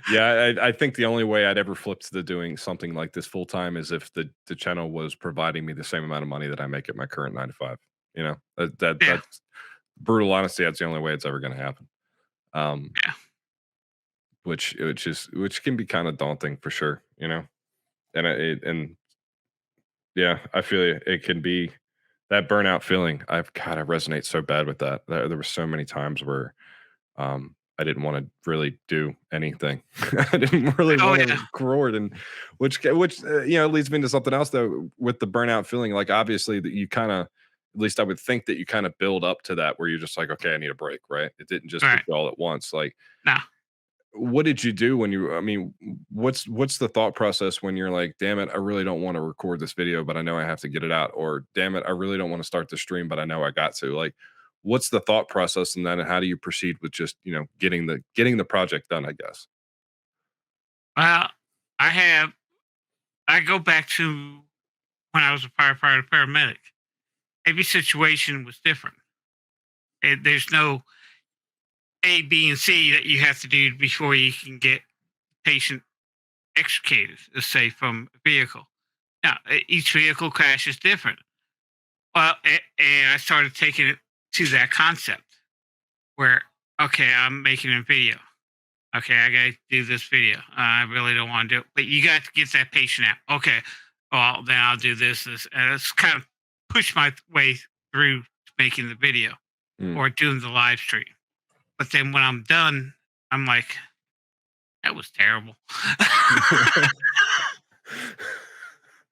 Yeah, I think the only way I'd ever flip to doing something like this full time is if the channel was providing me the same amount of money that I make at my current 9 to 5. You know, Yeah. that's brutal honesty. That's the only way it's ever going to happen. Yeah. Which can be kind of daunting for sure. You know, and yeah, I feel it can be that burnout feeling. I resonate so bad with that. There were so many times where I didn't want to really do anything. I didn't really want to record, and which leads me into something else though with the burnout feeling. Like obviously that you kind of, at least I would think that you kind of build up to that where you're just like, okay, I need a break, right? It didn't just hit you all at once. Like, no. What did you do when I mean, what's the thought process when you're like, damn it, I really don't want to record this video, but I know I have to get it out, or damn it, I really don't want to start the stream, but I know I got to. Like, what's the thought process in that, and how do you proceed with just getting the project done? I guess. Well, I go back to when I was a firefighter paramedic. Every situation was different. There's no A, B, and C that you have to do before you can get patient extricated, let's say, from a vehicle. Now, each vehicle crash is different. Well, and I started taking it to that concept where, okay, I'm making a video. Okay, I got to do this video. I really don't want to do it, but you got to get that patient out. Okay, well, then I'll do this. And it's kind of push my way through making the video or doing the live stream. But then when I'm done, I'm like, that was terrible.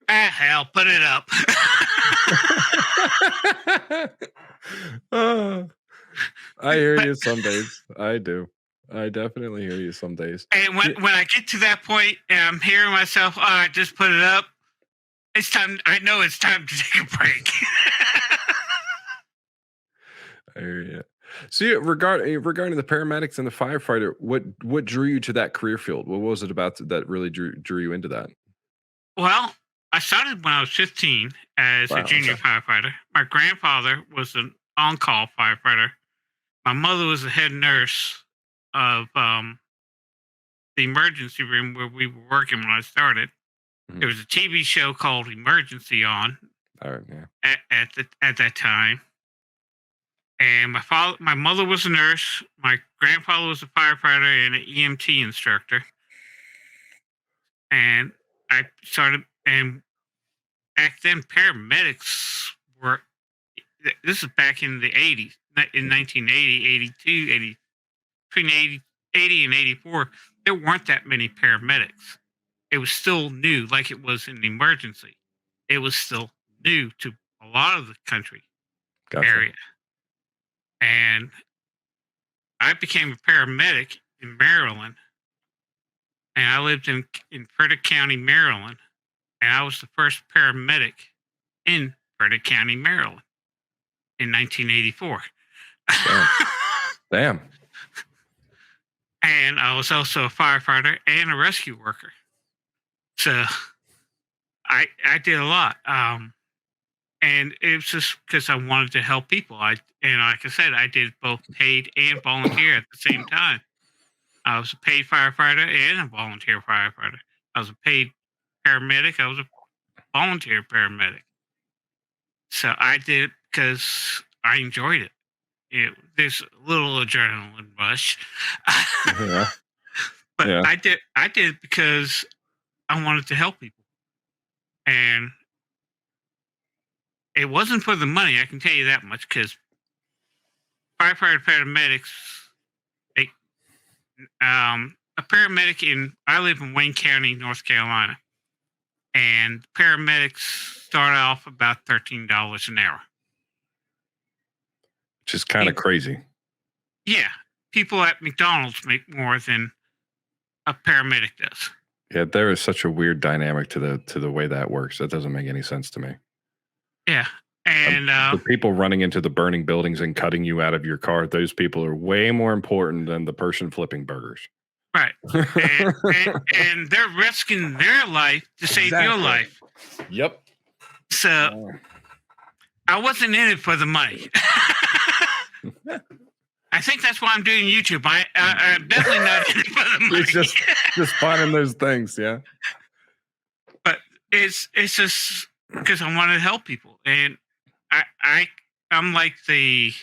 Hell, put it up. I hear you some days. I do. I definitely hear you some days. And when I get to that point and I'm hearing myself, oh, I just put it up, it's time. I know it's time to take a break. I hear you. See, regarding the paramedics and the firefighter, what drew you to that career field? What was it about that really drew you into that? Well, I started when I was 15 as a Wow. junior Okay. firefighter. My grandfather was an on-call firefighter. My mother was the head nurse of the emergency room where we were working when I started. There Mhm. was a TV show called Emergency on All right. Yeah. at that time. And my mother was a nurse. My grandfather was a firefighter and an EMT instructor. And I started, and back then, paramedics were. This is back in the 80s, in 1980, 82, 80, between 80 and 84. There weren't that many paramedics. It was still new, like it was in the emergency. It was still new to a lot of the country Gotcha. area. And I became a paramedic in Maryland, and I lived in Frederick County, Maryland, and I was the first paramedic in Frederick County, Maryland in 1984. Damn. Damn. And I was also a firefighter and a rescue worker. So I did a lot. And it was just because I wanted to help people. And like I said, I did both paid and volunteer at the same time. I was a paid firefighter and a volunteer firefighter. I was a paid paramedic. I was a volunteer paramedic. So I did it because I enjoyed it. There's a little adrenaline rush, Yeah. but Yeah. I did it because I wanted to help people, and it wasn't for the money. I can tell you that much because firefighter paramedics, they, a paramedic I live in Wayne County, North Carolina, and paramedics start off about $13 an hour. Which is kind of crazy. Yeah, people at McDonald's make more than a paramedic does. Yeah, there is such a weird dynamic to the way that works. That doesn't make any sense to me. Yeah, and the people running into the burning buildings and cutting you out of your car, those people are way more important than the person flipping burgers. Right. and they're risking their life to save your life. Yep. So I wasn't in it for the money. I think that's why I'm doing YouTube. I'm definitely not in it for the money. It's just finding those things, yeah. But it's just because I want to help people, and I'm like the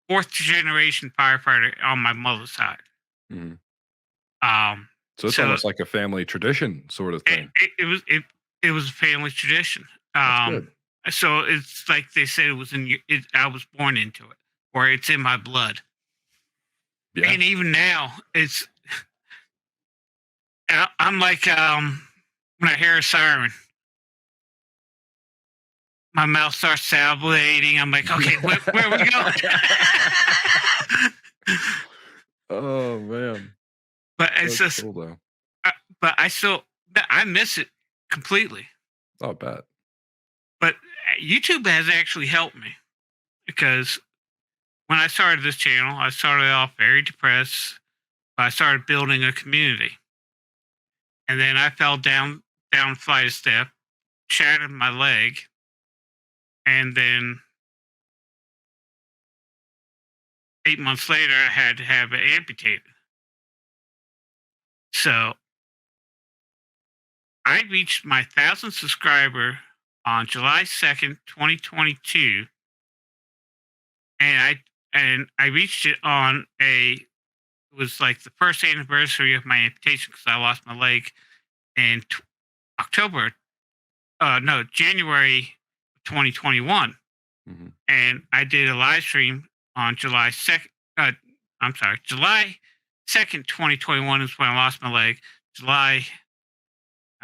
fourth generation firefighter on my mother's side. Mhm. So it's almost like a family tradition sort of thing. It was a family tradition. That's good. So it's like they said it was I was born into it, or it's in my blood. Yeah. And even now, I'm like when I hear a siren, my mouth starts salivating. I'm like, okay, where are we going? Oh man. But it's That's just cool though. but I miss it completely. Not bad. But YouTube has actually helped me because when I started this channel, I started off very depressed. But I started building a community, and then I fell down a flight of step, shattered my leg, and then 8 months later, I had to have it amputated. So I reached my 1,000th subscriber on July 2nd, 2022, and I reached it on it was like the first anniversary of my amputation because I lost my leg in January 2021. Mm-hmm. And I did a live stream on July 2nd. July 2nd, 2021 is when I lost my leg. July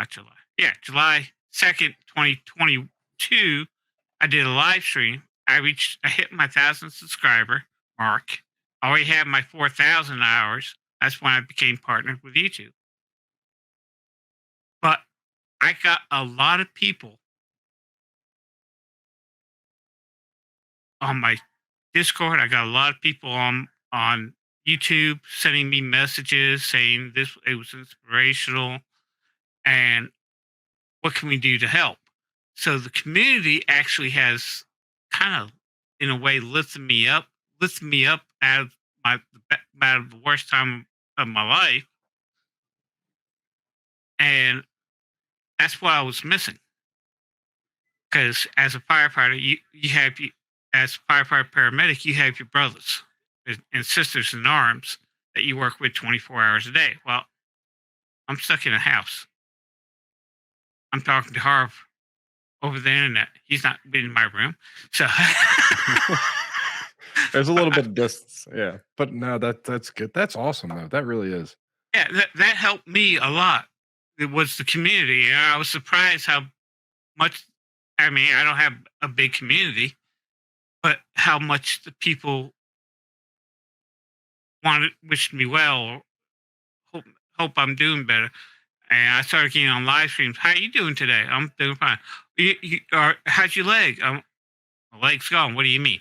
2nd, 2022, I did a live stream. I hit my 1,000th subscriber mark. I already had my 4,000 hours. That's when I became partnered with YouTube. But I got a lot of people on my Discord. I got a lot of people on YouTube sending me messages saying it was inspirational. and what can we do to help? So the community actually has kind of, in a way, lifted me up out of out of the worst time of my life, and that's what I was missing. Because as a firefighter, as a firefighter paramedic, you have your brothers and sisters in arms that you work with 24 hours a day. Well, I'm stuck in a house. I'm talking to Harv over the internet. He's not been in my room. So There's a little bit of distance. Yeah. But no, that's good. That's awesome though. That really is. yeah, that helped me a lot. It was the community. And I was surprised how much, I mean, I don't have a big community, but how much the people wished me well, or hope I'm doing better. And I started getting on live streams. How you doing today? I'm doing fine. How's your leg? My leg's gone. What do you mean?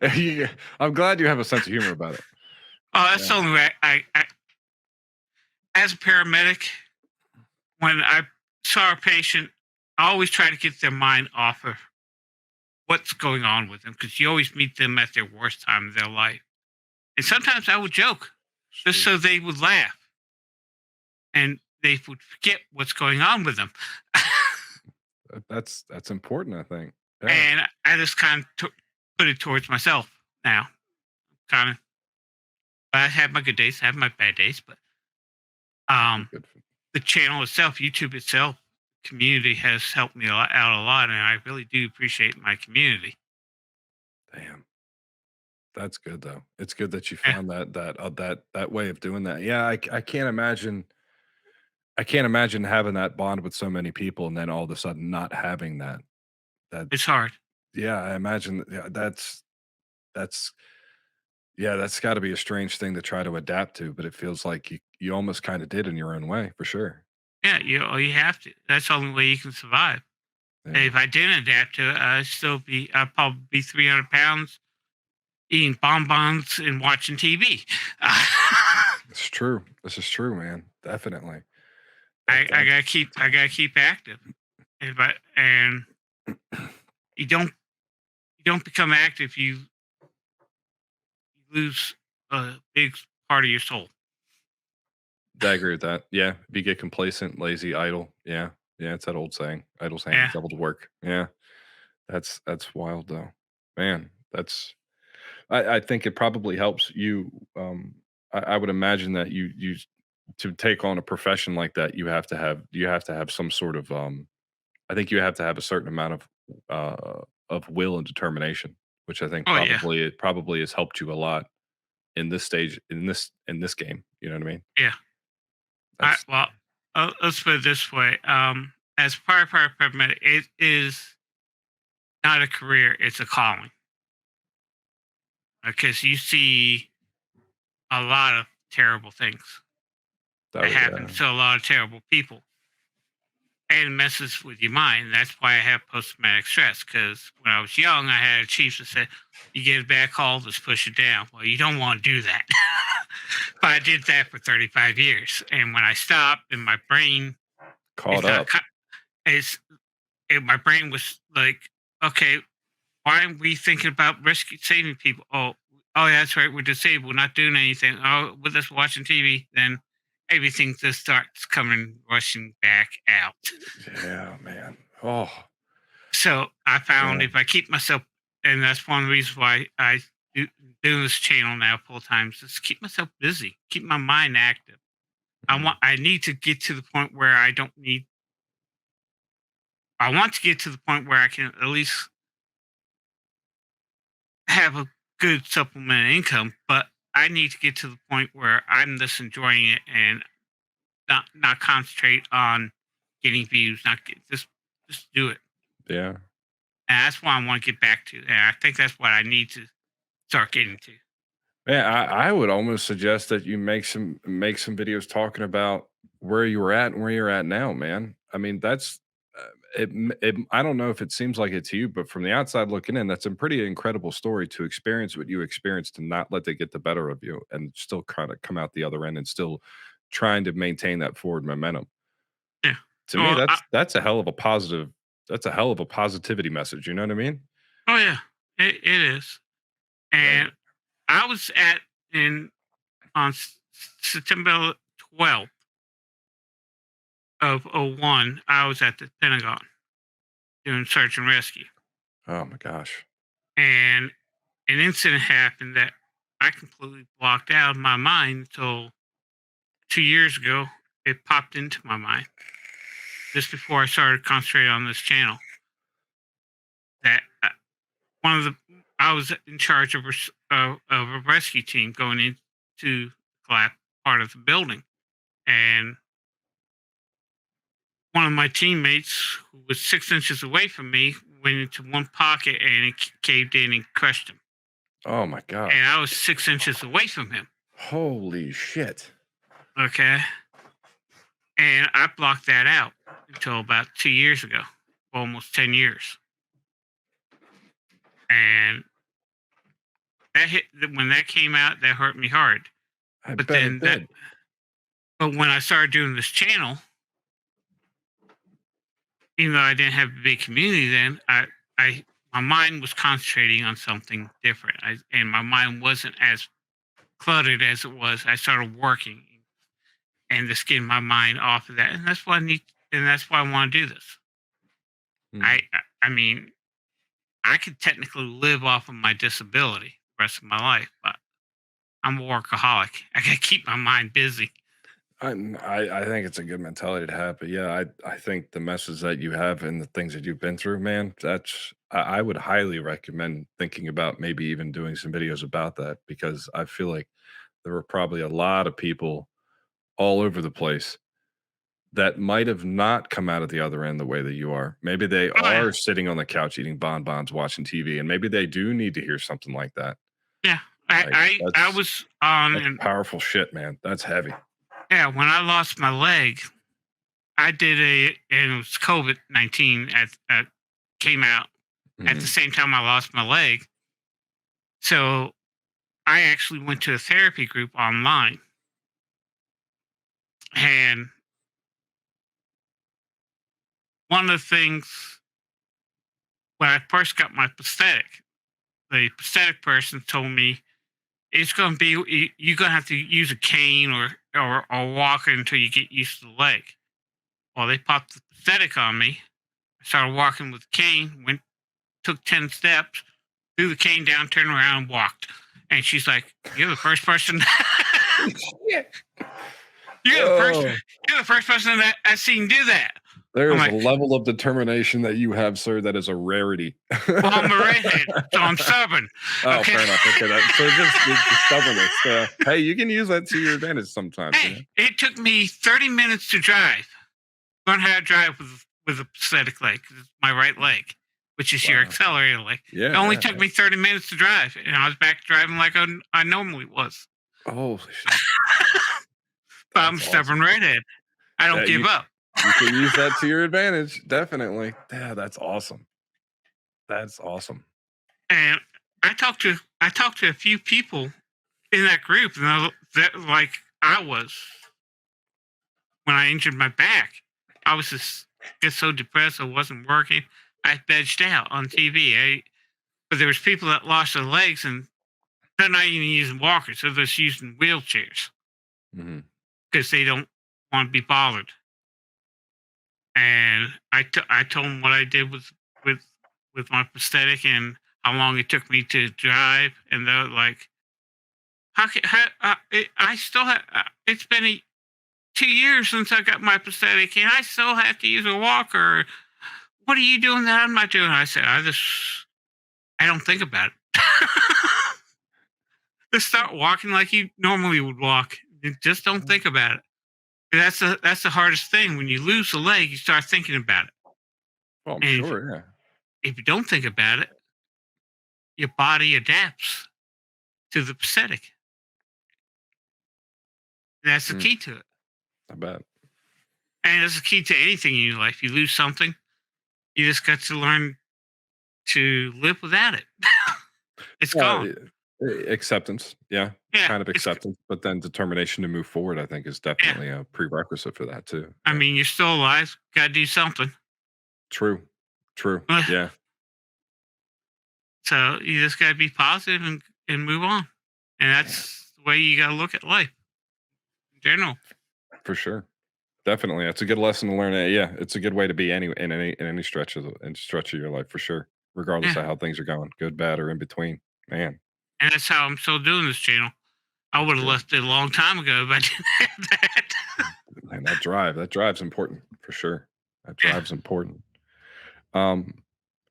I'm glad you have a sense of humor about it. Oh, that's the only way I as a paramedic, when I saw a patient, I always try to get their mind off of what's going on with them, because you always meet them at their worst time of their life. And sometimes I would joke just so they would laugh and they would forget what's going on with them. That's important, I think. Yeah. And I just kind of put it towards myself now. Kind of. I have my good days, I have my bad days, but Good. the channel itself, YouTube itself, community has helped me out a lot, and I really do appreciate my community. Damn. That's good though. It's good that you Yeah. found that way of doing that. Yeah, I can't imagine. I can't imagine having that bond with so many people and then all of a sudden not having that. That It's hard. yeah, I imagine. Yeah, that's yeah, that's got to be a strange thing to try to adapt to. But it feels like you almost kind of did in your own way, for sure. Yeah, you have to. That's the only way you can survive. And Yeah, if I didn't adapt to it, I'd probably be 300 pounds, eating bonbons and watching TV. it's true. This is true, man. Definitely. I gotta keep active. And you don't become active, you lose a big part of your soul. I agree with that. Yeah, if you get complacent, lazy, idle. Yeah, yeah, it's that old saying, "Idle hands, Yeah. double to work." Yeah, that's wild though, man. I think it probably helps you. I would imagine that you to take on a profession like that, you have to have some sort of I think you have to have a certain amount of will and determination, which I think Oh yeah, probably has helped you a lot in this stage in this game. You know what I mean? yeah. That's Well, let's put it this way. As a firefighter paramedic, it is not a career; it's a calling. Because you see a lot of terrible things oh, that happen yeah. to a lot of terrible people, and it messes with your mind. That's why I have post traumatic stress. Because when I was young, I had a chief that said, "You get a bad call, just push it down." Well, you don't want to do that. But I did that for 35 years, and when I stopped, and my brain Caught got up. my brain was like, okay, why aren't we thinking about saving people? Oh, yeah, that's right. We're disabled. We're not doing anything. Oh, we're just watching TV. Then everything just starts coming rushing back out. Yeah, man. Oh, So I found yeah. if I keep myself, and that's one of the reasons why I do this channel now full time, is just keep myself busy, keep my mind active. I need to get to the point where I don't need. I want to get to the point where I can at least have a good supplemental income, but I need to get to the point where I'm just enjoying it and not concentrate on getting views, not get, just do it. Yeah. And that's what I want to get back to. And I think that's what I need to start getting to. Yeah, I would almost suggest that you make some videos talking about where you were at and where you're at now, man. I mean, that's I don't know if it seems like it to you, but from the outside looking in, that's a pretty incredible story to experience what you experienced and not let it get the better of you and still kind of come out the other end and still trying to maintain that forward momentum. Yeah. To me, that's a hell of a positive. That's a hell of a positivity message. You know what I mean? Oh yeah, it is. And I was on September 12th of '01. I was at the Pentagon doing search and rescue, Oh my gosh. and an incident happened that I completely blocked out of my mind until 2 years ago. It popped into my mind just before I started concentrating on this channel. That I was in charge of a rescue team going into the collapse part of the building, and one of my teammates, who was 6 inches away from me, went into one pocket and it caved in and crushed him. Oh my god. And I was 6 inches away from him. Holy shit. Okay. And I blocked that out until about 2 years ago, almost 10 years. And when that came out, that hurt me hard. But when I started doing this channel, even though I didn't have a big community then, my mind was concentrating on something different. And my mind wasn't as cluttered as it was. I started working and just getting my mind off of that. And that's why I want to do this. I mean, I could technically live off of my disability the rest of my life, but I'm a workaholic. I got to keep my mind busy. I think it's a good mentality to have, but yeah, I think the message that you have and the things that you've been through, man, I would highly recommend thinking about maybe even doing some videos about that, because I feel like there were probably a lot of people all over the place that might have not come out of the other end the way that you are. Maybe they are sitting on the couch eating bonbons, watching TV, and maybe they do need to hear something like that. Yeah, I was on powerful shit, man. That's heavy. Yeah, when I lost my leg, I did and it was COVID-19 came out at the same time I lost my leg. So I actually went to a therapy group online. And one of the things, when I first got my prosthetic, the prosthetic person told me, it's going to be, you're going to have to use a cane or walk until you get used to the leg. Well, they popped the prosthetic on me. I started walking with the cane, took 10 steps, threw the cane down, turned around, and walked. And she's like, "You're the first person." You're the first person that I've seen do that. There is a level of determination that you have, sir, that is a rarity. Well, I'm a redhead, so I'm stubborn. Oh, okay. Fair enough. Okay, so just stubbornness. Hey, you can use that to your advantage sometimes. Hey, it took me 30 minutes to drive. Learn how to drive with a prosthetic leg. It's my right leg, which is your accelerator leg. Yeah, it only took me 30 minutes to drive, and I was back driving like I normally was. Holy shit. But I'm a stubborn redhead. I don't give up. You can use that to your advantage, definitely. Yeah, that's awesome. That's awesome. And I talked to a few people in that group, and like I was when I injured my back. I was just so depressed. I wasn't working. I vegged out on TV. But there was people that lost their legs, and they're not even using walkers. They're just using wheelchairs because they don't want to be bothered. And I told them what I did with my prosthetic and how long it took me to drive, and they're like, I still have. It's been 2 years since I got my prosthetic, and I still have to use a walker. What are you doing that I'm not doing? I said, I don't think about it. Just start walking like you normally would walk. Just don't think about it. That's the hardest thing. When you lose a leg, you start thinking about it. Well, I'm sure, yeah. If you don't think about it, your body adapts to the prosthetic. That's the key to it. I bet. And it's the key to anything in your life. You lose something, you just got to learn to live without it. It's gone. Acceptance, yeah. Yeah, kind of acceptance, but then determination to move forward, I think, is yeah. definitely a prerequisite for that too. I Yeah. mean, you're still alive. Got to do something. True. True. Yeah, So you just got to be positive and move on. And that's the way you got to look at life in general. for sure. Definitely. That's a good lesson to learn. Yeah, it's a good way to be in any stretch of your life for sure, regardless Yeah. of how things are going, good, bad, or in between. Man, And that's how I'm still doing this channel. I would have good. left it a long time ago if I didn't have that. Man, that drive's important for sure. That Yeah. drive's important. Um,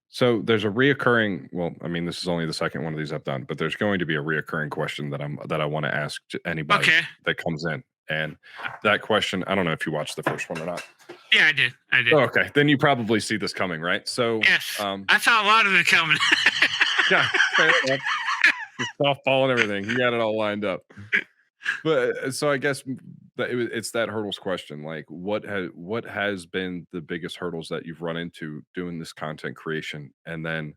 so there's a reoccurring. Well, I mean, this is only the second one of these I've done, but there's going to be a reoccurring question that I want to ask to anybody Okay. that comes in, and that question, I don't know if you watched the first one or not. Yeah, I did. I did. Oh, okay, then you probably see this coming, right? So, Yes. um, I saw a lot of it coming. yeah, fair enough. The softball and everything, you got it all lined up. But so I guess it's that hurdles question. Like, what has been the biggest hurdles that you've run into doing this content creation? And then,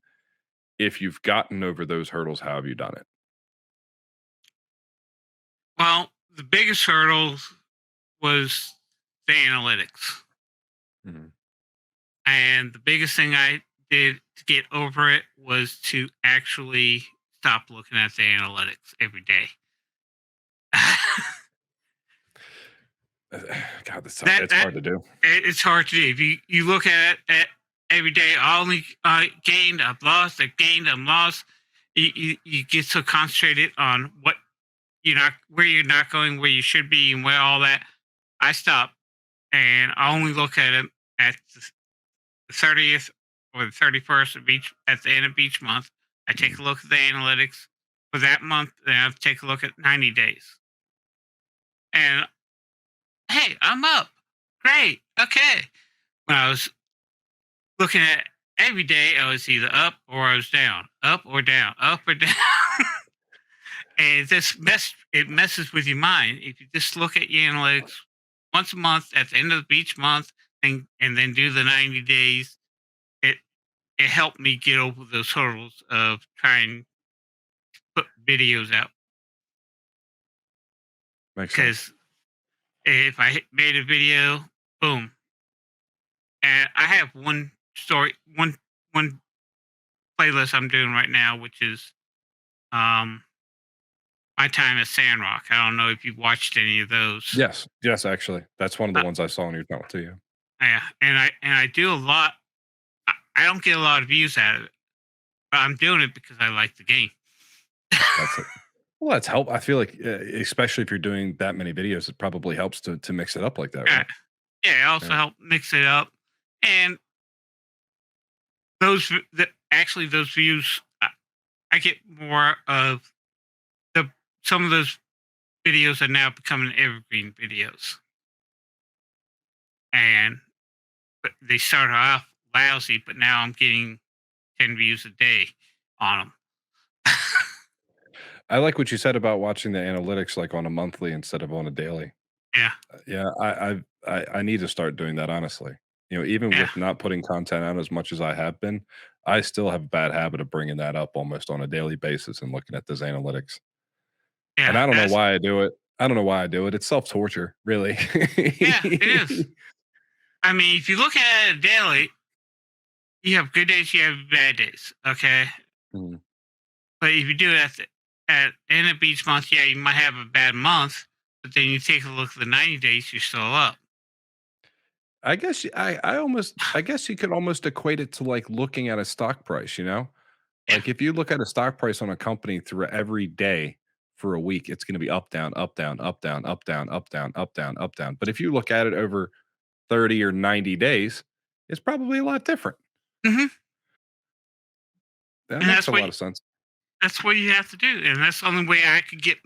if you've gotten over those hurdles, how have you done it? Well, the biggest hurdle was the analytics. Mhm. And the biggest thing I did to get over it was to actually stop looking at the analytics every day. God, that it's that hard to do. it's hard to do. If you look at it every day, I only gained, I've lost, I've gained, I'm lost. You get so concentrated on what you're not, where you're not going, where you should be, and where all that. I stop and I only look at it at the 30th or the 31st of each, at the end of each month. I take Mhm. a look at the analytics for that month, then I take a look at 90 days. And hey, I'm up. Great. Okay. When I was looking at every day, I was either up or I was down, up or down, up or down. And it messes with your mind. If you just look at your analytics once a month at the end of each month and then do the 90 days, it it helped me get over those hurdles of trying to put videos out. Makes sense. Because if I made a video, boom, and I have one playlist I'm doing right now, which is um my time at Sandrock. I don't know if you've watched any of those. Yes, yes, actually, that's one of the Uh, ones I saw when you were talking to you. yeah, and I do a lot. I don't get a lot of views out of it, but I'm doing it because I like the game. That's it. Well, that's help. I feel like, especially if you're doing that many videos, it probably helps to mix it up like that, Yeah, right? yeah. It also Yeah. help mix it up, and actually those views, I get more of the some of those videos are now becoming evergreen videos, and but they started off lousy, but now I'm getting 10 views a day on them. I like what you said about watching the analytics like on a monthly instead of on a daily. Yeah, Yeah, I need to start doing that honestly. Even yeah, with not putting content out as much as I have been, I still have a bad habit of bringing that up almost on a daily basis and looking at those analytics. And yeah. I don't know That's why I do it. I don't know why I do it. It's self-torture, really. yeah, it is. I mean, if you look at it daily, you have good days, you have bad days. Okay, Mhm. but if you do it at end of each month, yeah, you might have a bad month, but then you take a look at the 90 days, you're still up. I guess I guess you could almost equate it to like looking at a stock price, you know? Yeah. Like if you look at a stock price on a company through every day for a week, it's going to be up, down, up, down, up, down, up, down, up, down, up, down, up, down. But if you look at it over 30 or 90 days, it's probably a lot different. Hmm. That And makes a lot of sense. that's what you have to do, and that's the only way I could get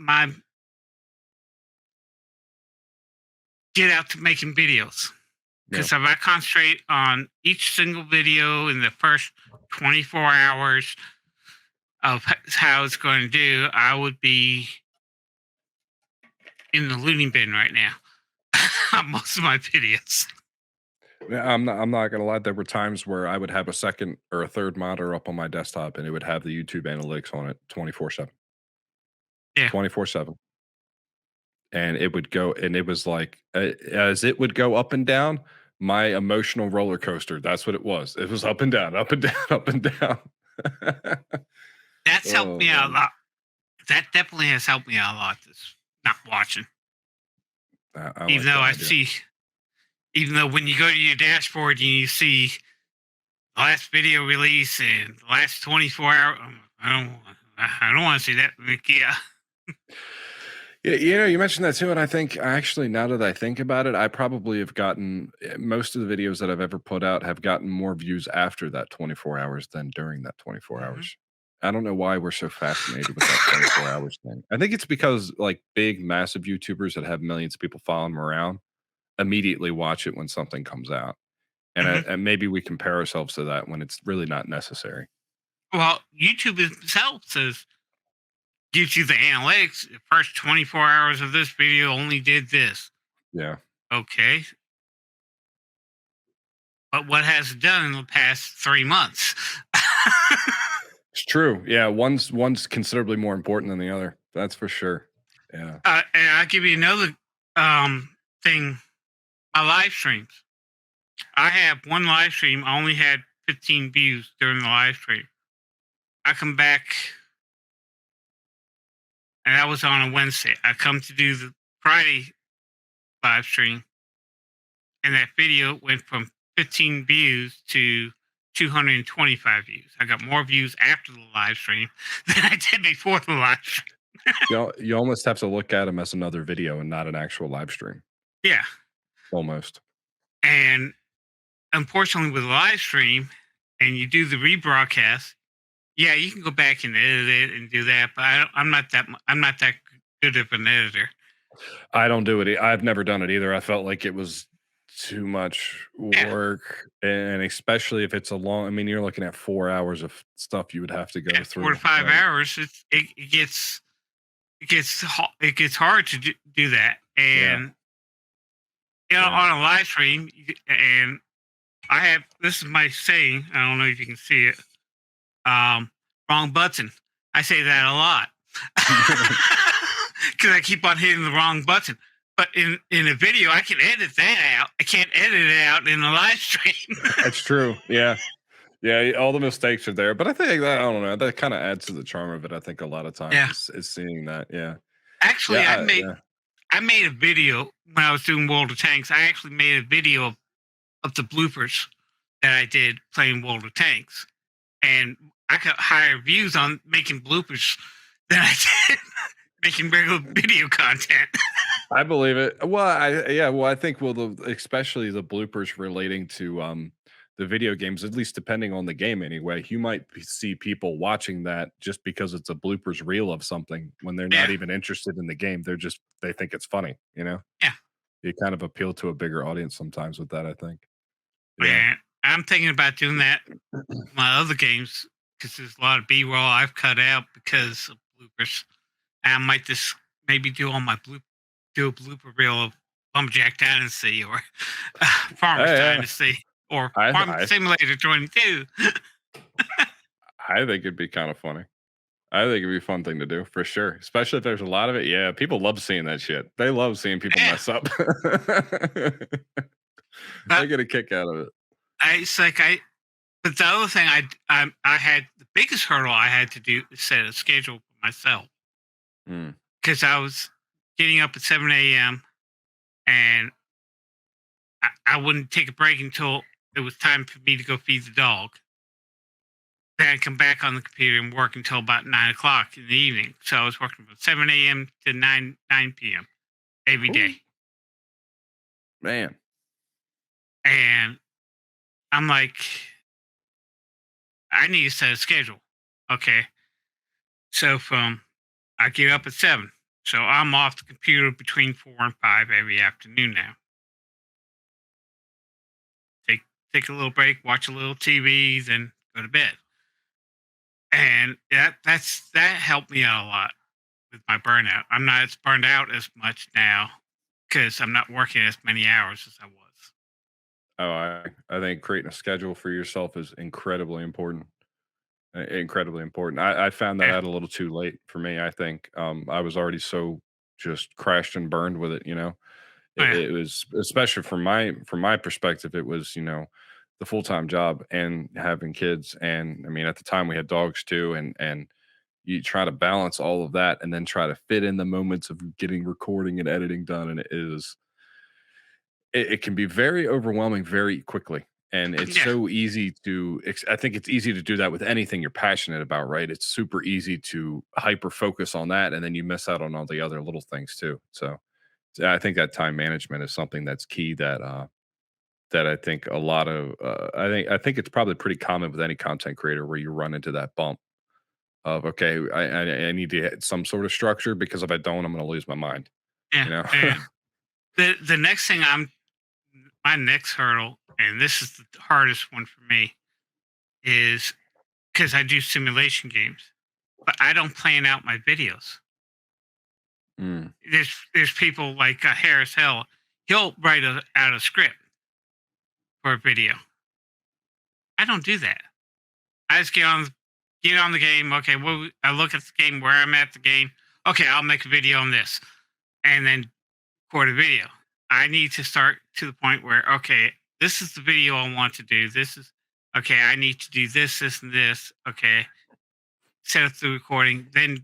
out to making videos. Yeah. Because if I concentrate on each single video in the first 24 hours of how it's going to do, I would be in the looting bin right now on most of my videos. Yeah, I'm not gonna lie. There were times where I would have a second or a third monitor up on my desktop and it would have the YouTube analytics on it 24/7. Yeah. 24/7. And it would go, and it was like, as it would go up and down, my emotional roller coaster, that's what it was. It was up and down, up and down, up and down. That's helped Oh, me out a man. lot. That definitely has helped me out a lot. This not watching, I even like though that I idea. see, even though when you go to your dashboard and you see the last video release and the last 24 hours, I don't want to see that. Like, yeah. Yeah, you mentioned that too, and I think actually, now that I think about it, I probably have gotten most of the videos that I've ever put out have gotten more views after that 24 hours than during that 24 Mhm. hours. I don't know why we're so fascinated with that 24 hours thing. I think it's because like big, massive YouTubers that have millions of people following them around immediately watch it when something comes out, Mhm. and maybe we compare ourselves to that when it's really not necessary. Well, YouTube itself says gives you the analytics. The first 24 hours of this video only did this. Yeah, Okay, but what has it done in the past 3 months? it's true. Yeah, one's considerably more important than the other. That's for sure. Yeah. And I'll give you another thing. My live streams. I have one live stream. I only had 15 views during the live stream. I come back, and that was on a Wednesday. I come to do the Friday live stream, and that video went from 15 views to 225 views. I got more views after the live stream than I did before the live stream. You almost have to look at them as another video and not an actual live stream, Yeah. almost. And unfortunately, with a live stream and you do the rebroadcast, yeah, you can go back and edit it and do that. But I'm not that. I'm not that good of an editor. I don't do it. I've never done it either. I felt like it was too much Yeah, work, and especially if it's a long, I mean, you're looking at 4 hours of stuff you would have to go at four to through, five right? hours, it gets hard to do that. Yeah, And yeah. on a live stream, and I have this is my saying. I don't know if you can see it. Wrong button. I say that a lot because I keep on hitting the wrong button. But in a video, I can edit that out. I can't edit it out in a live stream. That's true. Yeah. Yeah, all the mistakes are there, but I think that, I don't know, that kinda adds to the charm of it, I think a lot of times Yeah. is seeing that, yeah. Yeah, Actually, yeah. I made a video when I was doing World of Tanks. I actually made a video of the bloopers that I did playing World of Tanks, and I got higher views on making bloopers than I did making regular video content. I believe it. Well, I think, well, especially the bloopers relating to the video games, at least depending on the game anyway, you might see people watching that just because it's a bloopers reel of something when they're not Yeah, even interested in the game. They think it's funny, you know? yeah. You kind of appeal to a bigger audience sometimes with that, I think. Yeah. And I'm thinking about doing that with my other games because there's a lot of B-roll I've cut out because of bloopers. And I might just maybe do a blooper reel of Lumberjack Dynasty or Oh, Farmers yeah. Dynasty or I Farm I Simulator 22. I think it'd be kind of funny. I think it'd be a fun thing to do for sure, especially if there's a lot of it. Yeah, people love seeing that shit. They love seeing people Yeah, mess up. but They get a kick out of it. it's like But the other thing I had the biggest hurdle I had to do is set a schedule for myself Mm. because I was getting up at 7 a.m. and I wouldn't take a break until it was time for me to go feed the dog. Then I'd come back on the computer and work until about 9 o'clock in the evening. So I was working from 7 a.m. to 9 p.m. every Ooh, day. man. And I'm like, I need to set a schedule. Okay. So I get up at 7. So I'm off the computer between 4 and 5 every afternoon now. Take take a little break, watch a little TV, then go to bed. And that helped me out a lot with my burnout. I'm not as burned out as much now because I'm not working as many hours as I was. Oh, I think creating a schedule for yourself is incredibly important. Incredibly important. I found that Yeah. out a little too late for me. I think I was already so just crashed and burned with it. Oh, yeah. It was, especially from my perspective, it was, the full-time job and having kids. And I mean, at the time we had dogs too, and you try to balance all of that and then try to fit in the moments of getting recording and editing done. And it can be very overwhelming very quickly. And it's Yeah. so easy to I think it's easy to do that with anything you're passionate about, right? It's super easy to hyper focus on that, and then you miss out on all the other little things too. So I think that time management is something that's key, that I think a lot of I think it's probably pretty common with any content creator where you run into that bump of, okay, I need to get some sort of structure, because if I don't, I'm going to lose my mind. Yeah. You know. And the next thing my next hurdle, and this is the hardest one for me, is because I do simulation games, but I don't plan out my videos. Mm, There's people like Harris Hell. He'll write out a script for a video. I don't do that. I just get on the game. Okay, well, I look at the game where I'm at the game. Okay, I'll make a video on this, and then record a video. I need to start to the point where, okay, this is the video I want to do. This is okay. I need to do this, this, and this. Okay, set up the recording, then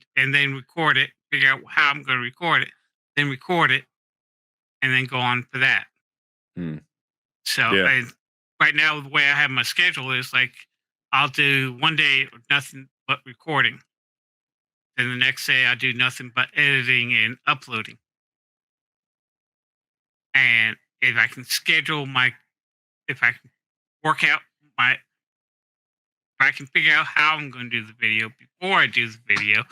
record it. Figure out how I'm going to record it, then record it, and then go on for that. mm, So, yeah. right now, the way I have my schedule is like I'll do one day of nothing but recording. Then the next day I do nothing but editing and uploading. And if I can schedule if I can work out if I can figure out how I'm going to do the video before I do the video,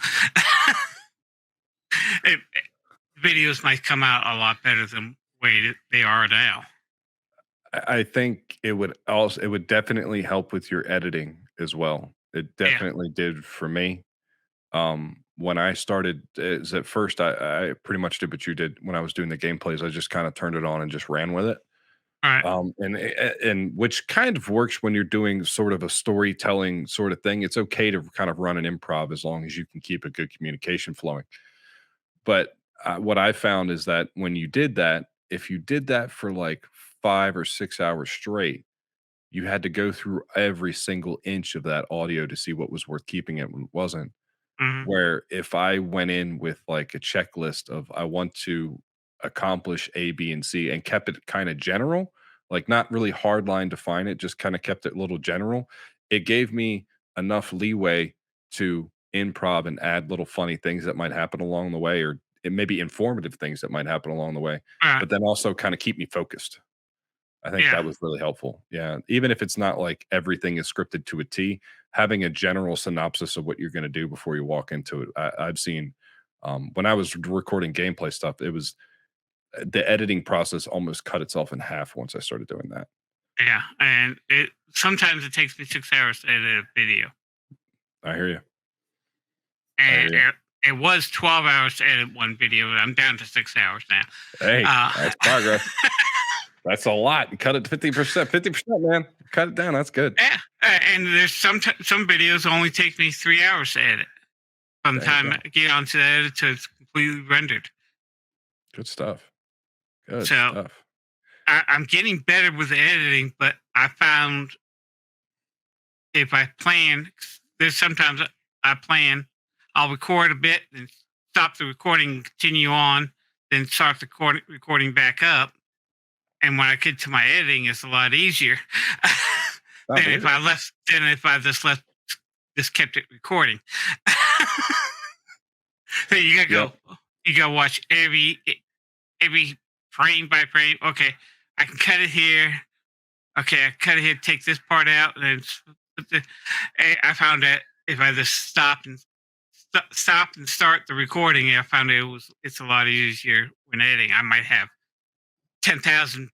videos might come out a lot better than the way that they are now. I think it would definitely help with your editing as well. It Yeah. definitely did for me. When I started, is at first I pretty much did what you did when I was doing the gameplays. I just kind of turned it on and just ran with it. All right. And which kind of works when you're doing sort of a storytelling sort of thing. It's okay to kind of run an improv as long as you can keep a good communication flowing. But what I found is that when you did that, if you did that for like 5 or 6 hours straight, you had to go through every single inch of that audio to see what was worth keeping and what wasn't. Hmm. Where if I went in with like a checklist of, I want to accomplish A, B, and C, and kept it kind of general, like not really hard line define it, just kind of kept it a little general, it gave me enough leeway to improv and add little funny things that might happen along the way, or it may be informative things that might happen along the way, All right. but then also kind of keep me focused. I think Yeah. that was really helpful. Yeah. Even if it's not like everything is scripted to a T, having a general synopsis of what you're going to do before you walk into it. I've seen, when I was recording gameplay stuff, it was, the editing process almost cut itself in half once I started doing that. Yeah. And it sometimes it takes me 6 hours to edit a video. I hear you. I And hear you. it was 12 hours to edit one video. I'm down to 6 hours now. Hey, Uh, that's progress. That's a lot. Cut it to 50%. 50%, man. Cut it down. That's good. yeah. And there's some videos only take me 3 hours to edit from the There you time go. I get onto the edit to it's completely rendered. Good stuff. Good So stuff. I'm getting better with the editing, but I found if I plan, there's sometimes I plan, I'll record a bit, then stop the recording and continue on, then start the recording back up. And when I get to my editing, it's a lot easier I than believe it. if I just kept it recording. So Yep. you gotta watch every frame by frame. Okay, I can cut it here. Okay, I cut it here, take this part out, and then I found that if I just stop and start the recording, I found it's a lot easier when editing. I might have 10,000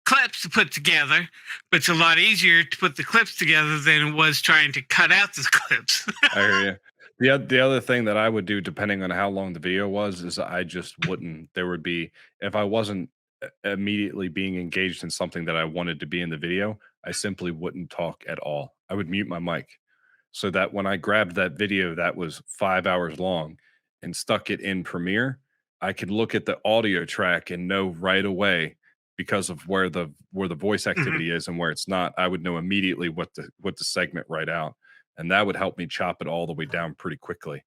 clips to put together, but it's a lot easier to put the clips together than it was trying to cut out the clips. I hear you. The other thing that I would do, depending on how long the video was, is I just wouldn't. There would be, if I wasn't immediately being engaged in something that I wanted to be in the video, I simply wouldn't talk at all. I would mute my mic, so that when I grabbed that video that was 5 hours long and stuck it in Premiere, I could look at the audio track and know right away because of where the voice Mhm. activity is and where it's not. I would know immediately what to segment right out, and that would help me chop it all the way down pretty quickly.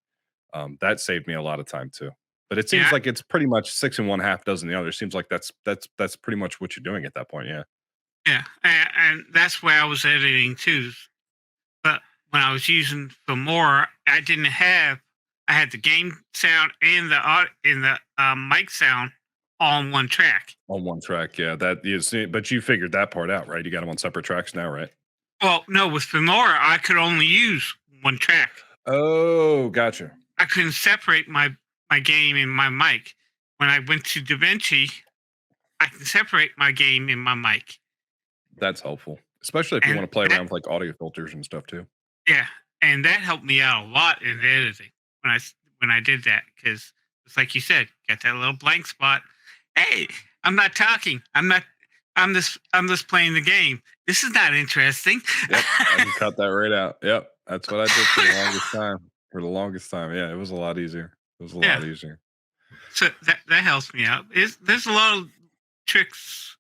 That saved me a lot of time too. But it seems Yeah, like it's pretty much six and one half dozen the other. Seems like that's pretty much what you're doing at that point. Yeah. yeah, and that's where I was editing too. But when I was using Filmora, I had the game sound and the mic sound all on one track. On one track, yeah. That is, but you figured that part out, right? You got them on separate tracks now, right? Well, no, with Filmora, I could only use one track. Oh, gotcha. I couldn't separate my game and my mic. When I went to DaVinci, I can separate my game and my mic. That's helpful, especially if you And want to play that, around with like audio filters and stuff too. yeah, and that helped me out a lot in editing when I did that, because it's like you said, got that little blank spot. Hey, I'm not talking. I'm just playing the game. This is not interesting. Yep, I can cut that right out. Yep, that's what I did for the longest time. For the longest time, yeah, it was a lot easier. It was a Yeah, lot easier. so that helps me out. There's a lot of tricks.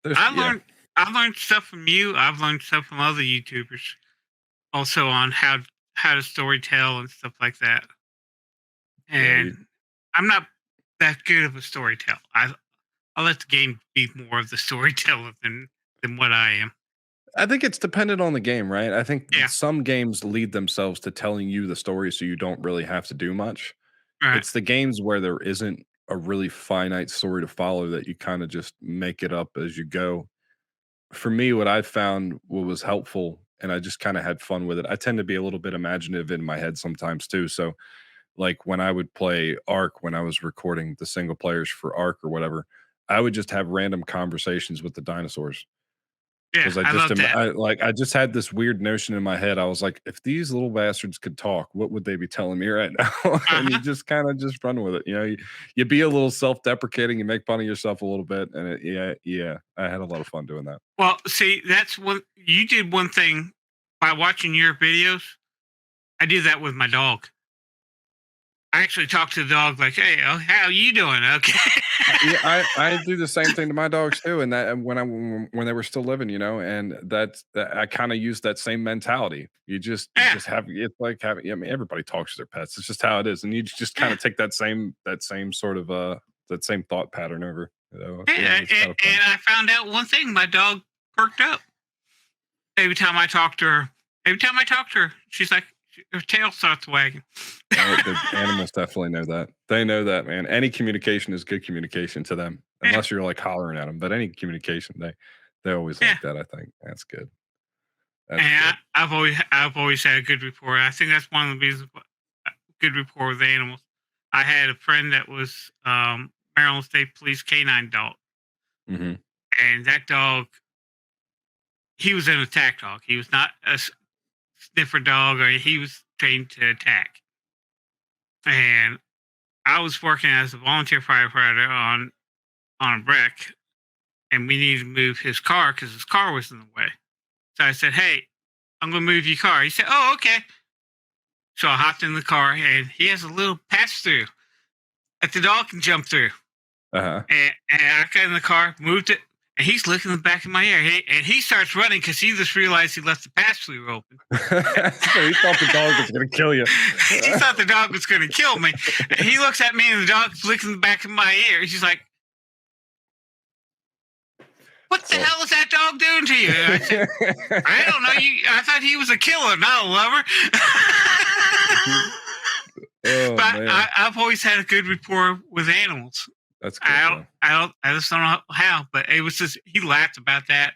There's, I yeah, learned I learned stuff from you. I've learned stuff from other YouTubers also on how to story tell and stuff like that. yeah. You, And I'm not that good of a storyteller. I'll let the game be more of the storyteller than what I am. I think it's dependent on the game, right? I think Yeah, some games lead themselves to telling you the story, so you don't really have to do much. right. It's the games where there isn't a really finite story to follow that you kind of just make it up as you go. For me, what I found what was helpful, and I just kind of had fun with it. I tend to be a little bit imaginative in my head sometimes too. So, like when I would play Ark, when I was recording the single players for Ark or whatever, I would just have random conversations with the dinosaurs Yeah, because I I just love am, that. I just had this weird notion in my head. I was like, if these little bastards could talk, what would they be telling me right now? Uh And you huh. just kind of just run with it. You be a little self-deprecating, you make fun of yourself a little bit, and yeah, I had a lot of fun doing that. Well, see, that's what you did. One thing by watching your videos, I did that with my dog. I actually talked to the dog like, "Hey, oh, how you doing? Okay." Yeah, I do the same thing to my dogs too, and that and when they were still living, and I kind of used that same mentality. You Yeah, just have it's like having. I mean, everybody talks to their pets. It's just how it is, and you just kind yeah, of take that same sort of that same thought pattern over. Yeah, yeah. it's kind of fun. And I found out one thing: my dog perked up every time I talked to her. Every time I talked to her, she's like, her tail starts wagging. The animals definitely know that. They know that, man. Any communication is good communication to them, Yeah, unless you're like hollering at them. But any communication, they always yeah. like that. I think that's good. That's And good. I've always had a good rapport. I think that's one of the reasons good rapport with animals. I had a friend that was Maryland State Police canine dog, Hmm. and that dog, he was an attack dog. He was not a sniffer dog, or he was trained to attack. And I was working as a volunteer firefighter on a wreck, and we needed to move his car because his car was in the way. So I said, "Hey, I'm going to move your car." He said, "Oh, okay." So I hopped in the car, and he has a little pass through that the dog can jump through. Uh huh. And I got in the car, moved it, and he's looking in the back of my ear. And he starts running because he just realized he left the pass through open. So he thought the dog was gonna kill you. He thought the dog was going to kill me. And he looks at me, and the dog's licking the back of my ear. He's like, "What the Well, hell is that dog doing to you?" And I said, "I don't know. I thought he was a killer, not a lover." oh But man, I've always had a good rapport with animals. that's good though. I just don't know how, but it was just he laughed about that,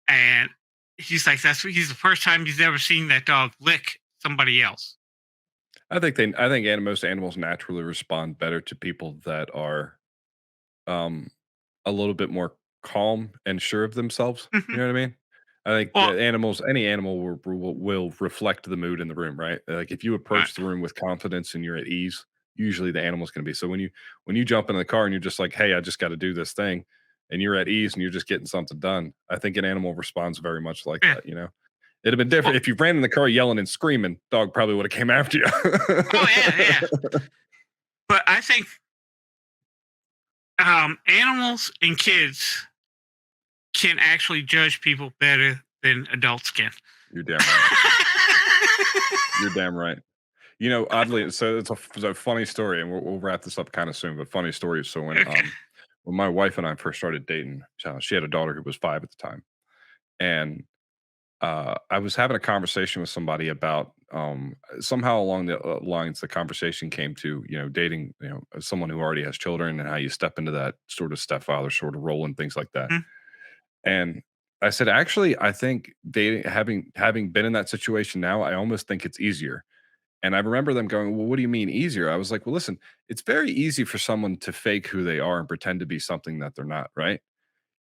and he's like, he's the first time he's ever seen that dog lick somebody else. I think most animals naturally respond better to people that are um a little bit more calm and sure of themselves. You Mhm. know what I mean? I think Well, that any animal will reflect the mood in the room, right? Like if you right, approach the room with confidence and you're at ease, usually the animal's going to be. So when you jump in the car and you're just like, "Hey, I just got to do this thing," and you're at ease and you're just getting something done, I think an animal responds very much like yeah, that. It'd have been different if you ran in the car yelling and screaming. Dog probably would have came after you. Oh yeah. But I think animals and kids can actually judge people better than adults can. You're damn right. You're damn right. You know, oddly, so it's a funny story, and we'll wrap this up kind of soon. But funny story. So Okay. when my wife and I first started dating, she had a daughter who was 5 at the time, and I was having a conversation with somebody about somehow along the lines the conversation came to dating someone who already has children and how you step into that sort of stepfather sort of role and things like that. Mhm. And I said, actually, I think dating having been in that situation now, I almost think it's easier. And I remember them going, well, what do you mean easier? I was like, well, listen, it's very easy for someone to fake who they are and pretend to be something that they're not, right?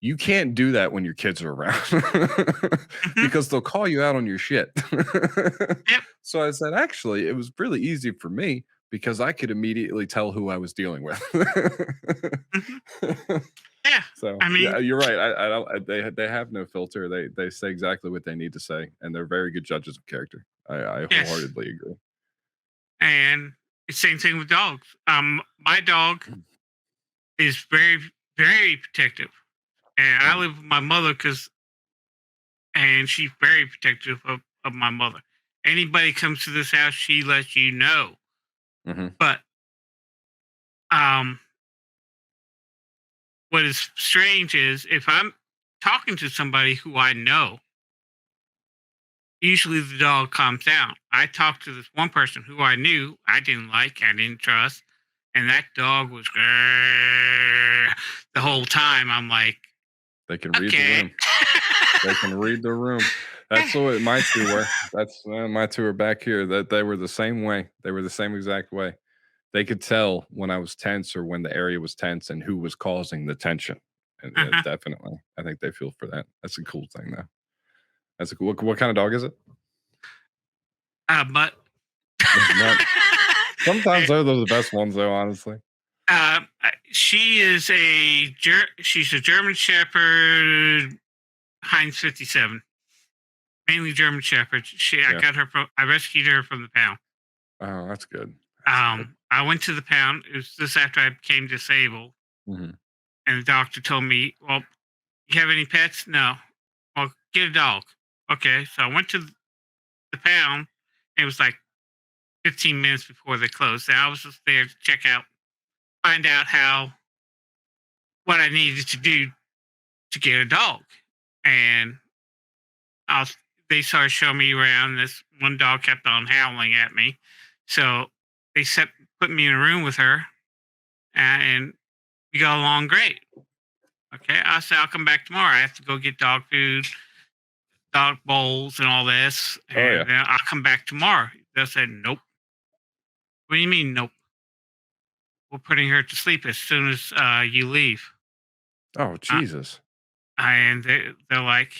You can't do that when your kids are around Mhm. because they'll call you out on your shit. Yep. So I said, actually, it was really easy for me because I could immediately tell who I was dealing with. Mhm. Yeah. So I mean, yeah, you're right. I don't. They have no filter. They say exactly what they need to say, and they're very good judges of character. I yes. wholeheartedly agree. And it's same thing with dogs. My dog is very, very protective, and I live with my mother and she's very protective of my mother. Anybody comes to this house, she lets you know. Mm-hmm. But um, what is strange is if I'm talking to somebody who I know, usually the dog calms down. I talked to this one person who I knew I didn't like, I didn't trust, and that dog was the whole time. I'm like, They can read the okay. room. They can read the room. That's the way my two were. That's my two are back here. That they were the same way. They were the same exact way. They could tell when I was tense or when the area was tense and who was causing the tension. And Uh-huh. definitely, I think they feel for that. That's a cool thing, though. That's a cool. What kind of dog is it? But Not- Sometimes those are the best ones, though. Honestly. She is she's a German Shepherd Heinz 57, mainly German Shepherd. Yeah. I rescued her from the pound. Oh, that's good. That's good. I went to the pound. It was this after I became disabled, Mm-hmm. and the doctor told me, "Well, you have any pets? No. Well, get a dog." Okay, so I went to the pound. And it was like 15 minutes before they closed. And I was just there to check out, find out what I needed to do to get a dog. And I was, they started showing me around. This one dog kept on howling at me, so they put me in a room with her, and we got along great. Okay, I said I'll come back tomorrow. I have to go get dog food, dog bowls, and all this, and Oh, yeah. then I'll come back tomorrow. They said nope. What do you mean nope? We're putting her to sleep as soon as you leave. Oh, Jesus. And they're like,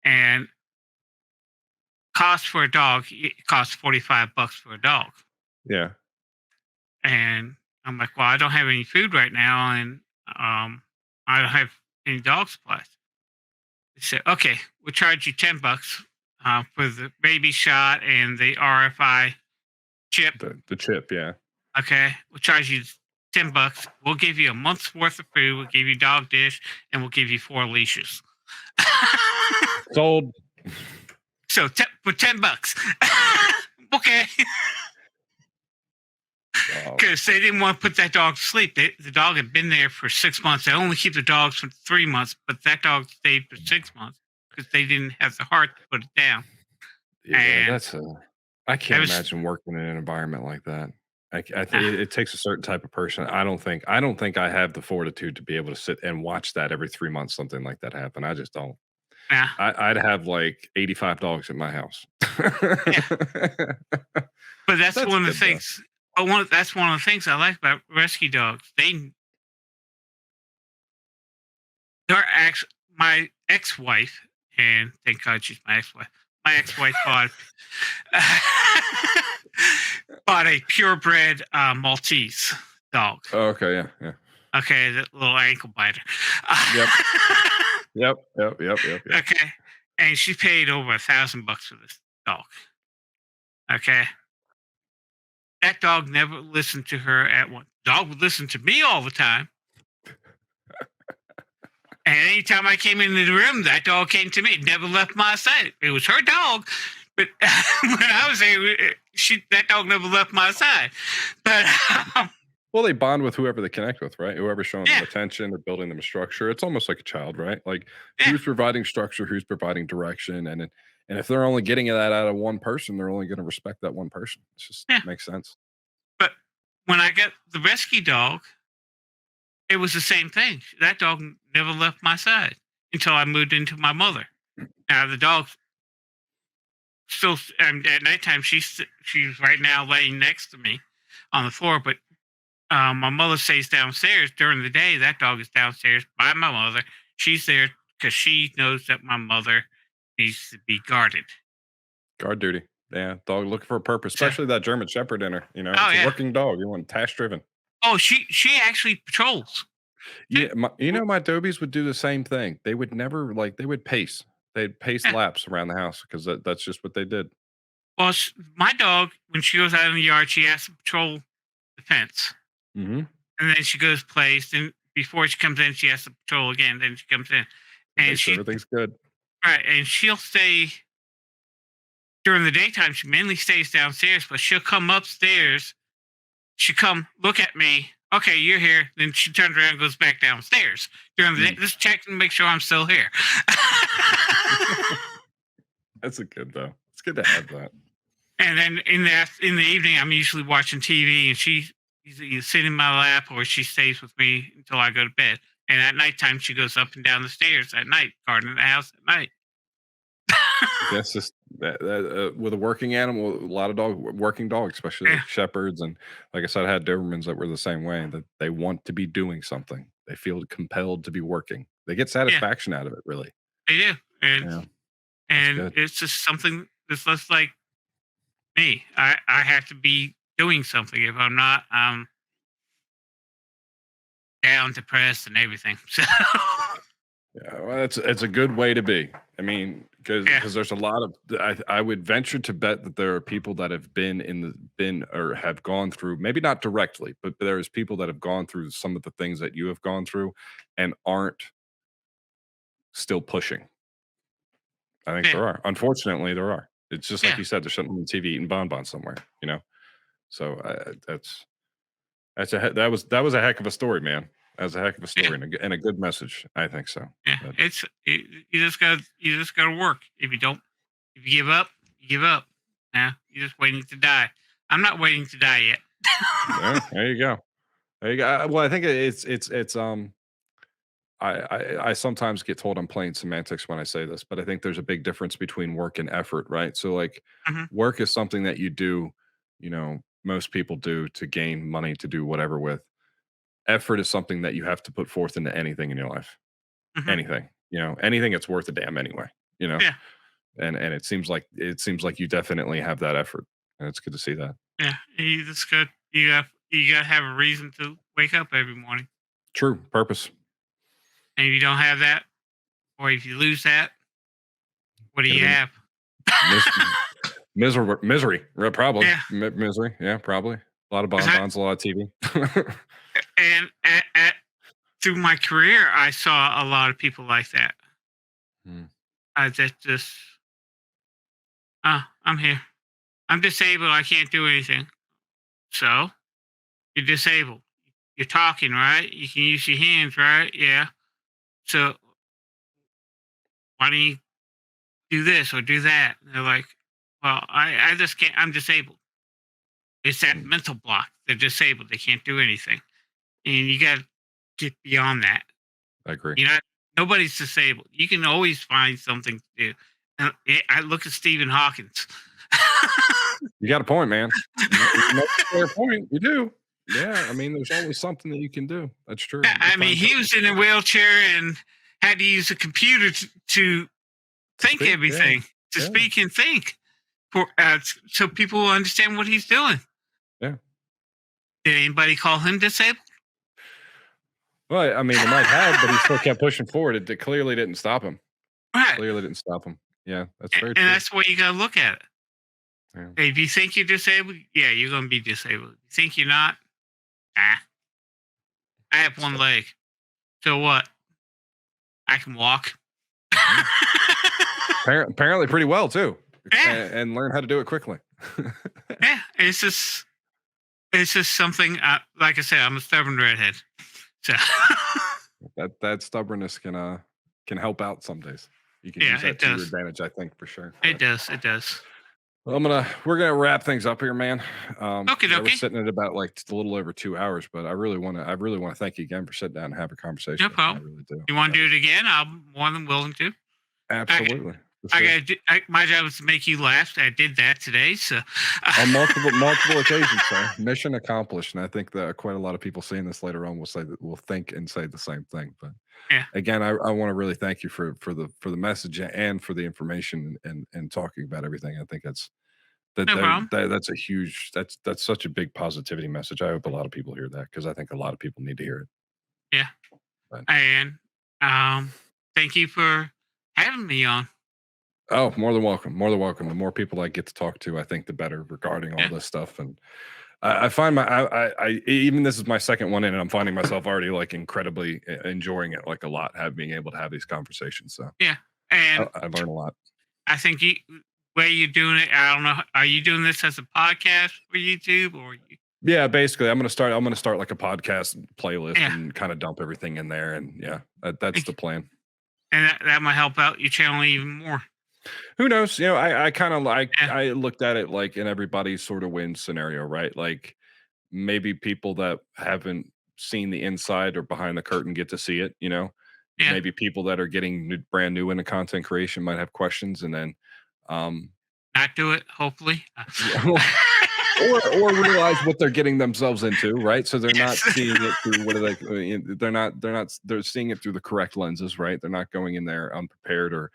and cost for a dog, it costs $45 for a dog. Yeah. And I'm like, well, I don't have any food right now, and I don't have any dog supplies. They said, okay, we'll charge you $10 for the baby shot and the RFI chip. The chip, yeah. Okay, we'll charge you $10. We'll give you a month's worth of food. We'll give you dog dish, and we'll give you 4 leashes. Sold. So for $10. Okay. Because they didn't want to put that dog to sleep. The dog had been there for 6 months. They only keep the dogs for 3 months, but that dog stayed for 6 months because they didn't have the heart to put it down. Yeah, And I can't imagine working in an environment like that. I think it takes a certain type of person. I don't think I have the fortitude to be able to sit and watch that every 3 months, something like that happen. I just don't. Yeah. I'd have like 85 dogs at my house. But that's one of the things. That's one of the things I like about rescue dogs. They're actually my ex-wife, and thank God she's my ex-wife. My ex-wife bought a purebred Maltese dog. Oh, okay, yeah. Okay, that little ankle biter. Yep. Yep. Okay, and she paid over $1,000 for this dog. Okay, that dog never listened to her at one. Dog would listen to me all the time. And anytime I came into the room, that dog came to me. It never left my side. It was her dog, but when I was there, that dog never left my side. But well, they bond with whoever they connect with, right? Whoever's showing yeah, them attention or building them a structure. It's almost like a child, right? Like yeah. who's providing structure, who's providing direction, and if they're only getting that out of one person, they're only going to respect that one person. It just makes sense. But when I got the rescue dog, it was the same thing. That dog never left my side until I moved into my mother. Now the dog still, at nighttime, she's right now laying next to me on the floor. But my mother stays downstairs during the day. That dog is downstairs by my mother. She's there because she knows that my mother needs to be guarded. Guard duty. Yeah, dog looking for a purpose, especially that German Shepherd in her. You know, Oh, it's a yeah. working dog. You want task driven. Oh, she actually patrols. Yeah, my Dobies would do the same thing. They would never they would pace. They'd pace Yeah. laps around the house because that's just what they did. Well, my dog, when she goes out in the yard, she has to patrol the fence. Mm-hmm. And then she goes place. Then before she comes in, she has to patrol again. Then she comes in. And sure everything's good. Right. And she'll stay during the daytime. She mainly stays downstairs, but she'll come upstairs. She'll come look at me. Okay, you're here. Then she turns around and goes back downstairs during the day. Just check and make sure I'm still here. That's a good though. It's good to have that. And then in the evening, I'm usually watching TV, and she's either sitting in my lap or she stays with me until I go to bed. And at nighttime, she goes up and down the stairs at night, guarding the house at night. That's just that with a working animal, a lot of working dogs, especially like shepherds, and like I said, I had Dobermans that were the same way. That they want to be doing something. They feel compelled to be working. They get satisfaction out of it. Really, they do, and it's just something that's just like me. I have to be doing something. If I'm not, I'm down, depressed, and everything. So. Yeah, well, it's a good way to be. I mean, because there's a lot of I would venture to bet that there are people that have been or have gone through, maybe not directly, but there's people that have gone through some of the things that you have gone through and aren't still pushing. I think there are. Unfortunately, there are. It's just like you said, there's something on TV eating bonbons somewhere, you know. So that was a heck of a story, man. That was a heck of a story and a good message. I think so. Yeah, you just gotta work. If you give up, you give up. Yeah, you're just waiting to die. I'm not waiting to die yet. Yeah, there you go. There you go. Well, I think it's I sometimes get told I'm playing semantics when I say this, but I think there's a big difference between work and effort, right? So like work is something that you do, you know, most people do to gain money to do whatever with. Effort is something that you have to put forth into anything in your life. Anything, you know, anything that's worth a damn anyway, you know. Yeah. And it seems like you definitely have that effort, and it's good to see that. Yeah, you just got you got to have a reason to wake up every morning. True purpose. And if you don't have that, or if you lose that, what do you have? Misery, probably. Yeah. Misery, yeah, probably. A lot of bonbons, a lot of TV. And through my career, I saw a lot of people like that. I just, I'm here. I'm disabled. I can't do anything. So, you're disabled. You're talking, right? You can use your hands, right? Yeah. So, why don't you do this or do that? And they're like, well, I just can't. I'm disabled. It's that mental block. They're disabled. They can't do anything. And you got to get beyond that. I agree. Nobody's disabled. You can always find something to do. And I look at Stephen Hawkins. You got a point, man. You make a fair point. You do. Yeah, I mean, there's always something that you can do. That's true. I mean, he was in a wheelchair and had to use a computer to think everything, to speak and think, so people will understand what he's doing. Yeah. Did anybody call him disabled? Well, I mean, they might have, but he still kept pushing forward. It clearly didn't stop him. Right. Clearly didn't stop him. Yeah, that's And, very and true. that's the way you gotta look at it. Yeah. If you think you're disabled, yeah, you're gonna be disabled. You think you're not? Ah, I have one So, leg. So what? I can walk. apparently pretty well too, Yeah, and learn how to do it quickly. yeah. It's just something. Like I said, I'm a stubborn redhead. So that stubbornness can help out some days. You can yeah, use it that to your does. advantage, I think, for sure. It does. It does. Well, we're gonna wrap things up here, man. Okay, Yeah, we're dokie. sitting at about like a little over 2 hours, but I really want to thank you again for sitting down and have a conversation No with me. I problem. really do. You want That to do was it again? I'm more than willing to. absolutely. For I sure. got my job is to make you laugh. I did that today. So On multiple occasions, sir. Mission accomplished. And I think that quite a lot of people seeing this later on will think and say the same thing. But yeah, again, I want to really thank you for the message and for the information and talking about everything. I think no problem. that's a huge that's such a big positivity message. I hope a lot of people hear that because I think a lot of people need to hear it. Yeah, But and thank you for having me on. oh, more than welcome. More than welcome. The more people I get to talk to, I think the better regarding all Yeah. this stuff. And I find even this is my second one in, and I'm finding myself already like incredibly enjoying it like a lot, being able to have these conversations. So Yeah, and I've learned a lot. I think way you're doing it. I don't know. Are you doing this as a podcast for YouTube or? Yeah, basically, I'm gonna start like a podcast playlist Yeah, and kind of dump everything in there, and yeah, that's the plan. and that might help out your channel even more. Who knows? You know, I kind of like Yeah, I looked at it like in everybody's sort of win scenario, right? Like maybe people that haven't seen the inside or behind the curtain get to see it. You know, yeah. maybe people that are getting brand new into content creation might have questions, and then um, Not do it. Hopefully. yeah, or realize what they're getting themselves into, right? So they're not Yes. seeing it through what are they? They're seeing it through the correct lenses, right? They're not going in there unprepared or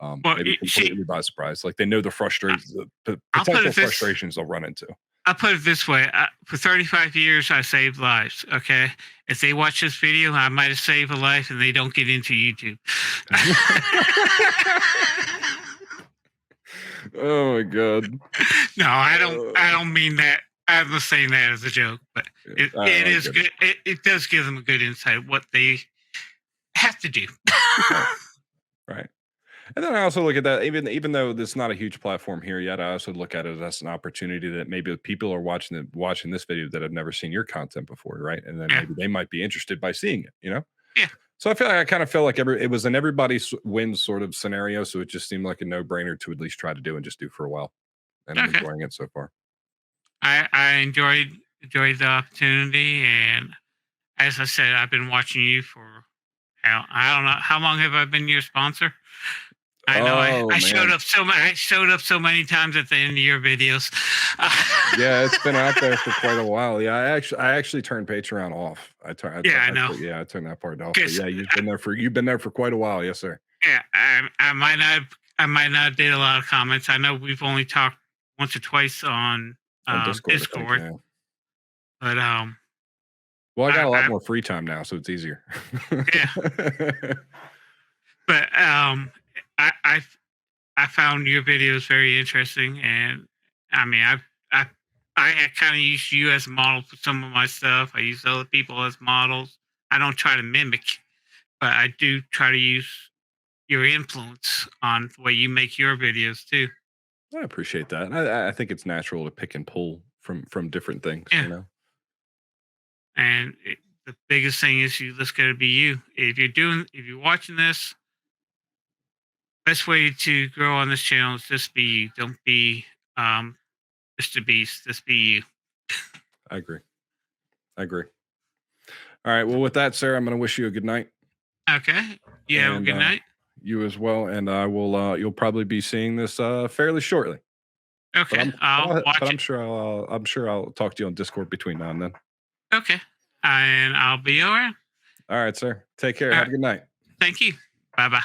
Well, maybe see, completely by surprise. Like they know the frustrations, I'll put potential it this. frustrations they'll run into. I'll put it this way. For 35 years, I saved lives. Okay, if they watch this video, I might have saved a life, and they don't get into YouTube. Oh my god! No, I don't. I don't mean that. I'm not saying that as a joke, but it I is get good. It does give them a good insight of what they have to do. Right. And then I also look at that, even though there's not a huge platform here yet, I also look at it as an opportunity that maybe people are watching this video that have never seen your content before, right? And then Yeah, maybe they might be interested by seeing it, you know? yeah, So I kind of feel like it was an everybody's wins sort of scenario. So it just seemed like a no-brainer to at least try to do and just do for a while. And I'm okay. enjoying it so far. I enjoyed the opportunity, and as I said, I've been watching you for I don't know how long have I been your sponsor. I know Oh I showed man. up so many times at the end of your videos. Yeah, it's been out there for quite a while. Yeah, I actually turned Patreon off. Yeah, I know. Yeah, I turned that part off. But 'Cause, yeah, you've been there for quite a while. Yes, sir. yeah, I might not did a lot of comments. I know we've only talked once or twice on On Discord, I think, Discord, yeah. but Well, I got a lot I more free time now, so it's easier. yeah, but I found your videos very interesting, and I mean I I kind of use you as a model for some of my stuff. I use other people as models. I don't try to mimic, but I do try to use your influence on the way you make your videos too. I appreciate that. And I think it's natural to pick and pull from different things, Yeah, you know? and the biggest thing is you just got to be you. If you're watching this, best way to grow on this channel is just be you. Don't be Mr. Beast. Just be you. I agree. I agree. All right. Well, with that, Sarah, I'm going to wish you a good night. Okay. You have a And good night. you as well. And I will, you'll probably be seeing this fairly shortly. But Okay, I'll watch I'm it. sure I'm sure I'll talk to you on Discord between now and then. Okay, and I'll be around. All right, sir. Take care. All Have right. a good night. Thank you. Bye bye.